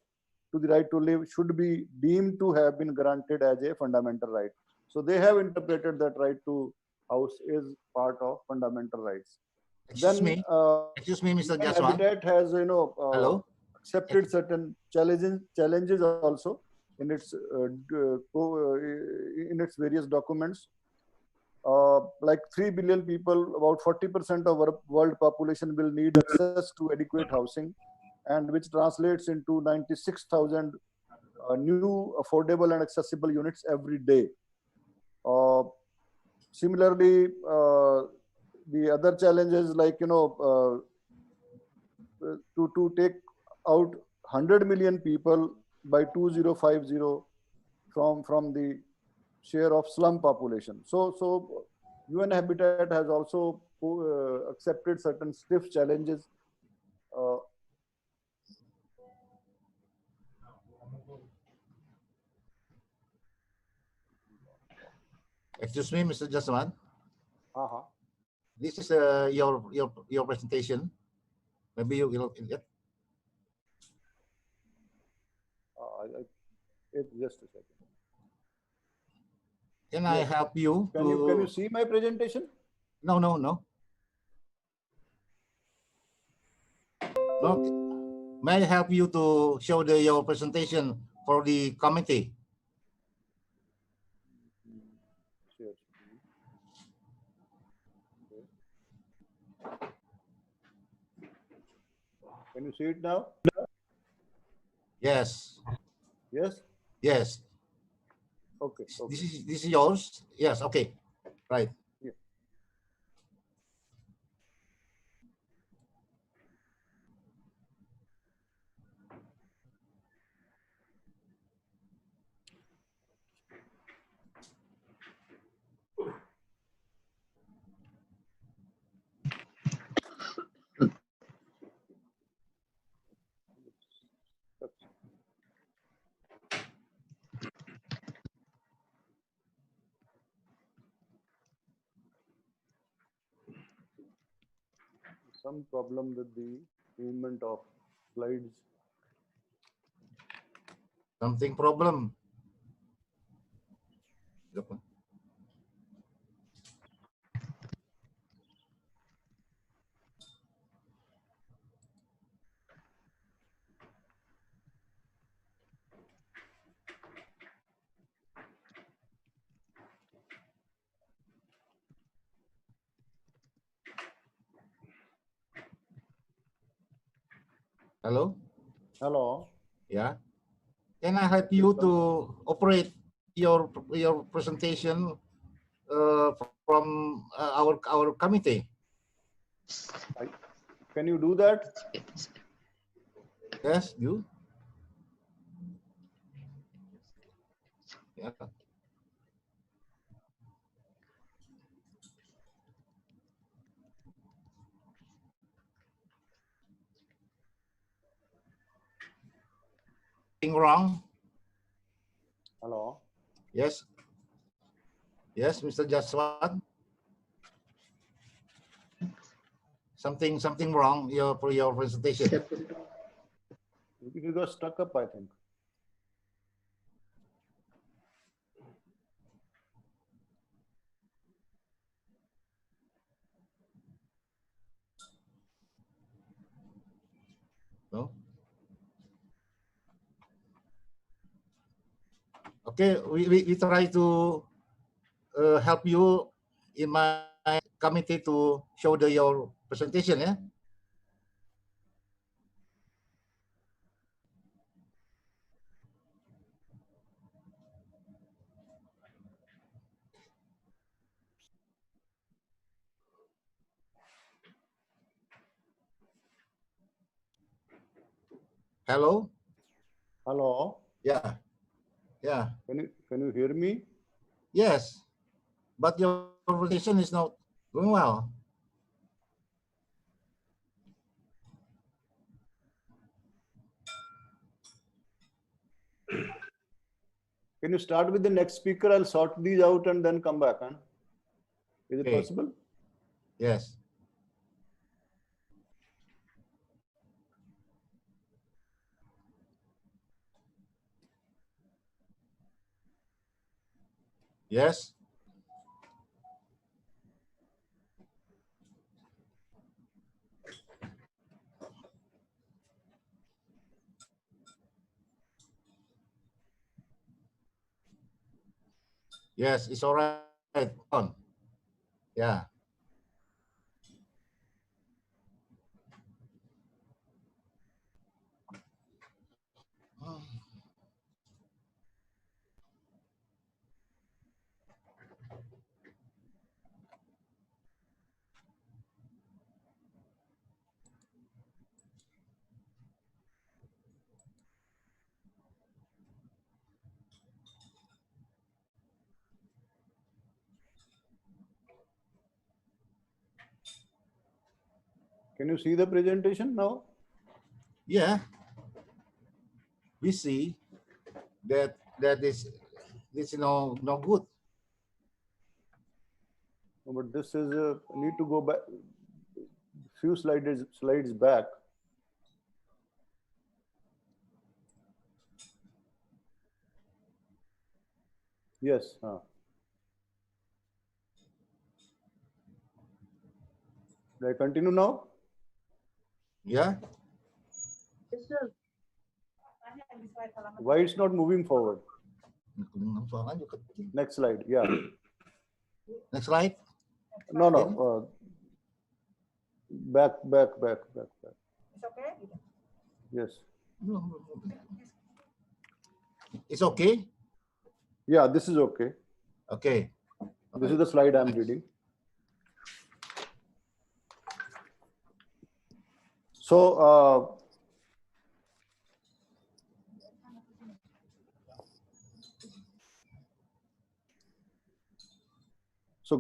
Speaker 12: to the right to live, should be deemed to have been granted as a fundamental right. So they have interpreted that right to house is part of fundamental rights.
Speaker 9: Excuse me, Mr.
Speaker 12: UN
Speaker 9: Jaswant.
Speaker 12: Habitat has,
Speaker 9: Hello?
Speaker 12: accepted certain challenges also in its various documents. Like 3 billion people, about 40% of our world population will need access to adequate housing, and which translates into 96,000 new affordable and accessible units every day. Similarly, the other challenges, like to take out 100 million people by 2050 from the share of slum population. So UN Habitat has also accepted certain stiff challenges.
Speaker 9: Excuse me, Mr. Jaswant. This is your presentation. Maybe you will.
Speaker 12: Just a second.
Speaker 9: Can I help you?
Speaker 12: Can you see my presentation?
Speaker 9: No. May I help you to show your presentation for the committee?
Speaker 12: Sure. Can you see it now?
Speaker 9: Yes.
Speaker 12: Yes.
Speaker 9: Yes.
Speaker 12: Okay.
Speaker 9: This is yours. Yes. Okay. Right.
Speaker 12: Yeah. Some problem with the movement of slides.
Speaker 9: Something problem. Hello?
Speaker 12: Hello.
Speaker 9: Yeah. Can I help you to operate your presentation from our committee?
Speaker 12: Can you do that?
Speaker 9: Yes, you. Yeah. Anything wrong?
Speaker 12: Hello.
Speaker 9: Yes. Yes, Mr. Jaswant. Something wrong for your presentation.
Speaker 12: You got stuck up, I think.
Speaker 9: No. Okay, we try to help you in my committee to show your presentation. Yeah. Hello.
Speaker 12: Hello.
Speaker 9: Yeah. Yeah.
Speaker 12: Can you hear me?
Speaker 9: Yes, but your presentation is not going well.
Speaker 12: Can you start with the next speaker? I'll sort these out and then come back. Huh? Is it
Speaker 9: Okay.
Speaker 12: possible?
Speaker 9: Yes. Yes. Yes, it's all right. On. Yeah.
Speaker 12: Can you see the presentation now?
Speaker 9: Yeah. We see that this no good.
Speaker 12: No, but this is need to go back few slides back. Yes. Should I continue now?
Speaker 9: Yeah.
Speaker 12: Why it's not moving forward? Next slide. Yeah.
Speaker 9: Next slide.
Speaker 12: No. Back.
Speaker 1: It's okay?
Speaker 12: Yes.
Speaker 9: It's okay.
Speaker 12: Yeah, this is okay.
Speaker 9: Okay.
Speaker 12: This is the slide I'm reading. So,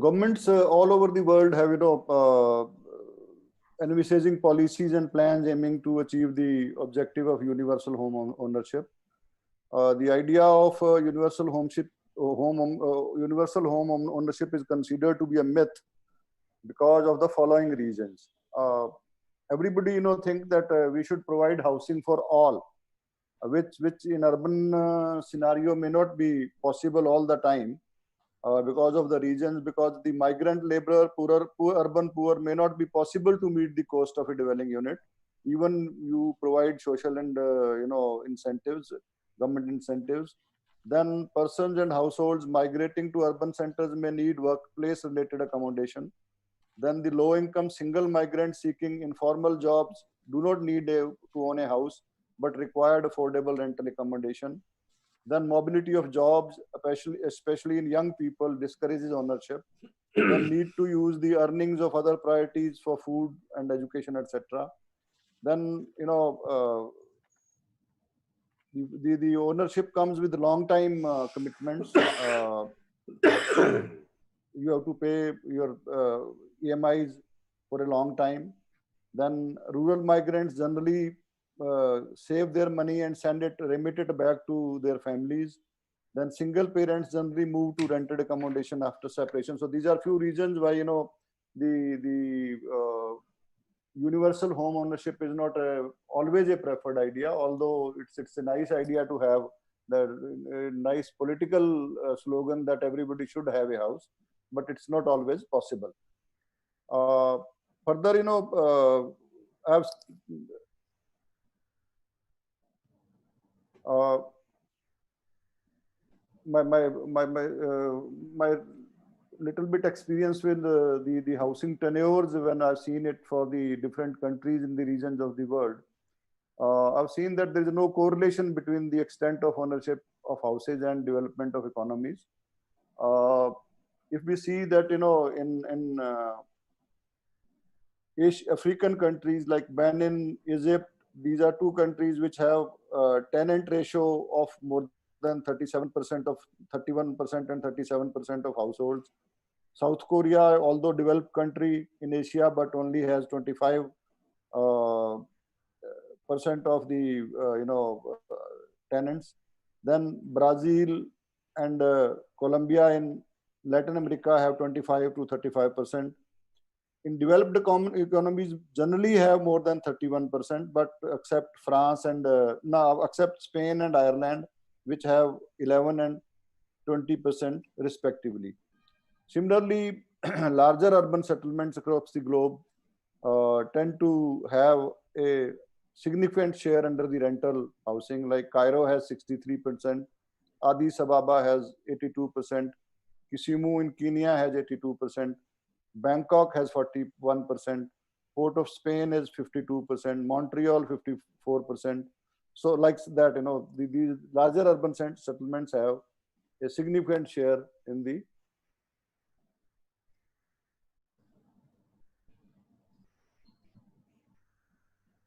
Speaker 12: governments all over the world have, envisaging policies and plans aiming to achieve the objective of universal home ownership. The idea of universal home ownership is considered to be a myth because of the following reasons. Everybody, think that we should provide housing for all, which in urban scenario may not be possible all the time. Because of the regions, because the migrant laborer, urban poor may not be possible to meet the cost of a dwelling unit. Even you provide social and incentives, government incentives, then persons and households migrating to urban centers may need workplace related accommodation. Then the low income single migrants seeking informal jobs do not need to own a house, but required affordable rental accommodation. Then mobility of jobs, especially in young people, discourages ownership. Then need to use the earnings of other priorities for food and education, etc. Then the ownership comes with long time commitments. You have to pay your EMIs for a long time. Then rural migrants generally save their money and remit it back to their families. Then single parents generally move to rented accommodation after separation. So these are few reasons why the universal home ownership is not always a preferred idea, although it's a nice idea to have the nice political slogan that everybody should have a house, but it's not always possible. Further, I've my little bit experience with the housing tenures when I've seen it for the different countries in the regions of the world. I've seen that there is no correlation between the extent of ownership of houses and development of economies. If we see that in African countries like Benin, Egypt, these are two countries which have tenant ratio of more than 31% and 37% of households. South Korea, although developed country in Asia, but only has 25% of the tenants. Then Brazil and Colombia in Latin America have 25 to 35%. In developed economies generally have more than 31%, but except France and except Spain and Ireland, which have 11 and 20% respectively. Similarly, larger urban settlements across the globe tend to have a significant share under the rental housing. Like Cairo has 63%, Addis Ababa has 82%, Kisumu in Kenya has 82%, Bangkok has 41%, Port of Spain is 52%, Montreal 54%. So like that, these larger urban settlements have a significant share in the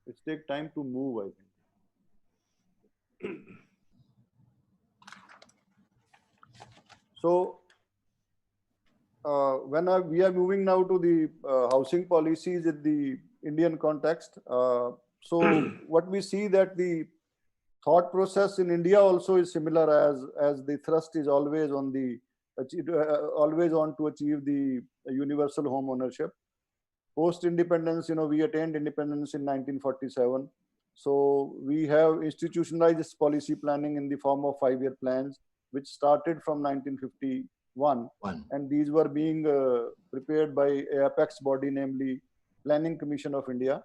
Speaker 12: it takes time to move, I think. So when we are moving now to the housing policies in the Indian context, so what we see that the thought process in India also is similar, as the thrust is always on the always on to achieve the universal home ownership. Post independence, we attained independence in 1947. So we have institutionalized this policy planning in the form of 5-year plans, which started from 1951. And these were being prepared by an apex body, namely Planning Commission of India.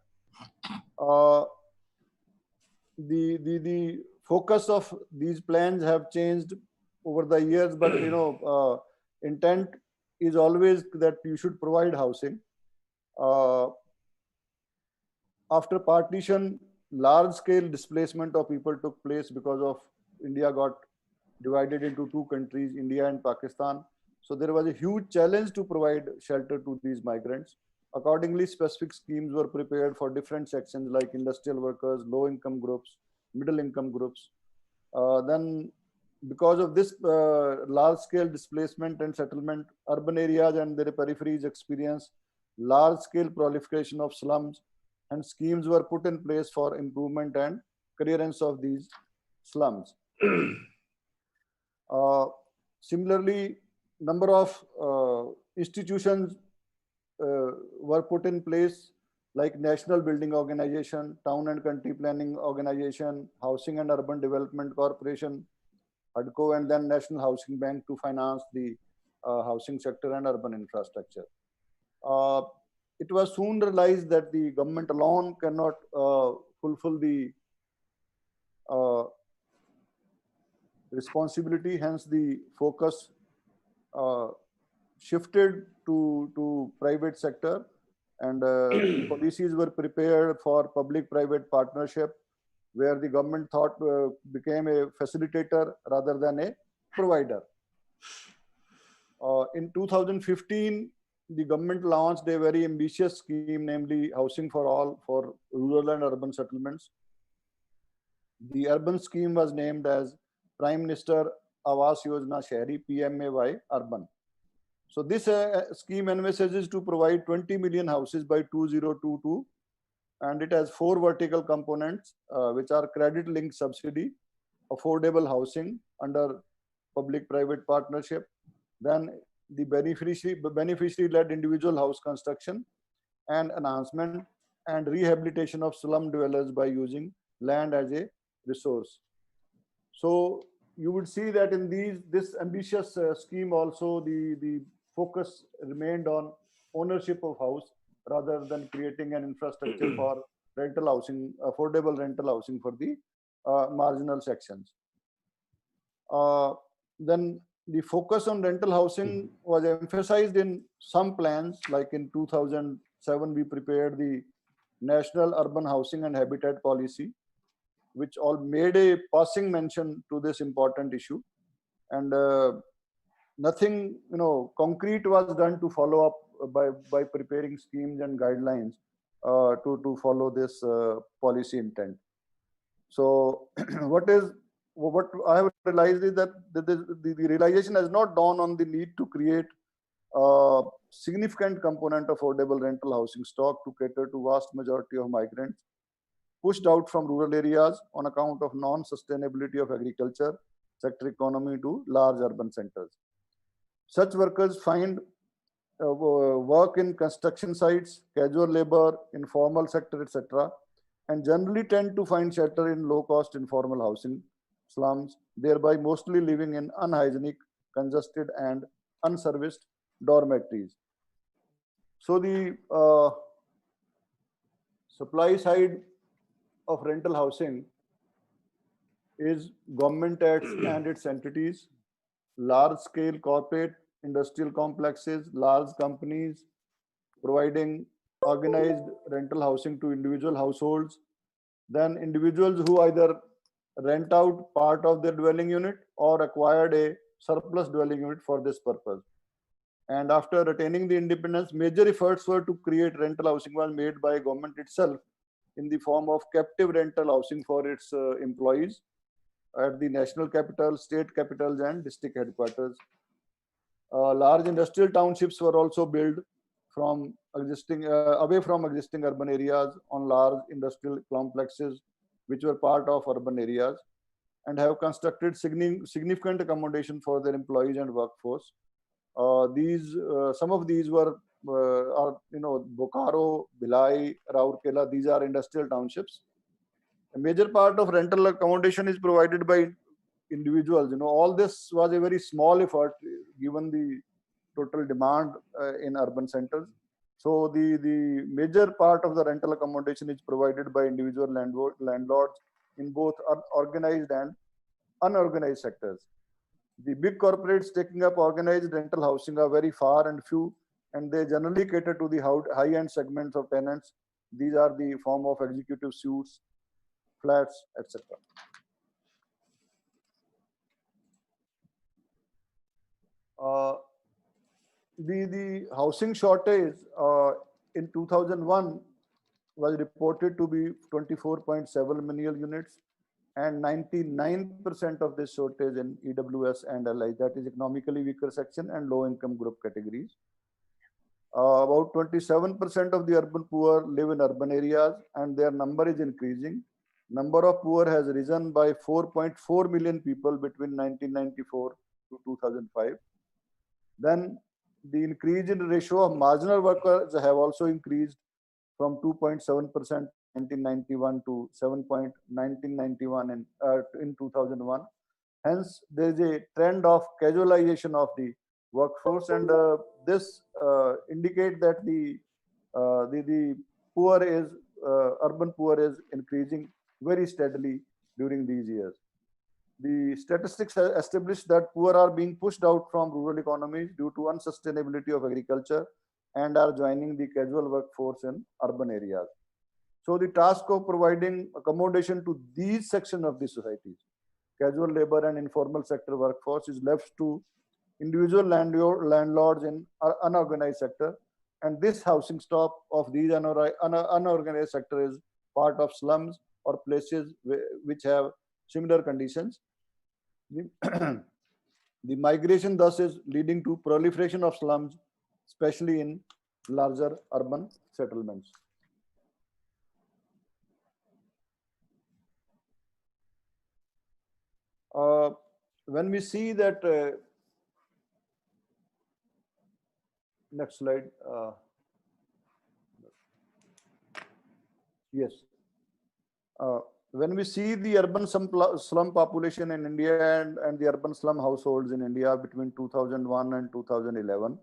Speaker 12: The focus of these plans have changed over the years, but intent is always that you should provide housing. After partition, large-scale displacement of people took place because of India got divided into two countries, India and Pakistan. So there was a huge challenge to provide shelter to these migrants. Accordingly, specific schemes were prepared for different sections like industrial workers, low-income groups, middle-income groups. Then, because of this large-scale displacement and settlement, urban areas and their peripheries experienced large-scale proliferation of slums, and schemes were put in place for improvement and clearance of these slums. Similarly, number of institutions were put in place, like National Building Organization, Town and Country Planning Organization, Housing and Urban Development Corporation, HUDCO, and then National Housing Bank to finance the housing sector and urban infrastructure. It was soon realized that the government alone cannot fulfill the responsibility, hence the focus shifted to private sector, and policies were prepared for public-private partnership, where the government thought became a facilitator rather than a provider. In 2015, the government launched a very ambitious scheme, namely Housing for All for rural and urban settlements. The urban scheme was named as Prime Minister Awas Yojana Shahri, PMAY Urban. So this scheme envisages to provide 20 million houses by 2022, and it has 4 vertical components, which are credit-linked subsidy, affordable housing under public-private partnership, then the beneficiary-led individual house construction and enhancement and rehabilitation of slum dwellers by using land as a resource. So you would see that in this ambitious scheme also, the focus remained on ownership of house rather than creating an infrastructure for rental housing, affordable rental housing for the marginal sections. Then the focus on rental housing was emphasized in some plans, like in 2007, we prepared the National Urban Housing and Habitat Policy, which all made a passing mention to this important issue. And nothing, concrete was done to follow up by preparing schemes and guidelines to follow this policy intent. So what I have realized is that the realization has not dawned on the need to create significant component of affordable rental housing stock to cater to vast majority of migrants pushed out from rural areas on account of non-sustainability of agriculture sector economy to large urban centers. Such workers find work in construction sites, casual labor, informal sector, etc., and generally tend to find shelter in low-cost informal housing slums, thereby mostly living in unhygienic, congested, and unserviced dormitories. So the supply side of rental housing is government and its entities, large-scale corporate industrial complexes, large companies providing organized rental housing to individual households, then individuals who either rent out part of their dwelling unit or acquired a surplus dwelling unit for this purpose. And after attaining the independence, major efforts were to create rental housing was made by government itself in the form of captive rental housing for its employees at the national capital, state capitals, and district headquarters. Large industrial townships were also built from existing away from existing urban areas on large industrial complexes which were part of urban areas, and have constructed significant accommodation for their employees and workforce. Some of these are Bokaro, Bhilai, Raurkela. These are industrial townships. A major part of rental accommodation is provided by individuals. All this was a very small effort given the total demand in urban centers. So the major part of the rental accommodation is provided by individual landlords in both organized and unorganized sectors. The big corporates taking up organized rental housing are very far and few, and they generally cater to the high-end segments of tenants. These are the form of executive suites, flats, etc. The housing shortage in 2001 was reported to be 24.7 million units, and 99% of this shortage in EWS and LI, that is economically weaker section and low income group categories. About 27% of the urban poor live in urban areas, and their number is increasing. Number of poor has risen by 4.4 million people between 1994 to 2005. Then the increase in the ratio of marginal workers have also increased from 2.7% 1991 to 7.1991 in 2001. Hence, there is a trend of casualization of the workforce, and this indicate that the poor is urban poor is increasing very steadily during these years. The statistics establish that poor are being pushed out from rural economies due to unsustainability of agriculture and are joining the casual workforce in urban areas. So the task of providing accommodation to these sections of the societies, casual labor and informal sector workforce, is left to individual landlords in unorganized sector, and this housing stock of these unorganized sector is part of slums or places which have similar conditions. The migration thus is leading to proliferation of slums, especially in larger urban settlements. When we see that, next slide. Yes. When we see the urban slum population in India and the urban slum households in India between 2001 and 2011,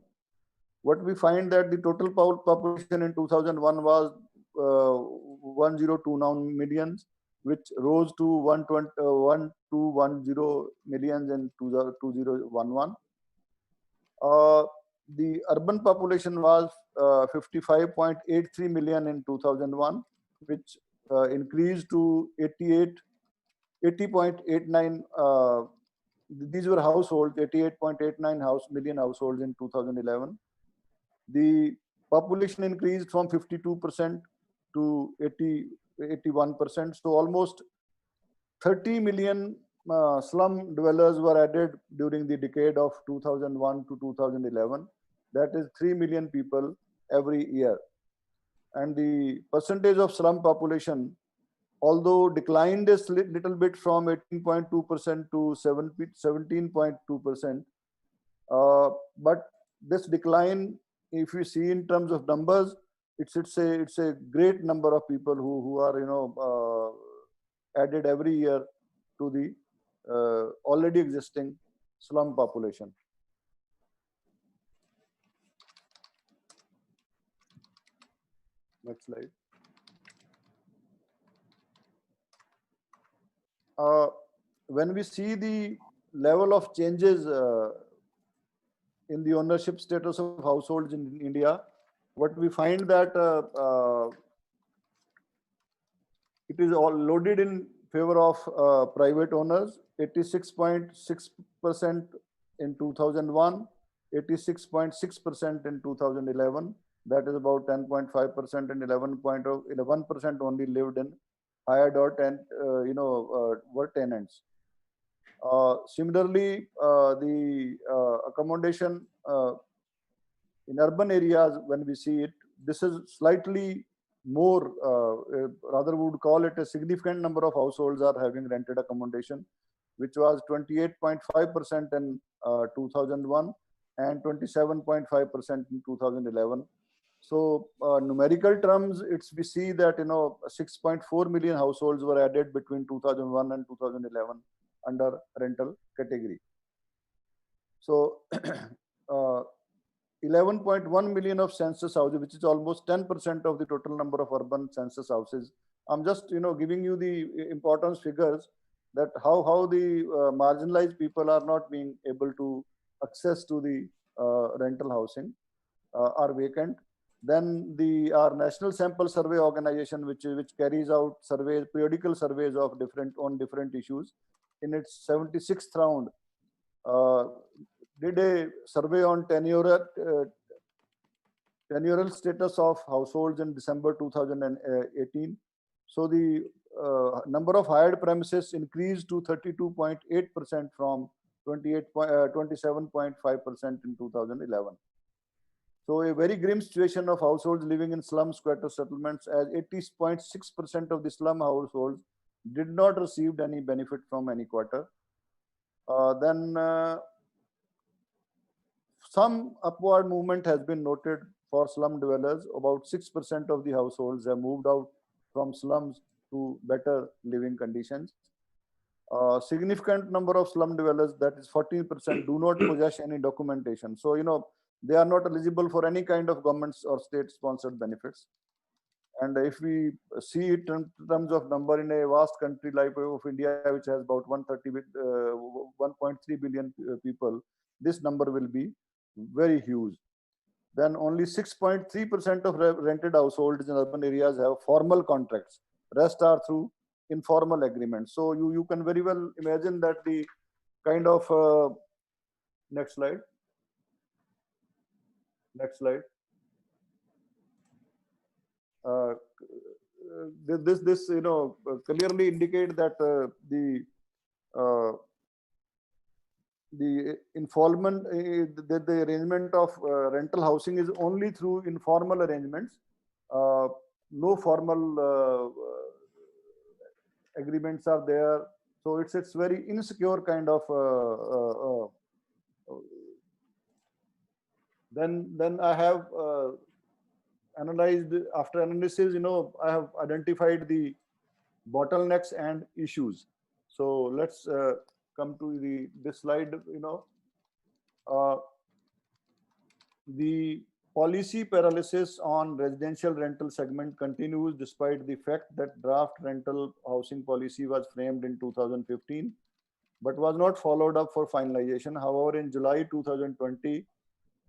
Speaker 12: what we find that the total population in 2001 was 1029 millions, which rose to 1210 millions in 2011. The urban population was 55.83 million in 2001, which increased to 80.89. These were households, 88.89 million households in 2011. The population increased from 52% to 81%. So almost 30 million slum dwellers were added during the decade of 2001 to 2011. that is 3 million people every year. And the percentage of slum population, although declined a little bit from 18.2% to 17.2%, but this decline, if you see in terms of numbers, it's a great number of people who are added every year to the already existing slum population. Next slide. When we see the level of changes in the ownership status of households in India, what we find that it is all loaded in favor of private owners, 86.6% in 2001, 86.6% in 2011. That is about 10.5%, and 11% only lived in hired or were tenants. Similarly, the accommodation in urban areas, when we see it, this is slightly more, rather would call it a significant number of households are having rented accommodation, which was 28.5% in 2001 and 27.5% in 2011. So numerical terms, we see that 6.4 million households were added between 2001 and 2011 under rental category. So 11.1 million of census houses, which is almost 10% of the total number of urban census houses. I'm just giving you the importance figures that how the marginalized people are not being able to access to the rental housing, are vacant. Then our National Sample Survey Organization, which carries out surveys, periodical surveys of different issues, in its 76th round, did a survey on tenurial status of households in December 2018. So the number of hired premises increased to 32.8% from 27.5% in 2011. So a very grim situation of households living in slum squatter settlements, as 80.6% of the slum households did not receive any benefit from any quarter. Then some upward movement has been noted for slum dwellers. About 6% of the households have moved out from slums to better living conditions. Significant number of slum dwellers, that is 14%, do not possess any documentation. So, they are not eligible for any kind of government or state-sponsored benefits. And if we see it in terms of number in a vast country like of India, which has about 1.3 billion people, this number will be very huge. Then only 6.3% of rented households in urban areas have formal contracts. Rest are through informal agreements. So you can very well imagine that the kind of next slide. Next slide. This clearly indicate that the involvement, the arrangement of rental housing is only through informal arrangements. No formal agreements are there. So it's very insecure kind of. Then I have analyzed, after analysis, I have identified the bottlenecks and issues. So let's come to this slide. The policy paralysis on residential rental segment continues despite the fact that draft rental housing policy was framed in 2015, but was not followed up for finalization. However, in July 2020,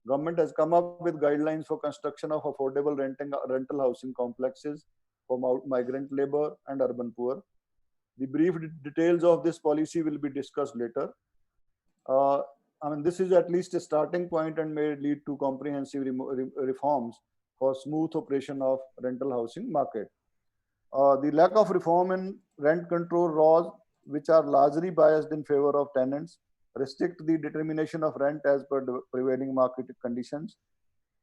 Speaker 12: government has come up with guidelines for construction of affordable rental housing complexes for migrant labor and urban poor. The brief details of this policy will be discussed later. This is at least a starting point and may lead to comprehensive reforms for smooth operation of rental housing market. The lack of reform in rent control laws, which are largely biased in favor of tenants, restrict the determination of rent as per the prevailing market conditions.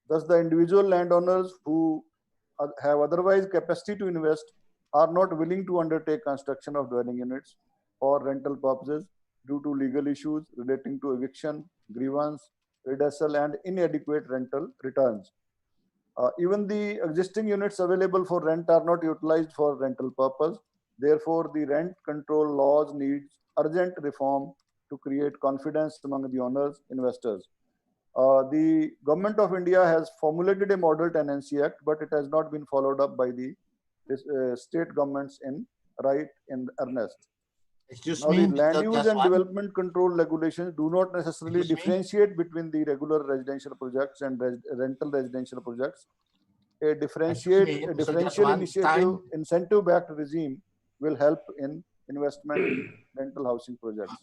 Speaker 12: Thus, the individual landowners who have otherwise capacity to invest are not willing to undertake construction of dwelling units for rental purposes due to legal issues relating to eviction, grievance, redressal, and inadequate rental returns. Even the existing units available for rent are not utilized for rental purpose. Therefore, the rent control laws needs urgent reform to create confidence among the owners, investors. The government of India has formulated a model tenancy act, but it has not been followed up by the state governments in earnest.
Speaker 9: Excuse
Speaker 12: Now, the
Speaker 9: me,
Speaker 12: land
Speaker 9: Mr.
Speaker 12: use and
Speaker 9: Jaswan.
Speaker 12: development control regulations do not necessarily
Speaker 9: Excuse me.
Speaker 12: differentiate between the regular residential projects and rental residential projects. A
Speaker 9: Excuse me, Mr.
Speaker 12: differential
Speaker 9: Jaswan. Time.
Speaker 12: incentive-backed regime will help in investment in rental housing projects.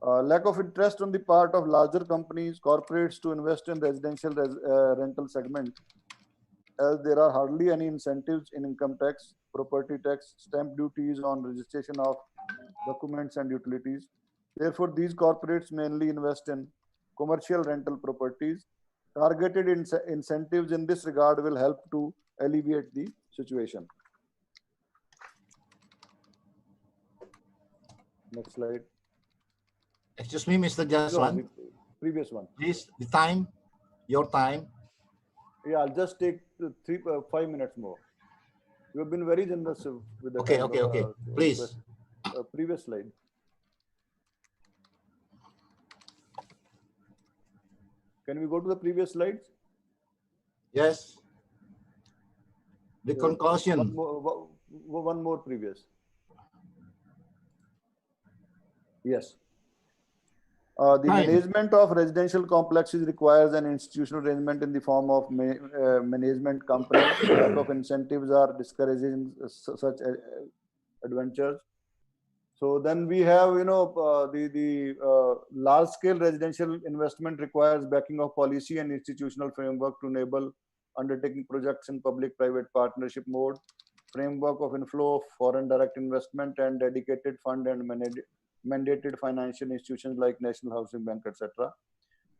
Speaker 12: Lack of interest on the part of larger companies, corporates to invest in residential rental segment, as there are hardly any incentives in income tax, property tax, stamp duties on registration of documents and utilities. Therefore, these corporates mainly invest in commercial rental properties. Targeted incentives in this regard will help to alleviate the situation. Next slide.
Speaker 9: Excuse me, Mr.
Speaker 12: No,
Speaker 9: Jaswan.
Speaker 12: the previous one.
Speaker 9: Please, the time, your time.
Speaker 12: Yeah, I'll just take 5 minutes more. You have been very generous with the
Speaker 9: Okay,
Speaker 12: time.
Speaker 9: okay. Please.
Speaker 12: Previous slide. Can we go to the previous slides?
Speaker 9: Yes. The conclusion.
Speaker 12: One more previous. Yes. The management of residential complexes requires an institutional arrangement in the form of management companies. Lack of incentives are discouraging such adventures. So then we have, the large-scale residential investment requires backing of policy and institutional framework to enable undertaking projects in public-private partnership mode, framework of inflow of foreign direct investment, and dedicated fund and mandated financial institutions like National Housing Bank, etc.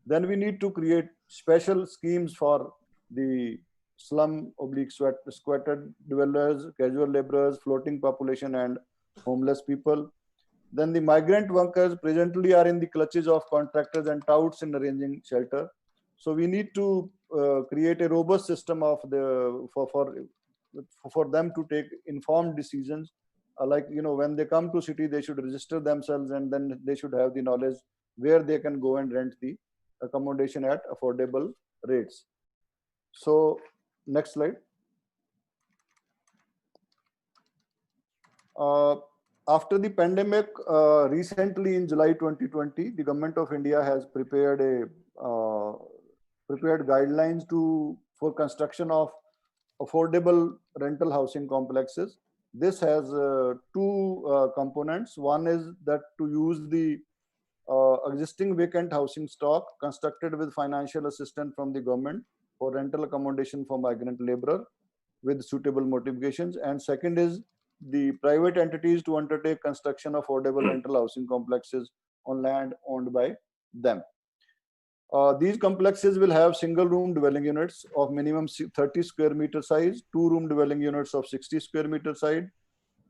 Speaker 12: Then we need to create special schemes for the slum/squatted dwellers, casual laborers, floating population, and homeless people. Then the migrant workers presently are in the clutches of contractors and touts in arranging shelter. So we need to create a robust system of for them to take informed decisions. When they come to city, they should register themselves, and then they should have the knowledge where they can go and rent the accommodation at affordable rates. So next slide. After the pandemic, recently in July 2020, the government of India has prepared guidelines for construction of affordable rental housing complexes. This has two components. One is that to use the existing vacant housing stock constructed with financial assistance from the government for rental accommodation for migrant laborer with suitable modifications. And second is the private entities to undertake construction of affordable rental housing complexes on land owned by them. These complexes will have single room dwelling units of minimum 30 square meter size, two room dwelling units of 60 square meter size,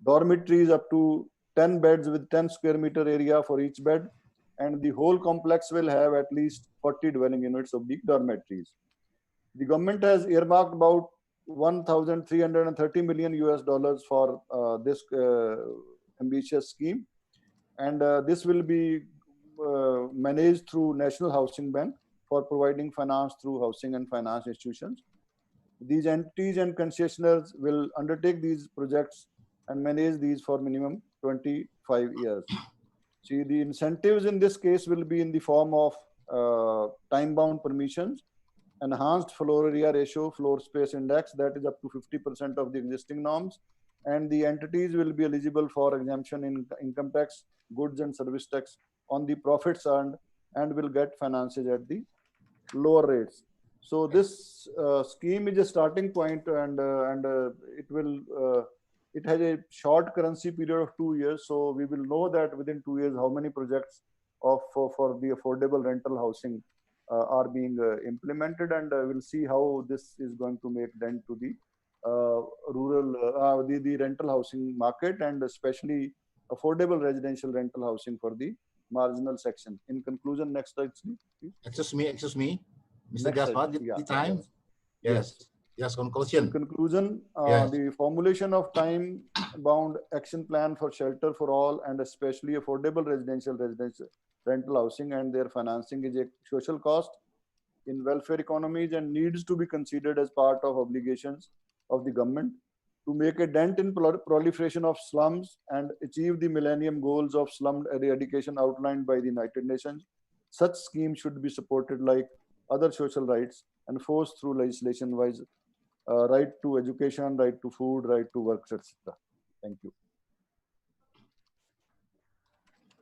Speaker 12: dormitories up to 10 beds with 10 square meter area for each bed, and the whole complex will have at least 40 dwelling units of the dormitories. The government has earmarked about 1,330 million US dollars for this ambitious scheme, and this will be managed through National Housing Bank for providing finance through housing and finance institutions. These entities and concessionaires will undertake these projects and manage these for minimum 25 years. See, the incentives in this case will be in the form of time-bound permissions, enhanced floor area ratio, floor space index, that is up to 50% of the existing norms, and the entities will be eligible for exemption in income tax, goods and service tax on the profits earned, and will get finances at the lower rates. So this scheme is a starting point, and it has a short currency period of 2 years. So we will know that within 2 years how many projects for the affordable rental housing are being implemented, and we'll see how this is going to make dent to the the rental housing market, and especially affordable residential rental housing for the marginal section. In conclusion, next slide, please.
Speaker 9: Excuse me, Mr.
Speaker 12: Next
Speaker 9: Gaspar,
Speaker 12: slide. Yeah.
Speaker 9: the time?
Speaker 12: Yes.
Speaker 9: Yes, conclusion.
Speaker 12: In conclusion,
Speaker 9: Yes.
Speaker 12: the formulation of time-bound action plan for shelter for all and especially affordable residential rental housing and their financing is a social cost in welfare economies and needs to be considered as part of obligations of the government to make a dent in proliferation of slums and achieve the millennium goals of slum eradication outlined by the United Nations. Such schemes should be supported like other social rights and forced through legislation wise right to education, right to food, right to work, etc. Thank you.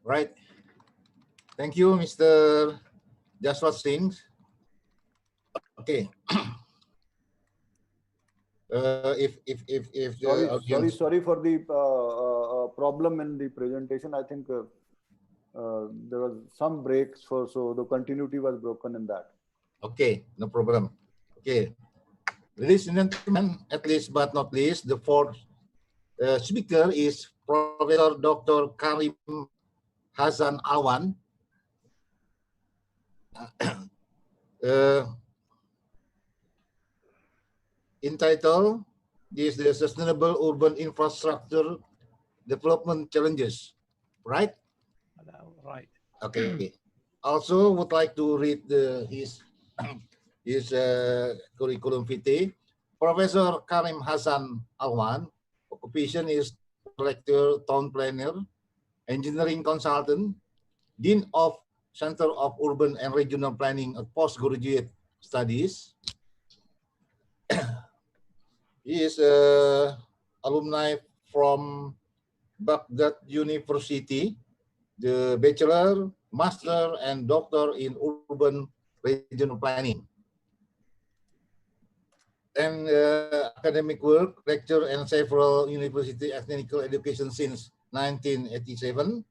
Speaker 9: Right. Thank you, Mr. Jaswat Singh. Okay. If the audience...
Speaker 12: sorry for the problem in the presentation. I think there was some breaks so the continuity was broken in that.
Speaker 9: Okay, no problem. Okay. Ladies and gentlemen, at least but not least, the fourth speaker is Professor Dr. Karim Hasan Alwan. Entitled is the Sustainable Urban Infrastructure Development Challenges, right?
Speaker 13: Right.
Speaker 9: Okay. Also, would like to read his curriculum vitae. Professor Karim Hasan Alwan, occupation is lecturer, town planner, engineering consultant, dean of Center of Urban and Regional Planning at Postgraduate Studies. He is alumni from Baghdad University, the bachelor, master, and doctor in urban regional planning. And academic work, lecture in several university of technical education since 1987,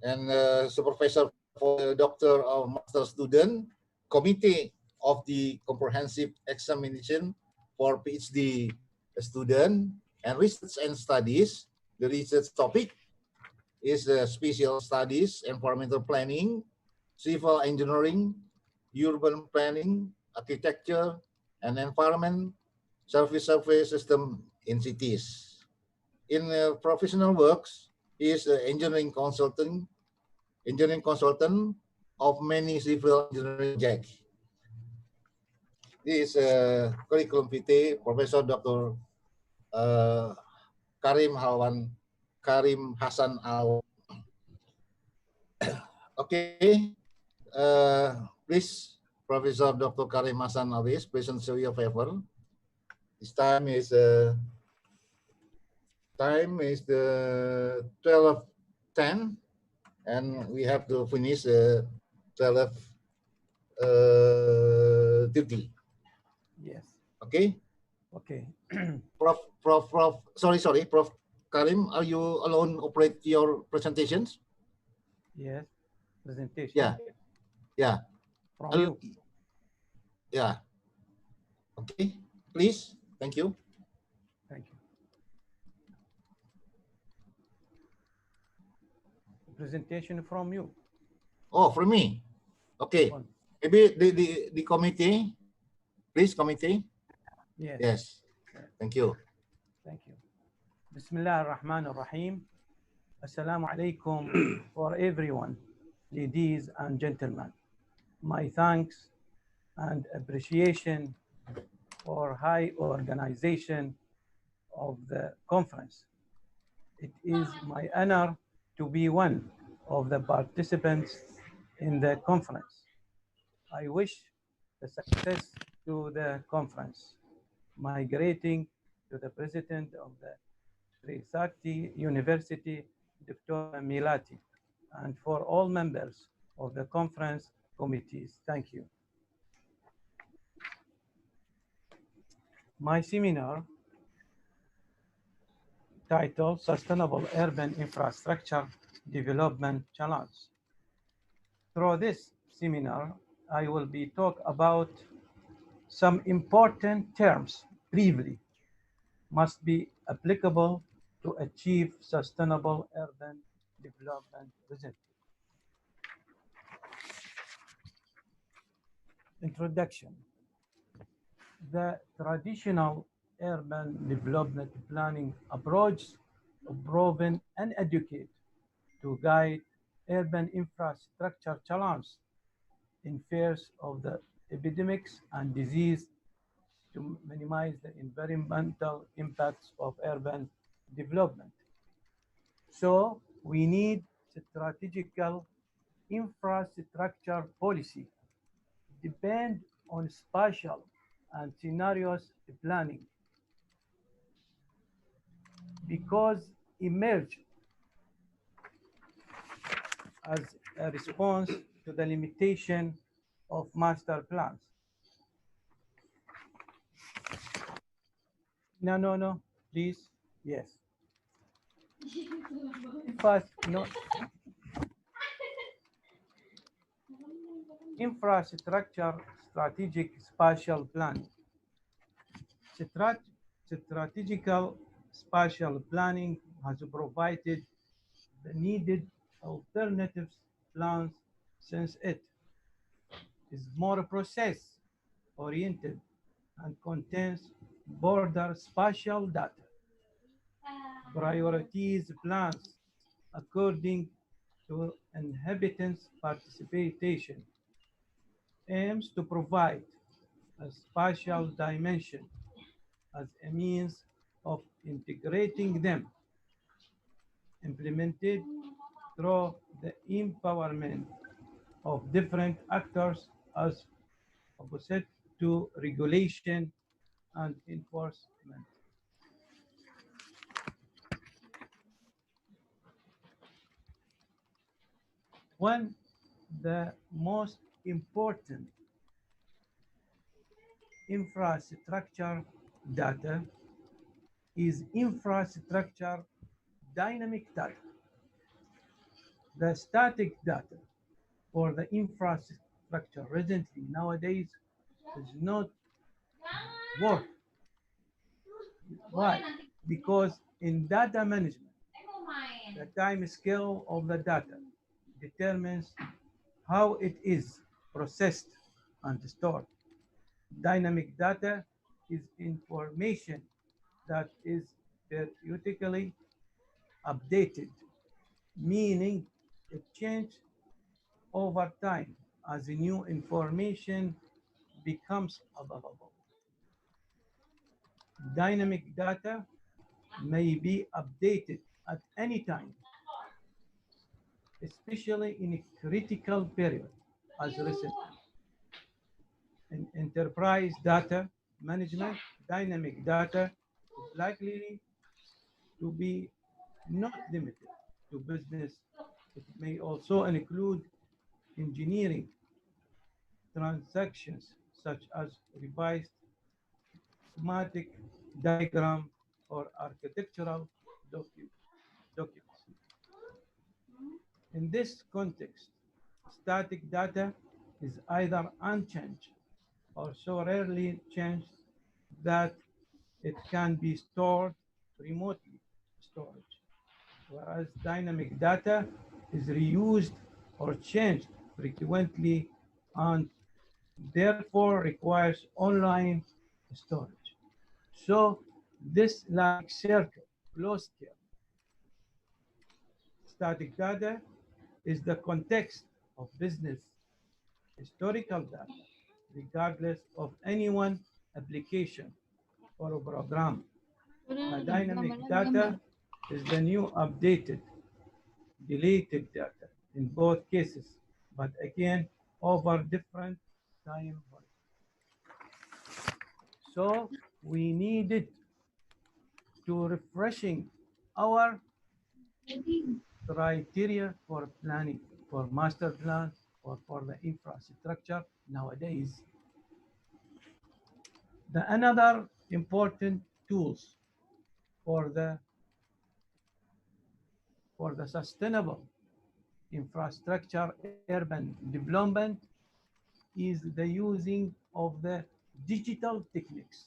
Speaker 9: and supervisor for the Doctor of Master Student, Committee of the Comprehensive Examination for PhD student, and research and studies. The research topic is spatial studies, environmental planning, civil engineering, urban planning, architecture, and environment, survey system in cities. In professional works, he is engineering consultant of many civil engineering projects. This is curriculum vitae, Professor Dr. Karim Hasan Alwan. Okay, please, Professor Dr. Karim Hasan Alwan, please show your favor. This time is the 12:10, and we have to finish 12:30.
Speaker 13: Yes.
Speaker 9: Okay.
Speaker 13: Okay.
Speaker 9: Sorry, Prof. Karim, are you alone operate your presentations?
Speaker 13: Yes. Presentation.
Speaker 9: Yeah.
Speaker 13: From you.
Speaker 9: Yeah. Okay. Please. Thank you.
Speaker 13: Thank you. Presentation from you.
Speaker 9: Oh, from me. Okay. Maybe the committee. Please, committee.
Speaker 13: Yes.
Speaker 9: Yes. Thank you.
Speaker 13: Thank you. Bismillah ar-Rahman ar-Rahim. Assalamu alaikum for everyone, ladies and gentlemen. My thanks and appreciation for high organization of the conference. It is my honor to be one of the participants in the conference. I wish the success to the conference. My greeting to the president of the Trisakti University, Dr. Milati, and for all members of the conference committees. Thank you. My seminar titled Sustainable Urban Infrastructure Development Challenge. Through this seminar, I will be talk about some important terms briefly must be applicable to achieve sustainable urban development results. Introduction. The traditional urban development planning approach proven inadequate to guide urban infrastructure challenge in face of the epidemics and disease to minimize the environmental impacts of urban development. So we need strategical infrastructure policy depend on spatial and scenarios planning because emerge as a response to the limitation of master plans. No, please, yes. First, no. Infrastructure strategic spatial planning. Strategical spatial planning has provided the needed alternatives plans since it is more process oriented and contains border spatial data. Priorities plans according to inhabitants participation aims to provide a spatial dimension as a means of integrating them, implemented through the empowerment of different actors as opposite to regulation and enforcement. One, the most important infrastructure data is infrastructure dynamic data. The static data for the infrastructure recently nowadays is not work. Why? Because in data management, the time scale of the data determines how it is processed and stored. Dynamic data is information that is periodically updated, meaning it changes over time as new information becomes available. Dynamic data may be updated at any time, especially in a critical period as recently. In enterprise data management, dynamic data is likely to be not limited to business. It may also include engineering transactions such as revised schematic diagram or architectural documents. In this context, static data is either unchanged or so rarely changed that it can be stored remotely storage, whereas dynamic data is reused or changed frequently and therefore requires online storage. So this like circle, closed circle, static data is the context of business historical data, regardless of any one application or a program. The dynamic data is the new updated, deleted data in both cases, but again, over different time horizons. So we needed to refreshing our criteria for planning, for master plan, or for the infrastructure nowadays. The another important tools for the sustainable infrastructure urban development is the using of the digital techniques,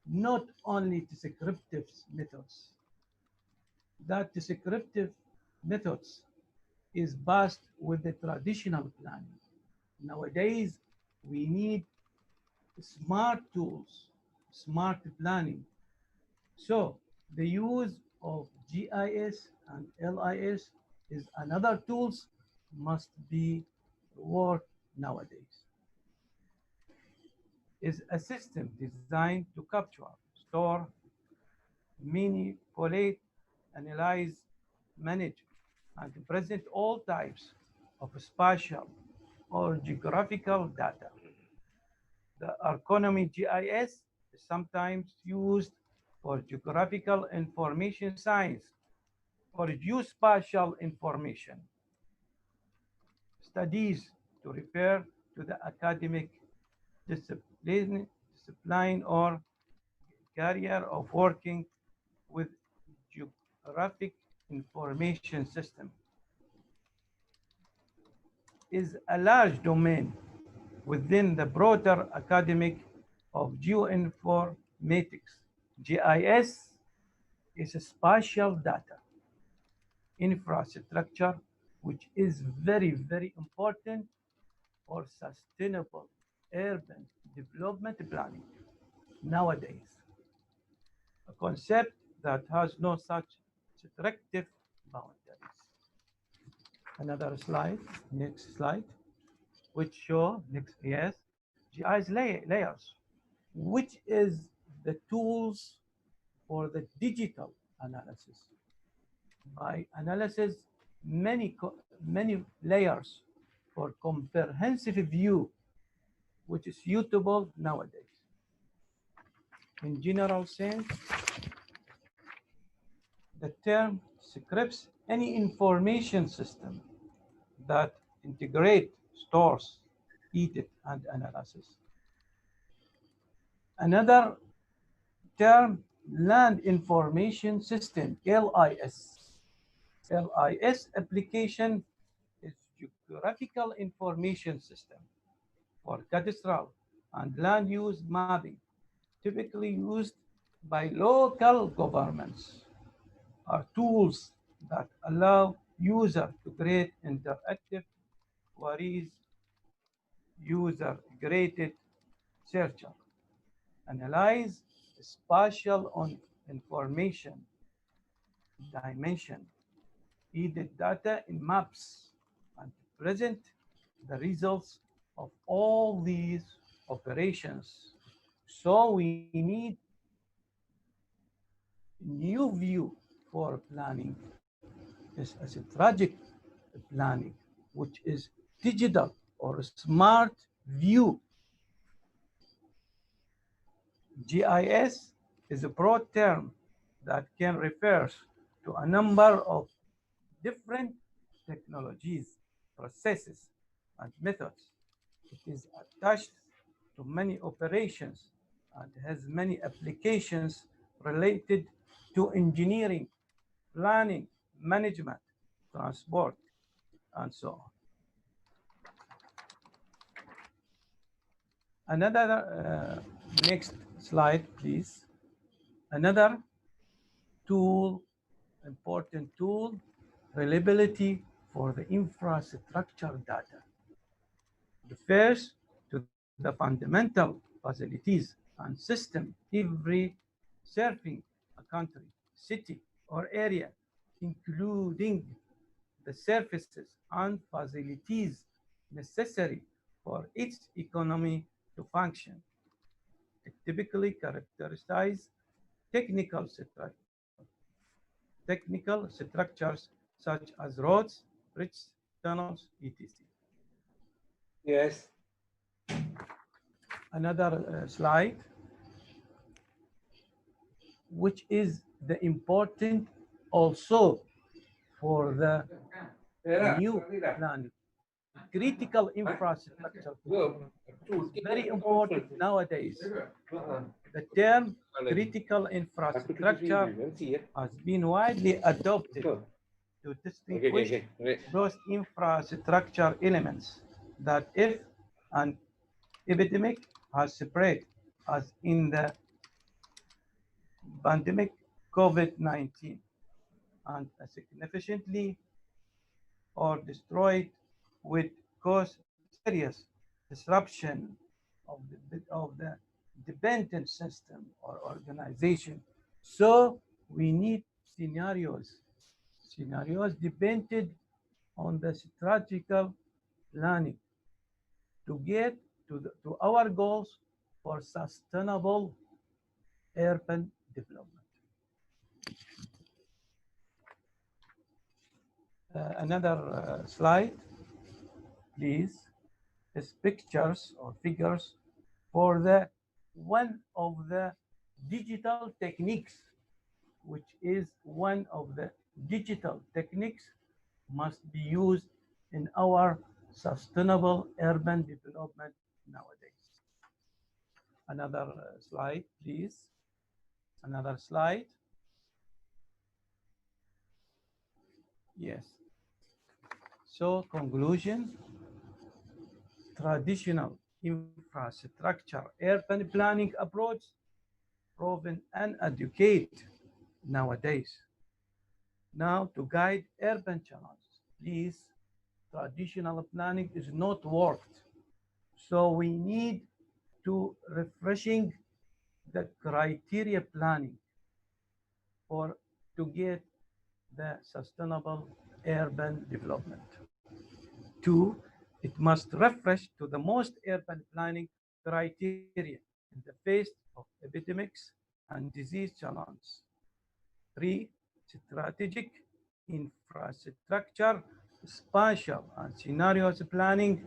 Speaker 13: not only descriptive methods. That descriptive methods is best with the traditional planning. Nowadays, we need smart tools, smart planning. So the use of GIS and LIS is another tools must be worked nowadays. Is a system designed to capture, store, manipulate, analyze, manage, and present all types of spatial or geographical data. The Economy GIS is sometimes used for geographical information science or geospatial information studies to refer to the academic discipline or career of working with geographic information system is a large domain within the broader academic of geoinformatics. GIS is a spatial data infrastructure which is very, very important for sustainable urban development planning nowadays. A concept that has no such restrictive boundaries. Another slide, next slide, which show next, yes, GIS layers, which is the tools for the digital analysis. By analysis many layers for comprehensive view, which is suitable nowadays. In general sense, the term describes any information system that integrate, stores, edit, and analysis. Another term, Land Information System, LIS. LIS application is Geographical Information System for cadastral and land use mapping, typically used by local governments, are tools that allow users to create interactive queries, user-generated searcher, analyze spatial information, dimension, edit data in maps, and present the results of all these operations. So we need new view for planning is a strategic planning, which is digital or smart view. GIS is a broad term that can refer to a number of different technologies, processes, and methods. It is attached to many operations and has many applications related to engineering, planning, management, transport, and so on. Another, next slide, please. Another tool, important tool, reliability for the infrastructure data. Refers to the fundamental facilities and system every serving a country, city, or area, including the services and facilities necessary for its economy to function. It typically characterizes technical structures such as roads, bridges, tunnels, etc.
Speaker 11: Yes.
Speaker 13: Another slide, which is the important also for the new planning. Critical infrastructure is very important nowadays. The term critical infrastructure has been widely adopted to to distinguish those infrastructure elements that if an epidemic has spread, as in the pandemic COVID-19, and significantly or destroyed, would cause serious disruption of the dependent system or organization. So we need scenarios depended on the strategical planning to get to our goals for sustainable urban development. Another slide, please, is pictures or figures for the one of the digital techniques, which is one of the digital techniques must be used in our sustainable urban development nowadays. Another slide, please. Another slide. Yes. So conclusion, traditional infrastructure urban planning approach proven inadequate nowadays. Now to guide urban challenges, please, traditional planning is not worked. So we need to refreshing the criteria planning to get the sustainable urban development. Two, it must refresh to the most urban planning criteria in the face of epidemics and disease challenges. Three, strategic infrastructure, spatial and scenarios planning,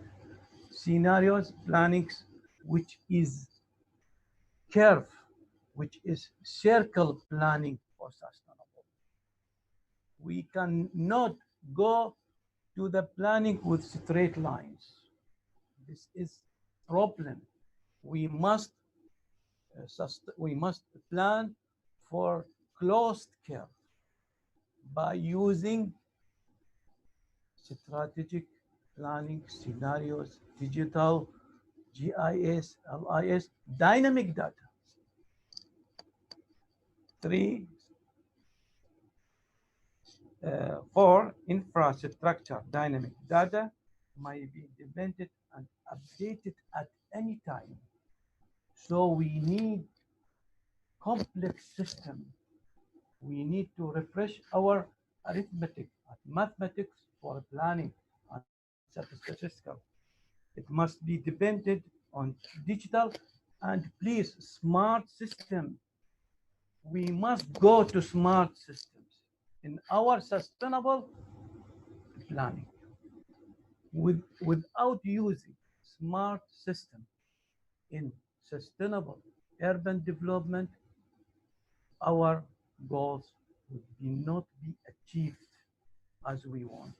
Speaker 13: which is curve, which is circle planning for sustainable. We cannot go to the planning with straight lines. This is problem. We must plan for closed curve by using strategic planning scenarios, digital, GIS, LIS, dynamic data. Three, for infrastructure, dynamic data might be implemented and updated at any time. So we need complex system. We need to refresh our arithmetic, mathematics for planning and statistical. It must be dependent on digital and please smart system. We must go to smart systems in our sustainable planning. Without using smart system in sustainable urban development, our goals would not be achieved as we want.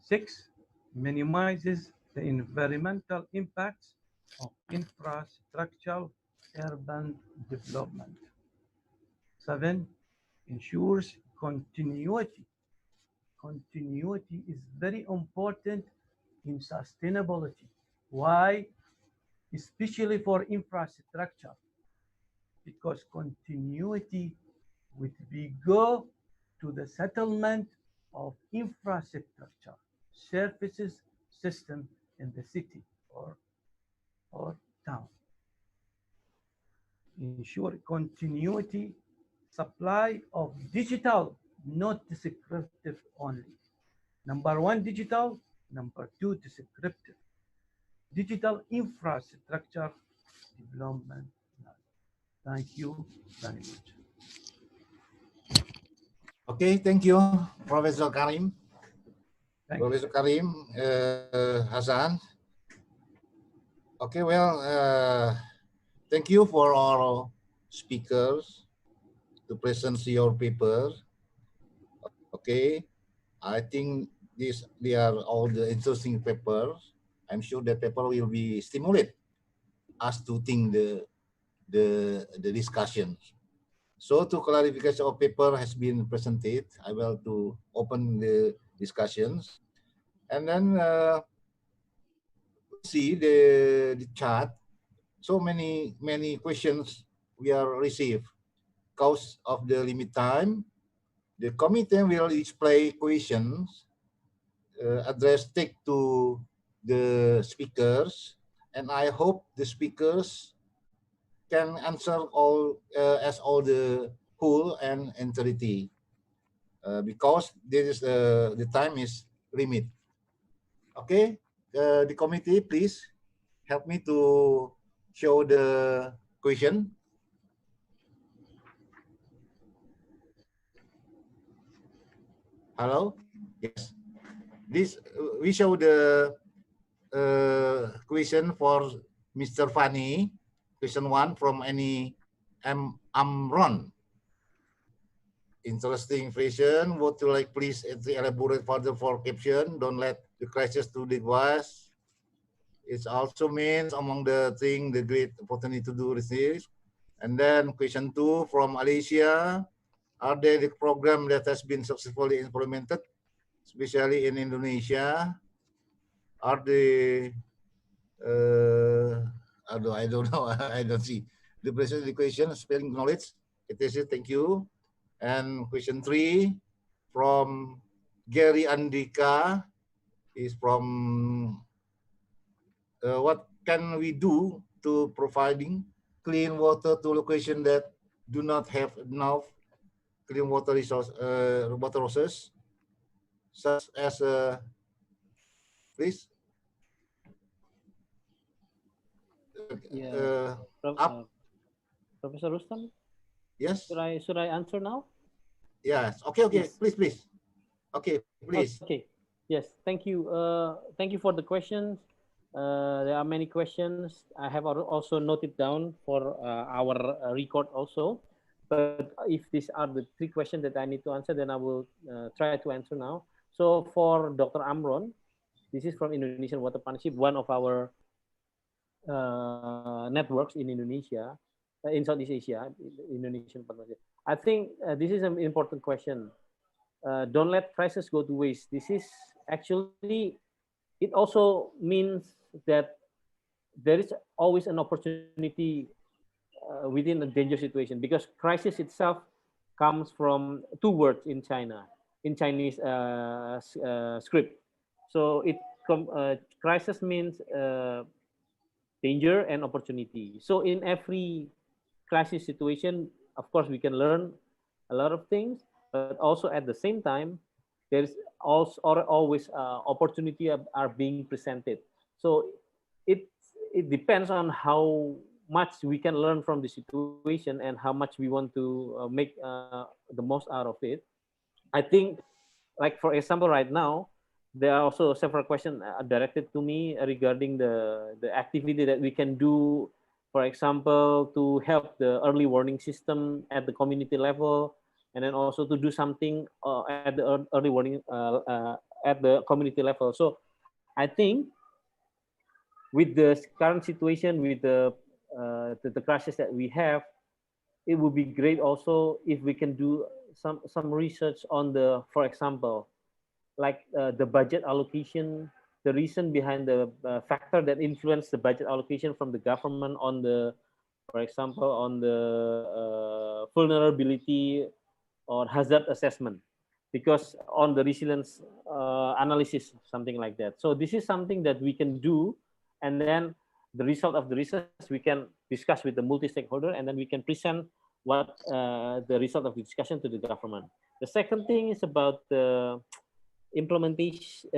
Speaker 13: Six, minimizes the environmental impacts of infrastructural urban development. Seven, ensures continuity. Continuity is very important in sustainability. Why? Especially for infrastructure, because continuity would be go to the settlement of infrastructure services system in the city or town. Ensure continuity, supply of digital, not descriptive only. Number one, digital. Number two, descriptive. Digital infrastructure development. Thank you very much.
Speaker 9: Okay, thank you, Professor Karim.
Speaker 13: Thank
Speaker 9: Professor
Speaker 13: you.
Speaker 9: Karim, Hassan. Okay, well, thank you for all speakers to present your paper. Okay, I think they are all the interesting papers. I'm sure that paper will be stimulate us to think the discussions. So to clarification of paper has been presented, I will to open the discussions. And then we see the chat. So many questions we are received. Because of the limit time, the committee will each play questions addressed to the speakers, and I hope the speakers can answer all the whole and entirety because this is the time is limit. Okay, the committee, please help me to show the question. Hello. Yes. This we show the question for Mr. Fani. Question one from any Amron. Interesting question. Would you like please elaborate further for caption? Don't let the crisis to the was. It also means among the thing the great opportunity to do research. And then question two from Alicia. Are there the program that has been successfully implemented, especially in Indonesia? Are the I don't know. I don't see the present question spelling knowledge. It is it. Thank you. And question three from Gary Andika is from what can we do to providing clean water to location that do not have enough clean water resources, such as please.
Speaker 10: Yeah,
Speaker 9: Up.
Speaker 10: Professor Rustam.
Speaker 9: Yes.
Speaker 10: Should I answer now?
Speaker 9: Yes. Okay.
Speaker 10: Yes.
Speaker 9: Please. Okay. Please.
Speaker 10: Okay. Yes. Thank you. Thank you for the questions. There are many questions. I have also noted down for our record also. But if these are the three questions that I need to answer, then I will try to answer now. So for Dr. Amron, this is from Indonesian Water Partnership, one of our networks in Indonesia, in Southeast Asia, Indonesian Partnership. I think this is an important question. Don't let crisis go to waste. This is actually, it also means that there is always an opportunity within a dangerous situation, because crisis itself comes from two words in China, in Chinese script. So crisis means danger and opportunity. So in every crisis situation, of course, we can learn a lot of things, but also at the same time, there's also always opportunity are being presented. So it depends on how much we can learn from the situation and how much we want to make the most out of it. I think, like for example, right now, there are also several questions directed to me regarding the activity that we can do, for example, to help the early warning system at the community level, and then also to do something at the early warning at the community level. So I think with the current situation, with the crisis that we have, it would be great also if we can do some research on the, for example, like the budget allocation, the reason behind the factor that influence the budget allocation from the government on the, for example, on the vulnerability or hazard assessment, because on the resilience analysis, something like that. So this is something that we can do, and then the result of the research we can discuss with the multi-stakeholder, and then we can present what the result of the discussion to the government. The second thing is about the implementation.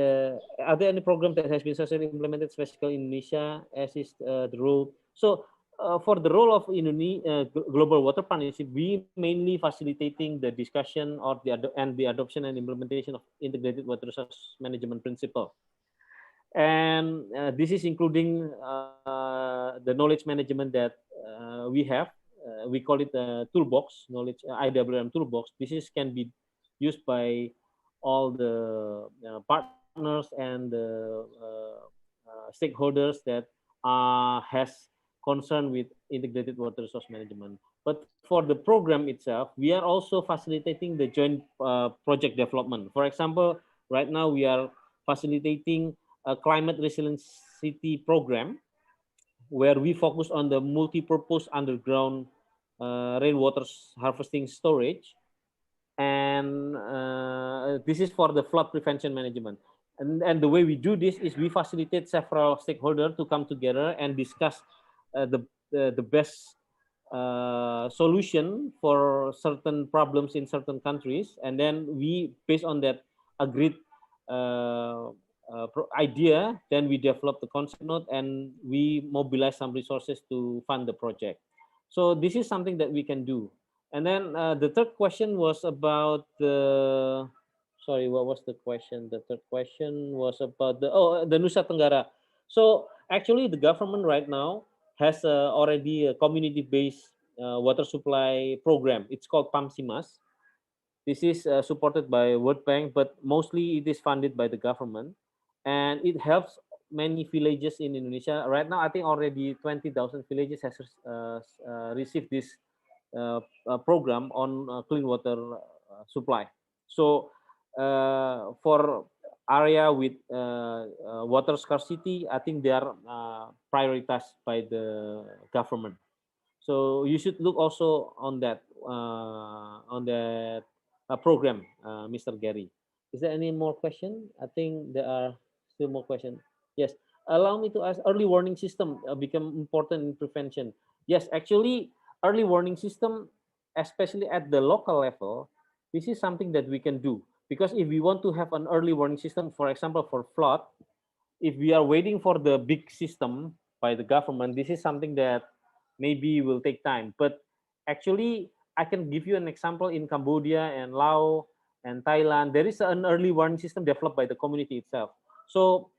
Speaker 10: Are there any program that has been successfully implemented, especially in Indonesia, as is the role? So for the role of Global Water Partnership, we mainly facilitating the discussion or the adoption and implementation of integrated water resource management principle. And this is including the knowledge management that we have. We call it a toolbox, knowledge IWM toolbox. This can be used by all the partners and the stakeholders that has concerned with integrated water resource management. But for the program itself, we are also facilitating the joint project development. For example, right now we are facilitating a climate resilience city program where we focus on the multi-purpose underground rainwater harvesting storage. And this is for the flood prevention management. And the way we do this is we facilitate several stakeholders to come together and discuss the best solution for certain problems in certain countries. And then we, based on that agreed idea, then we develop the concept note and we mobilize some resources to fund the project. So this is something that we can do. And then the third question was about the, sorry, what was the question? The third question was about the Nusa Tenggara. So actually the government right now has already a community-based water supply program. It's called PAMSIMAS. This is supported by World Bank, but mostly it is funded by the government. And it helps many villages in Indonesia. Right now, I think already 20,000 villages has received this program on clean water supply. So for area with water scarcity, I think they are prioritized by the government. So you should look also on that program, Mr. Gary. Is there any more question? I think there are still more questions. Yes. Allow me to ask, early warning system become important in prevention. Yes, actually, early warning system, especially at the local level, this is something that we can do. Because if we want to have an early warning system, for example, for flood, if we are waiting for the big system by the government, this is something that maybe will take time. But actually, I can give you an example in Cambodia and Laos and Thailand. There is an early warning system developed by the community itself. So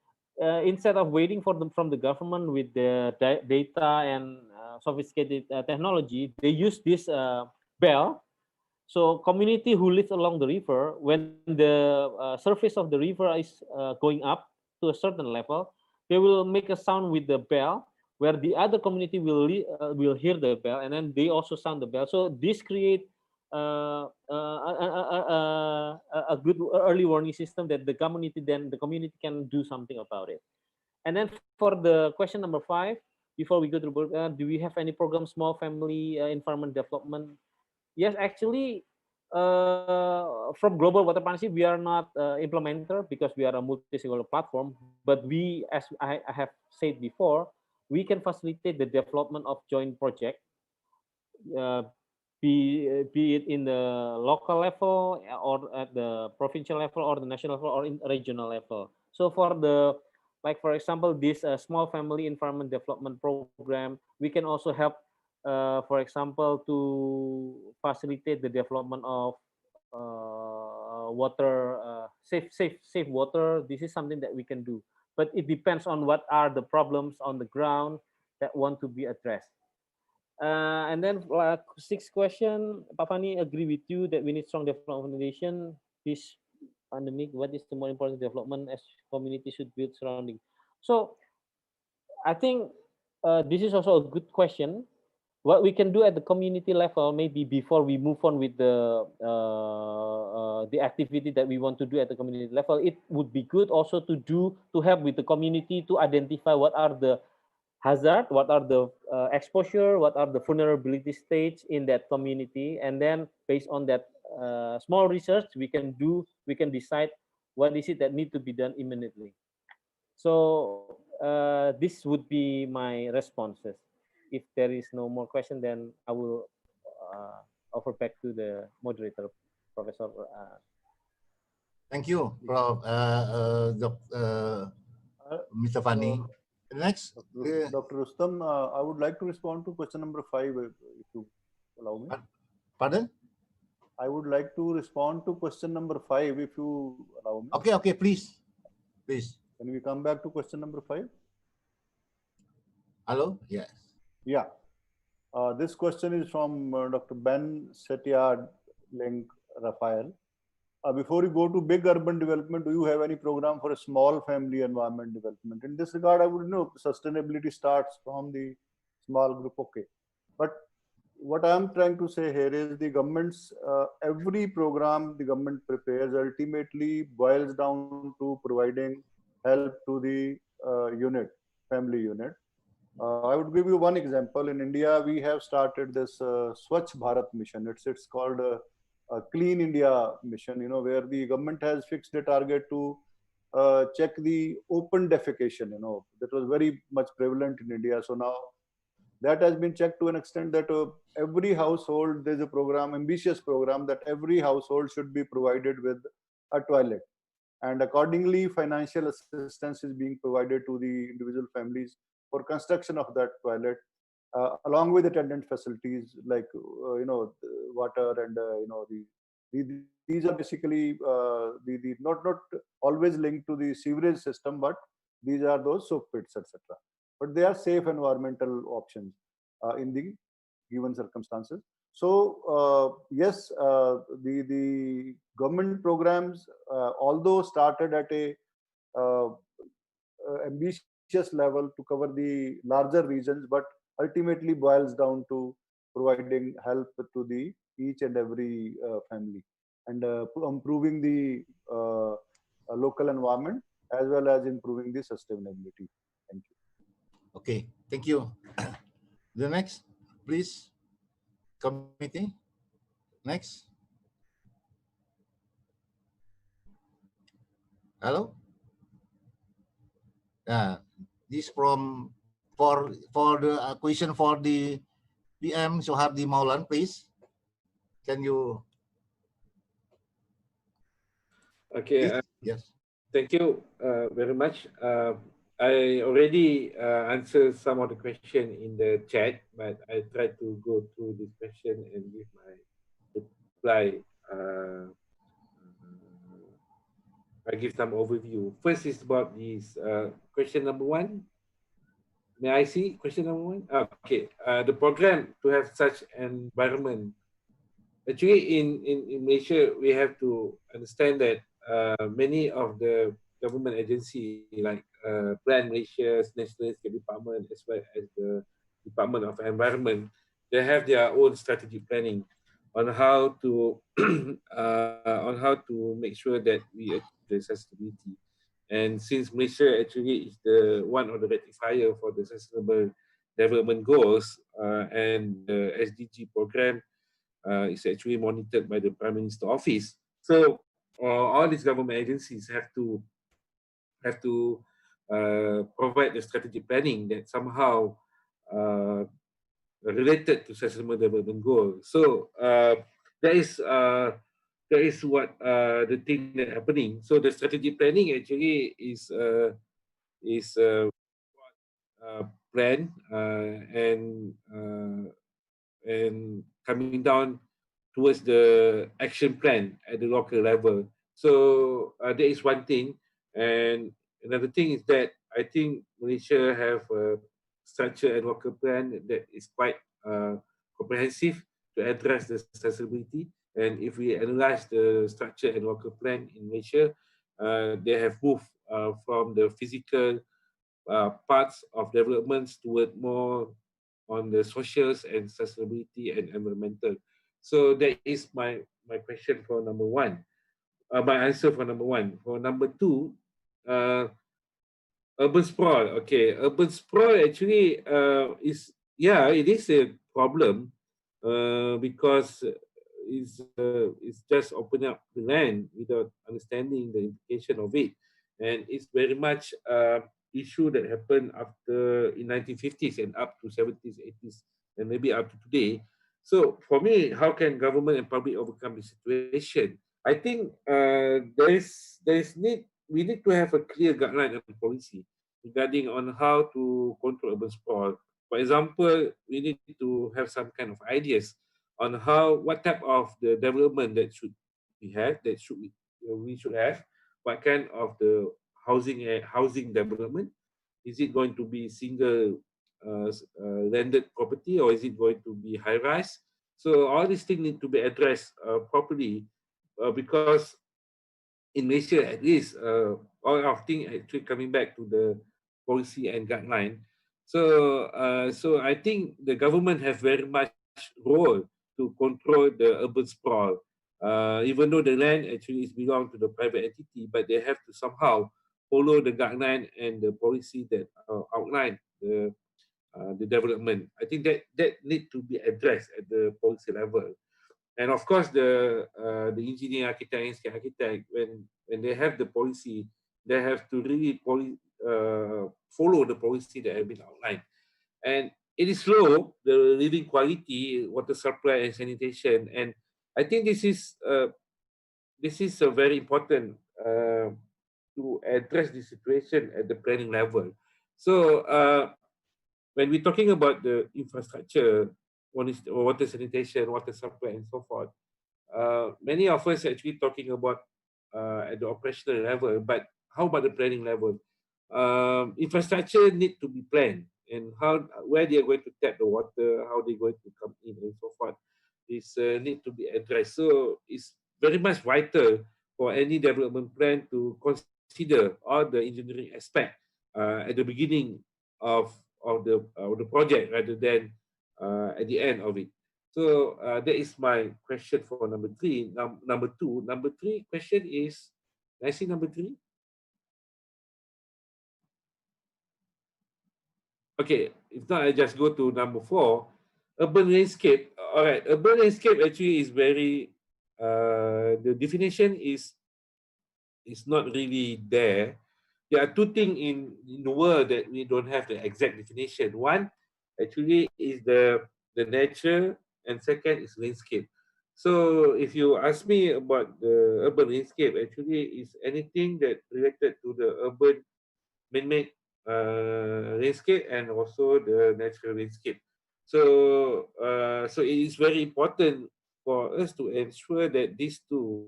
Speaker 10: instead of waiting for them from the government with the data and sophisticated technology, they use this bell. So community who lives along the river, when the surface of the river is going up to a certain level, they will make a sound with the bell, where the other community will hear the bell, and then they also sound the bell. So this create a good early warning system that the community can do something about it. And then for the question number 5, before we go to do we have any program small family environment development? Yes, actually, from Global Water Partnership, we are not implementer because we are a multi-stakeholder platform. But we, as I have said before, we can facilitate the development of joint project, be it in the local level or at the provincial level or the national level or in regional level. So for the, like for example, this small family environment development program, we can also help, for example, to facilitate the development of water, safe water. This is something that we can do, but it depends on what are the problems on the ground that want to be addressed. And then 6th question, Pak Fani, agree with you that we need strong development foundation. This pandemic, what is the more important development as community should build surrounding? So I think this is also a good question. What we can do at the community level, maybe before we move on with the activity that we want to do at the community level, it would be good also to help with the community to identify what are the hazard, what are the exposure, what are the vulnerability stage in that community, and then based on that small research, we can decide what is it that need to be done immediately. So this would be my responses. If there is no more question, then I will offer back to the moderator, Professor.
Speaker 9: Thank you, Prof. Mr. Fani. Next,
Speaker 12: Dr. Rustam, I would like to respond to question number 5, if you allow me.
Speaker 9: Pardon?
Speaker 12: I would like to respond to question number 5, if you allow me.
Speaker 9: Okay, please.
Speaker 12: Can we come back to question number 5?
Speaker 9: Hello? Yes.
Speaker 12: Yeah. This question is from Dr. Ben Setiard Link Raphael. Before you go to big urban development, do you have any program for a small family environment development? In this regard, I would know sustainability starts from the small group, okay. But what I'm trying to say here is the government's every program the government prepares ultimately boils down to providing help to the unit, family unit. I would give you one example. In India, we have started this Swachh Bharat mission. It's called a Clean India mission. You know, where the government has fixed a target to check the open defecation. You know, that was very much prevalent in India. So now that has been checked to an extent that every household, there's a program, ambitious program, that every household should be provided with a toilet, and accordingly financial assistance is being provided to the individual families for construction of that toilet, along with attendant facilities like water and these are basically the not always linked to the sewerage system, but these are those soak pits, etc. But they are safe environmental options in the given circumstances. So yes, the government programs, although started at a uh, ambitious level to cover the larger regions, but ultimately boils down to providing help to the each and every family, and improving the local environment as well as improving the sustainability. Thank you.
Speaker 9: Okay, thank you. The next, please, committee. Next. Hello. This from for the question for the PM Sohardi Maulan, please. Can you?
Speaker 11: Okay.
Speaker 9: Yes.
Speaker 11: Thank you very much. I already answered some of the question in the chat, but I try to go through this question and give my reply. I give some overview. First is about this question number one. May I see question number one? Okay. The program to have such environment. Actually, in Malaysia, we have to understand that many of the government agency like Plan Malaysia, National Landscape Department, as well as the Department of Environment, they have their own strategic planning on how to make sure that we achieve the sustainability. And since Malaysia actually is the one of the rectifier for the Sustainable Development Goals and the SDG program is actually monitored by the Prime Minister Office. So all these government agencies have to provide the strategic planning that somehow related to Sustainable Development Goal. So that is what the thing that happening. So the strategic planning actually is plan and coming down towards the action plan at the local level. So that is one thing. And another thing is that I think Malaysia have a structure and local plan that is quite comprehensive to address the accessibility. And if we analyze the structure and local plan in Malaysia, they have moved from the physical parts of developments toward more on the socials and sustainability and environmental. So that is my question for number one. My answer for number one. For number two, urban sprawl. Okay, urban sprawl actually it is a problem because it's just open up the land without understanding the implication of it, and it's very much issue that happened after in 1950s and up to 70s, 80s, and maybe up to today. So for me, how can government and public overcome the situation? I think we need to have a clear guideline and policy regarding on how to control urban sprawl. For example, we need to have some kind of ideas on what type of the development that should we have, we should have, what kind of the housing development. Is it going to be single landed property, or is it going to be high rise? So all these things need to be addressed properly because in Malaysia at least all of things actually coming back to the policy and guideline. So I think the government have very much role to control the urban sprawl. Even though the land actually is belong to the private entity, but they have to somehow follow the guideline and the policy that outline the development. I think that need to be addressed at the policy level. And of course, the engineer, architect, landscape architect, when they have the policy, they have to really follow the policy that have been outlined. And it is low, the living quality, water supply, and sanitation. And I think this is a very important to address the situation at the planning level. So when we're talking about the infrastructure, water sanitation, water supply, and so forth, many of us actually talking about at the operational level, but how about the planning level? Infrastructure need to be planned, and where they are going to tap the water, how they're going to come in, and so forth. This need to be addressed. So it's very much vital for any development plan to consider all the engineering aspect at the beginning of the project rather than at the end of it. So that is my question for number three. Number two, number three question is, can I see number three? Okay, if not, I just go to number four, urban landscape. All right, urban landscape actually is very, the definition is not really there. There are two things in the world that we don't have the exact definition. One actually is the nature, and second is landscape. So if you ask me about the urban landscape, actually is anything that related to the urban man-made landscape and also the natural landscape. So it is very important for us to ensure that these two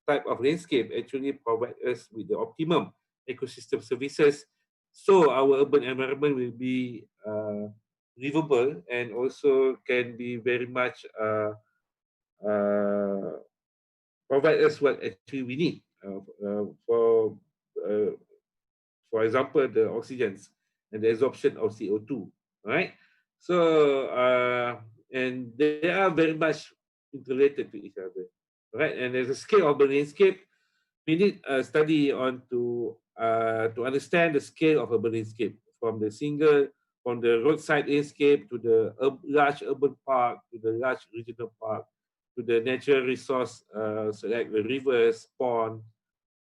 Speaker 11: type of landscape actually provide us with the optimum ecosystem services, so our urban environment will be livable and also can be very much provide us what actually we need uh, for example, the oxygens and the absorption of CO2, right? So, and they are very much interrelated to each other, right? And there's a scale of the landscape. We need a study on to understand the scale of urban landscape from the roadside landscape to the large urban park to the large regional park to the natural resource, so like the rivers, pond,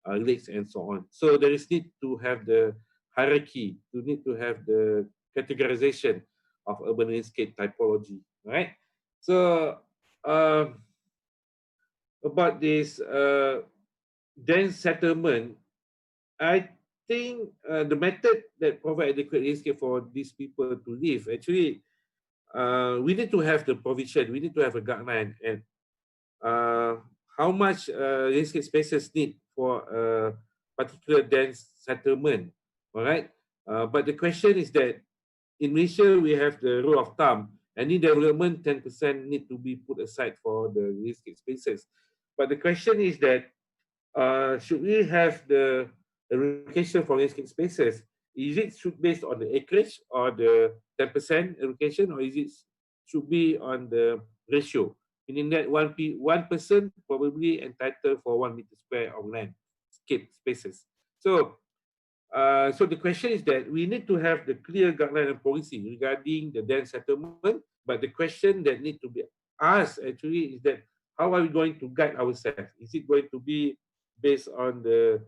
Speaker 11: lakes, and so on. So there is need to have the hierarchy, to need to have the categorization of urban landscape typology, right? So about this dense settlement, I think the method that provide adequate landscape for these people to live, actually, we need to have the provision, we need to have a guideline, and how much landscape spaces need for a particular dense settlement, all right? But the question is that in Malaysia, we have the rule of thumb, any development, 10% need to be put aside for the landscape spaces. But the question is that, should we have the allocation for landscape spaces? Is it should based on the acreage or the 10% allocation, or is it should be on the ratio? Meaning that one person probably entitled for 1 meter square of landscape spaces. So the question is that we need to have the clear guideline and policy regarding the dense settlement. But the question that need to be asked actually is that, how are we going to guide ourselves? Is it going to be based on the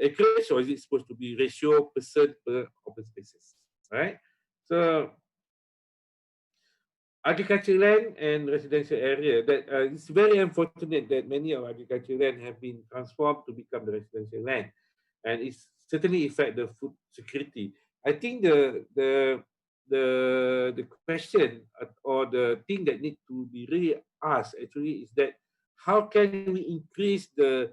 Speaker 11: acreage, or is it supposed to be ratio person per open spaces? Right. So agricultural land and residential area, that it's very unfortunate that many of agricultural land have been transformed to become the residential land, and it's certainly affect the food security. I think the question or the thing that need to be really asked actually is that, how can we increase the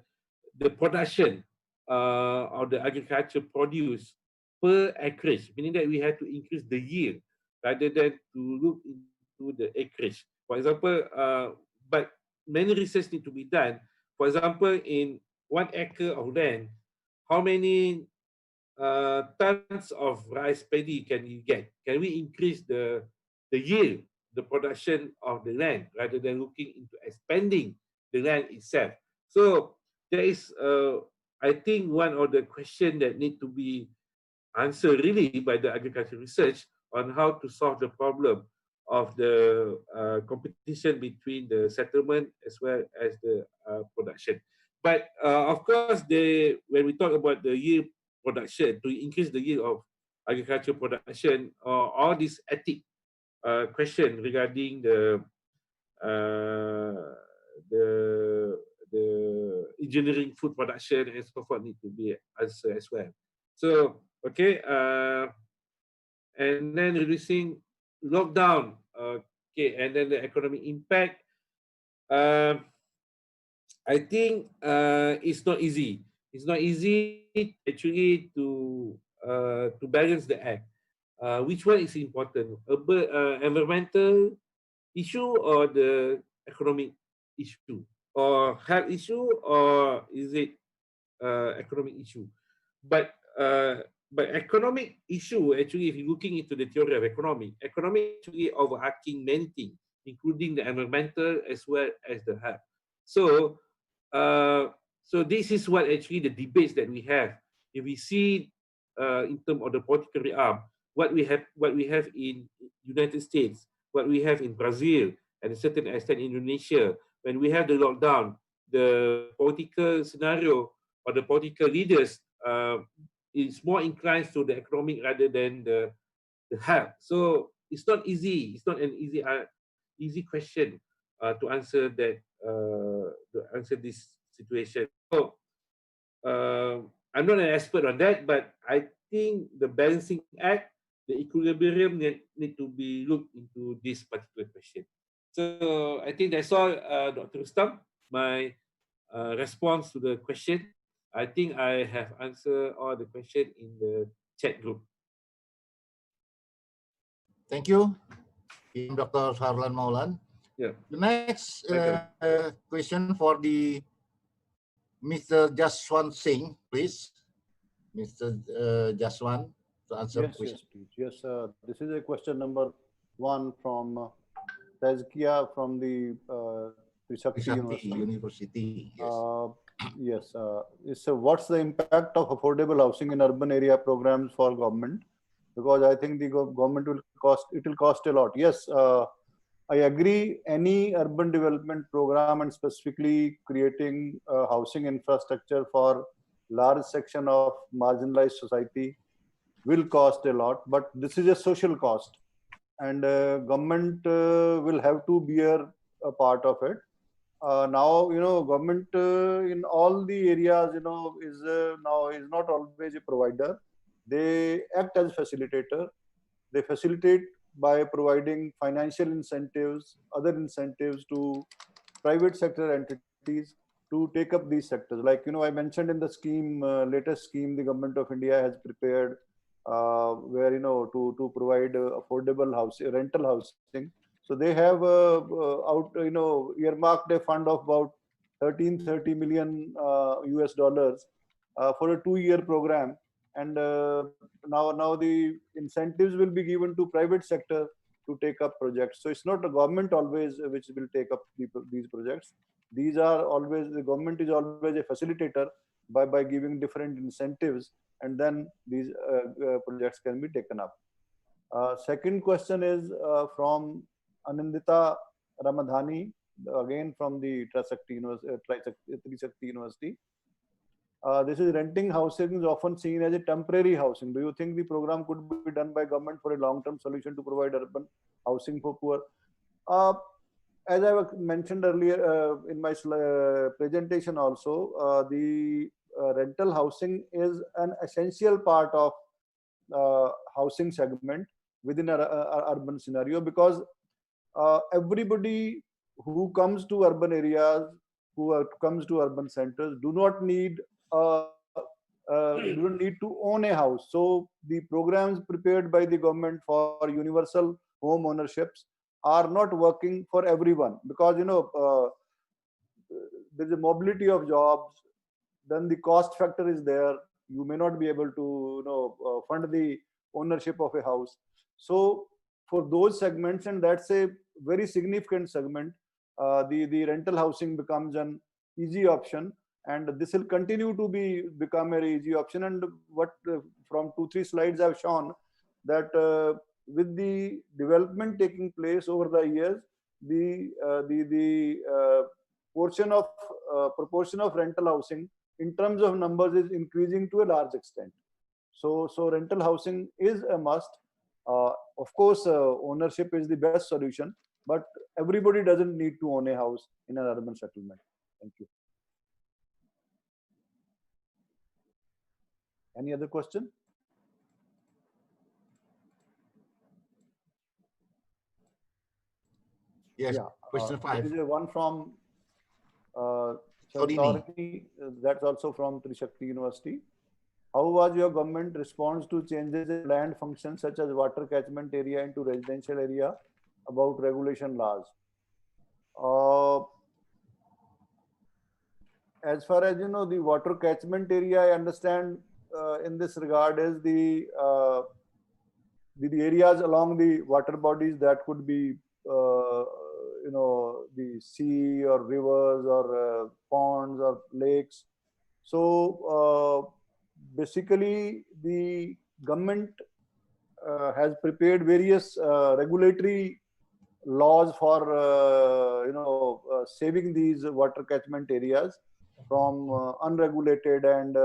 Speaker 11: production of the agriculture produce per acreage, meaning that we have to increase the yield rather than to look into the acreage. For example, but many research need to be done. For example, in 1 acre of land, how many tons of rice paddy can you get? Can we increase the yield, the production of the land, rather than looking into expanding the land itself? So there is, I think, one of the questions that need to be answered really by the agriculture research on how to solve the problem of the competition between the settlement as well as the production. But of course, when we talk about the yield production, to increase the yield of agriculture production, all these ethic question regarding uh, the the engineering food production and so forth need to be answered as well. So okay, and then reducing lockdown, okay, and then the economic impact. Um, I think it's not easy. It's not easy actually to balance the act. Which one is important? Environmental issue or the economic issue, or health issue, or is it economic issue? But economic issue actually, if you're looking into the theory of economic actually overarching many things, including the environmental as well as the health. So so this is what actually the debates that we have. If we see in terms of the political realm, what we have in United States, what we have in Brazil, and a certain extent Indonesia, when we have the lockdown, the political scenario or the political leaders is more inclined to the economic rather than the health. So it's not easy. It's not an easy question to answer that to answer this situation. So I'm not an expert on that, but I think the balancing act, the equilibrium need to be looked into this particular question. So I think that's all, Dr. Rustam. My response to the question. I think I have answered all the question in the chat group.
Speaker 9: Thank you, Dr. Harlan Maulan.
Speaker 11: Yeah.
Speaker 9: The next question for the Mr. Jaswant Singh, please. Mr. Jaswant, to answer the question.
Speaker 12: Yes, please. Yes, this is a question number 1 from Tazkia from the Trisakti
Speaker 9: University.
Speaker 12: Yes. Yes. So what's the impact of affordable housing in urban area programs for government? Because I think the government will cost a lot. Yes, I agree. Any urban development program, and specifically creating housing infrastructure for large section of marginalized society, will cost a lot. But this is a social cost, and government will have to bear a part of it. Now, government in all the areas, is now is not always a provider. They act as facilitator. They facilitate by providing financial incentives, other incentives to private sector entities to take up these sectors. Like, I mentioned in the scheme, latest scheme, the government of India has prepared where, to provide affordable housing, rental housing. So they have earmarked a fund of about 30 million US dollars for a 2-year program. And now the incentives will be given to private sector to take up projects. So it's not the government always which will take up these projects. These are always, the government is always a facilitator by giving different incentives, and then these projects can be taken up. Second question is from Anindita Ramadhani, again from the Trisakti University. This is renting housing is often seen as a temporary housing. Do you think the program could be done by government for a long-term solution to provide urban housing for poor? As I mentioned earlier in my presentation also, the rental housing is an essential part of housing segment within a urban scenario, because everybody who comes to urban areas, who comes to urban centers, do not need to own a house. So the programs prepared by the government for universal home ownerships are not working for everyone, because there's a mobility of jobs, then the cost factor is there. you may not be able to fund the ownership of a house. So for those segments, and that's a very significant segment, the rental housing becomes an easy option, and this will continue to become an easy option. And what from 2-3 slides I've shown that with the development taking place over the years, the proportion of rental housing in terms of numbers is increasing to a large extent. So rental housing is a must. Of course, ownership is the best solution, but everybody doesn't need to own a house in an urban settlement. Thank you. Any other question?
Speaker 9: Yes.
Speaker 12: Yeah.
Speaker 9: Question 5.
Speaker 12: There is one from
Speaker 9: Sodini.
Speaker 12: Shalini, that's also from Trishakti University. How was your government response to changes in land functions such as water catchment area into residential area about regulation laws? As far as the water catchment area, I understand in this regard is the areas along the water bodies that could be the sea or rivers or ponds or lakes. So basically the government has prepared various regulatory laws for saving these water catchment areas from unregulated and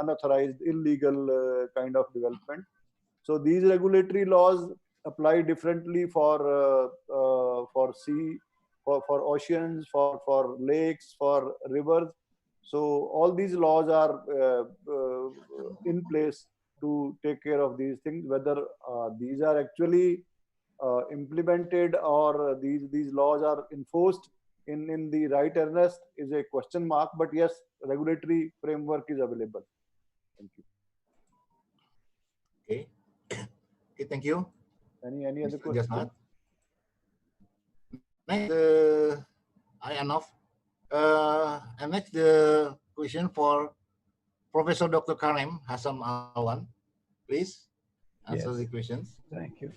Speaker 12: unauthorized illegal kind of development. So these regulatory laws apply differently for sea, for oceans, for lakes, for rivers. So all these laws are in place to take care of these things. Whether these are actually implemented or these laws are enforced in the right earnest is a question mark. But yes, regulatory framework is available. Thank you.
Speaker 9: Okay. Okay, thank you.
Speaker 12: Any other question?
Speaker 9: Next, I enough. And next, the question for Professor Dr. Karim Hassan Alwan. Please answer the questions.
Speaker 13: Thank you.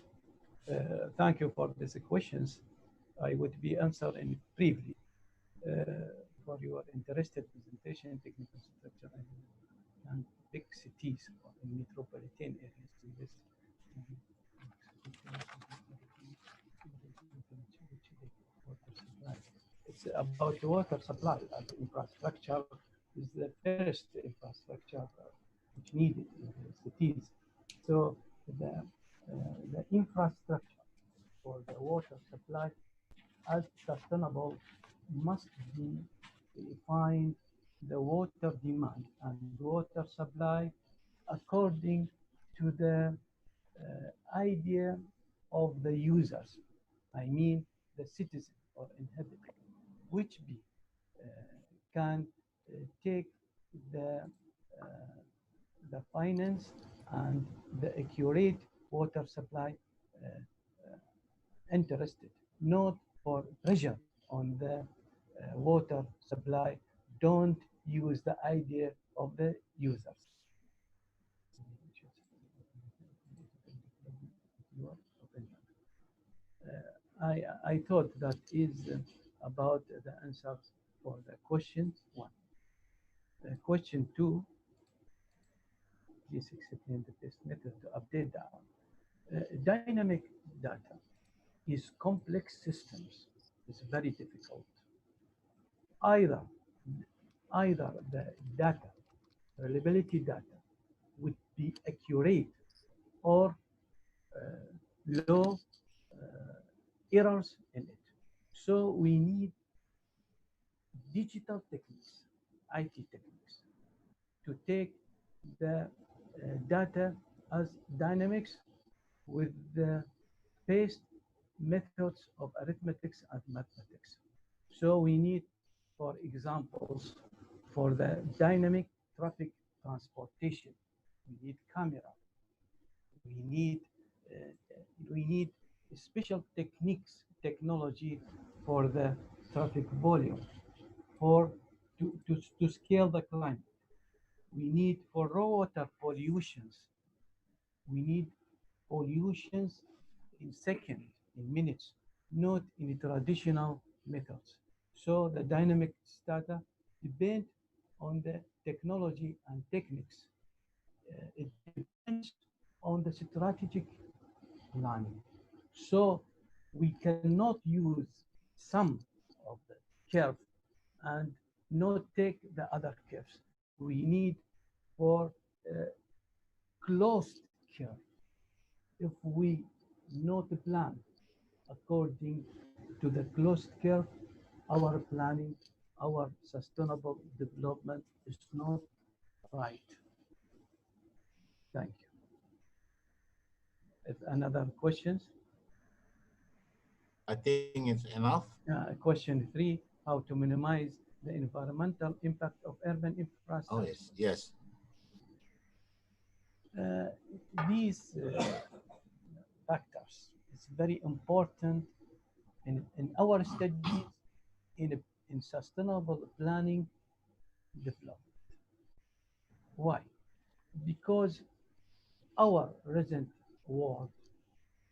Speaker 13: Thank you for these questions. I would be answering briefly for your interested presentation, technical structure and big cities in metropolitan areas. It's about water supply and infrastructure is the first infrastructure which needed in the cities. So the infrastructure for the water supply as sustainable must be define the water demand and water supply according to the idea of the users. I mean the citizen or inhabitant, which can take the finance and the accurate water supply interested, not for pressure on the water supply. Don't use the idea of the users. I thought that is about the answers for the question 1. Question 2, please explain the best method to update data. Dynamic data is complex systems. It's very difficult. Either the data, reliability data, would be accurate or low errors in it. So we need digital techniques, IT techniques, to take the data as dynamics with the based methods of arithmetics and mathematics. So we need, for examples, for the dynamic traffic transportation, we need camera. We need special technology for the traffic volume, to scale the climate. We need for raw water pollutions. We need pollutions in seconds, in minutes, not in traditional methods. So the dynamic data depend on the technology and techniques. It depends on the strategic planning. So we cannot use some of the curve and not take the other curves. We need for closed curve. If we not plan according to the closed curve, our planning, our sustainable development is not right. Thank you. If another questions?
Speaker 9: I think it's enough.
Speaker 13: Question 3, how to minimize the environmental impact of urban infrastructure.
Speaker 9: Oh, yes, yes.
Speaker 13: These factors is very important in our studies in sustainable planning development. Why? Because our recent world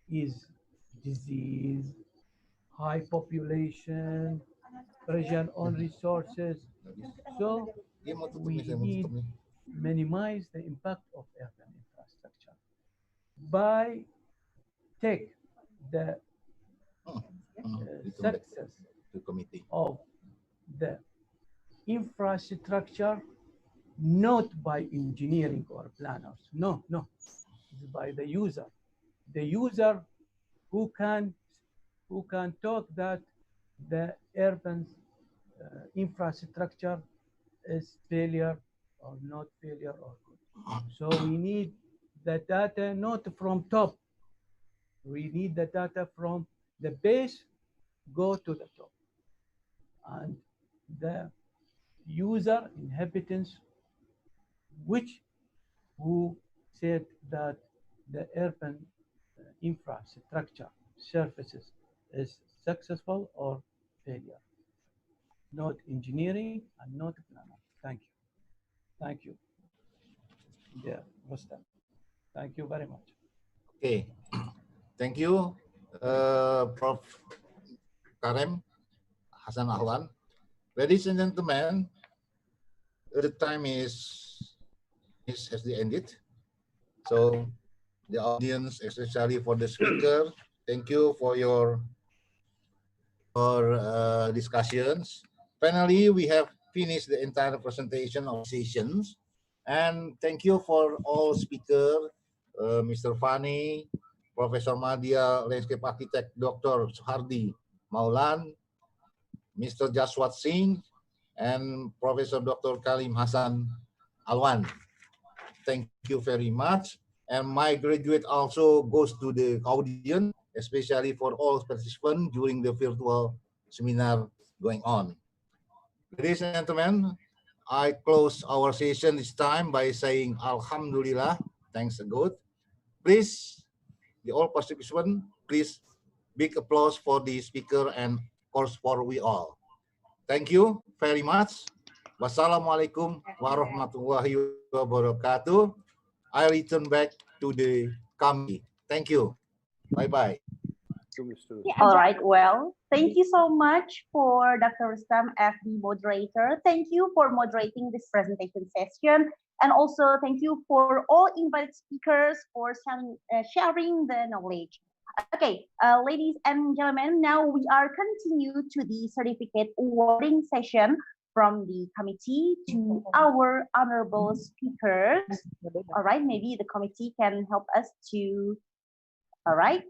Speaker 13: is disease, high population, pressure on resources. So we need minimize the impact of urban infrastructure by take the success of the infrastructure not by engineering or planners. No, no, it's by the user. The user who can talk that the urban infrastructure is failure or not failure or good. So we need the data not from top. We need the data from the base go to the top. And the user inhabitants which who said that the urban infrastructure services is successful or failure. Not engineering and not planner. Thank you. Thank you. Yeah, Rustam. Thank you very much.
Speaker 9: Okay. Thank you, Prof. Karem Hasan Ahwan. Ladies and gentlemen, the time has ended. So the audience, especially for the speaker, thank you for your discussions. Finally, we have finished the entire presentation of sessions. And thank you for all speakers, Mr. Fani, Professor Madia, Landscape Architect Dr. Suhardi Maulan, Mr. Jaswat Singh, and Professor Dr. Kalim Hasan Alwan. Thank you very much. And my graduate also goes to the audience, especially for all participants during the virtual seminar going on. Ladies and gentlemen, I close our session this time by saying Alhamdulillah, thanks God. Please, the all participants, please big applause for the speaker and of course for we all. Thank you very much. Wassalamualaikum warahmatullahi wabarakatuh. I return back to the committee. Thank you. Bye-bye.
Speaker 2: All right, well, thank you so much for Dr. Rustam as the moderator. Thank you for moderating this presentation session. And also thank you for all invited speakers for sharing the knowledge. Okay, ladies and gentlemen, now we are continue to the certificate awarding session from the committee to our honorable speakers. All right, maybe the committee can help us to, all right.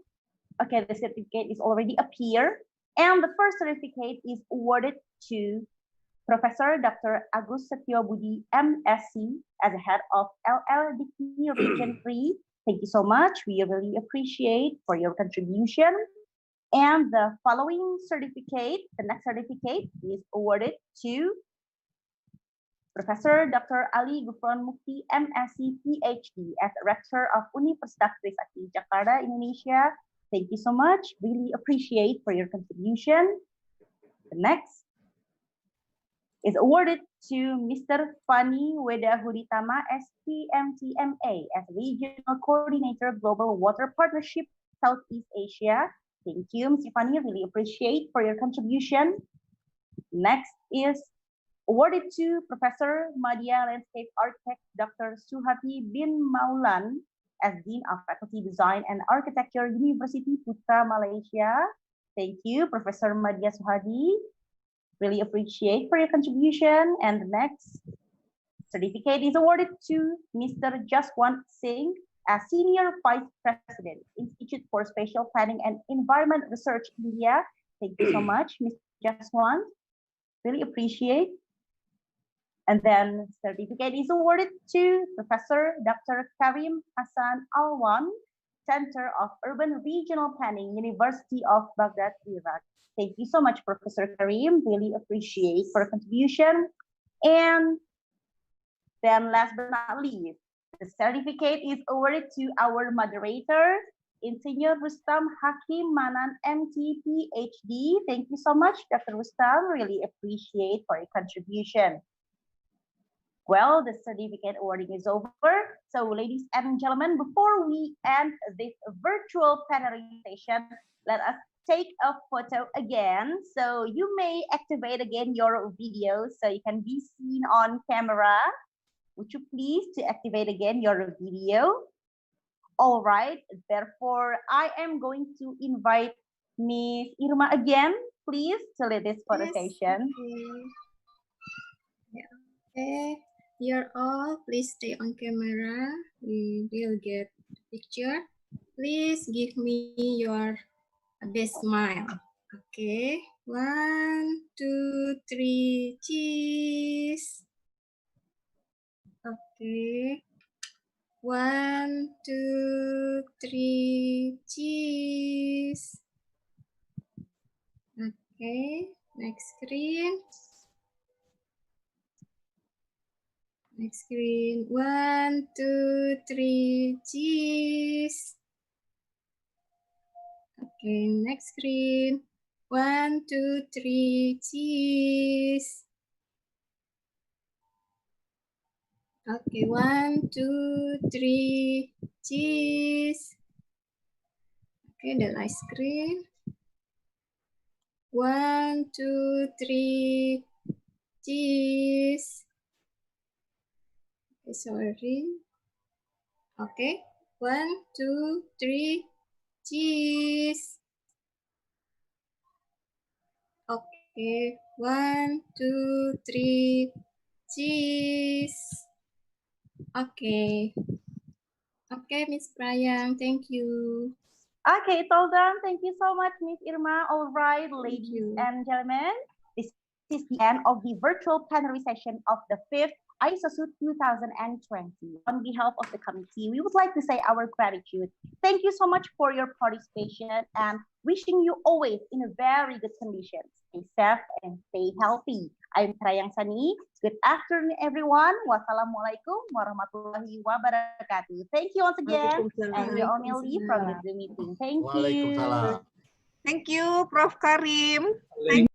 Speaker 2: Okay, the certificate is already appear. And the first certificate is awarded to Professor Dr. Agus Setiobudi, MSc, as a head of LLDP Region 3. Thank you so much. We really appreciate for your contribution. And the following certificate, the next certificate is awarded to Professor Dr. Ali Gufron Mukti, MSc, PhD, as Rector of Universitas Trisakti, Jakarta, Indonesia. Thank you so much. Really appreciate for your contribution. The next is awarded to Mr. Fani Wedahuditama, SPMTMA, as Regional Coordinator, Global Water Partnership, Southeast Asia. Thank you, Mr. Fani. Really appreciate for your contribution. Next is awarded to Professor Madya Landscape Architect, Dr. Suhati bin Maulan, as Dean of Faculty Design and Architecture, University Putra, Malaysia. Thank you, Professor Madya Suhadi. Really appreciate for your contribution. And the next certificate is awarded to Mr. Jaswant Singh, as Senior Vice President, Institute for Spatial Planning and Environment Research, India. Thank you so much, Mr. Jaswant. Really appreciate. And then certificate is awarded to Professor Dr. Karim Hassan Alwan, Center of Urban Regional Planning, University of Baghdad, Iraq. Thank you so much, Professor Karim. Really appreciate for contribution. And then last but not least, the certificate is awarded to our moderator, Insinyur Rustam Hakim Manan, MT, PhD. Thank you so much, Dr. Rustam. Really appreciate for your contribution. Well, the certificate awarding is over. So, ladies and gentlemen, before we end this virtual plenary session, let us take a photo again. So you may activate again your video so you can be seen on camera. Would you please to activate again your video? All right, therefore, I am going to invite Miss Irma again, please, to lead this photo session.
Speaker 8: Okay. Yeah, okay. You're all, please stay on camera. We will get the picture. Please give me your best smile. Okay, 1, 2, 3, cheese. Okay, 1, 2, 3, cheese. Okay, next screen. Next screen. 1, 2, 3, cheese. Okay, next screen. 1, 2, 3, cheese. Okay, 1, 2, 3, cheese. Okay, the last screen. 1, 2, 3, cheese. Okay, sorry. Okay, 1, 2, 3, cheese. Okay, 1, 2, 3, cheese. Okay. Okay, Miss Prayang, thank you.
Speaker 2: Okay, it's all done. Thank you so much, Miss Irma. All right, ladies and gentlemen, this is the end of the virtual plenary session of the 5th ISoSUD 2020. On behalf of the committee, we would like to say our gratitude. Thank you so much for your participation and wishing you always in a very good condition. Stay safe and stay healthy. I'm Prayang Sani. Good afternoon, everyone. Wassalamualaikum warahmatullahi wabarakatuh. Thank you once again. And we all may leave from the Zoom meeting. Thank you.
Speaker 9: Waalaikumsalam.
Speaker 5: Thank you, Prof. Karim.
Speaker 11: Thank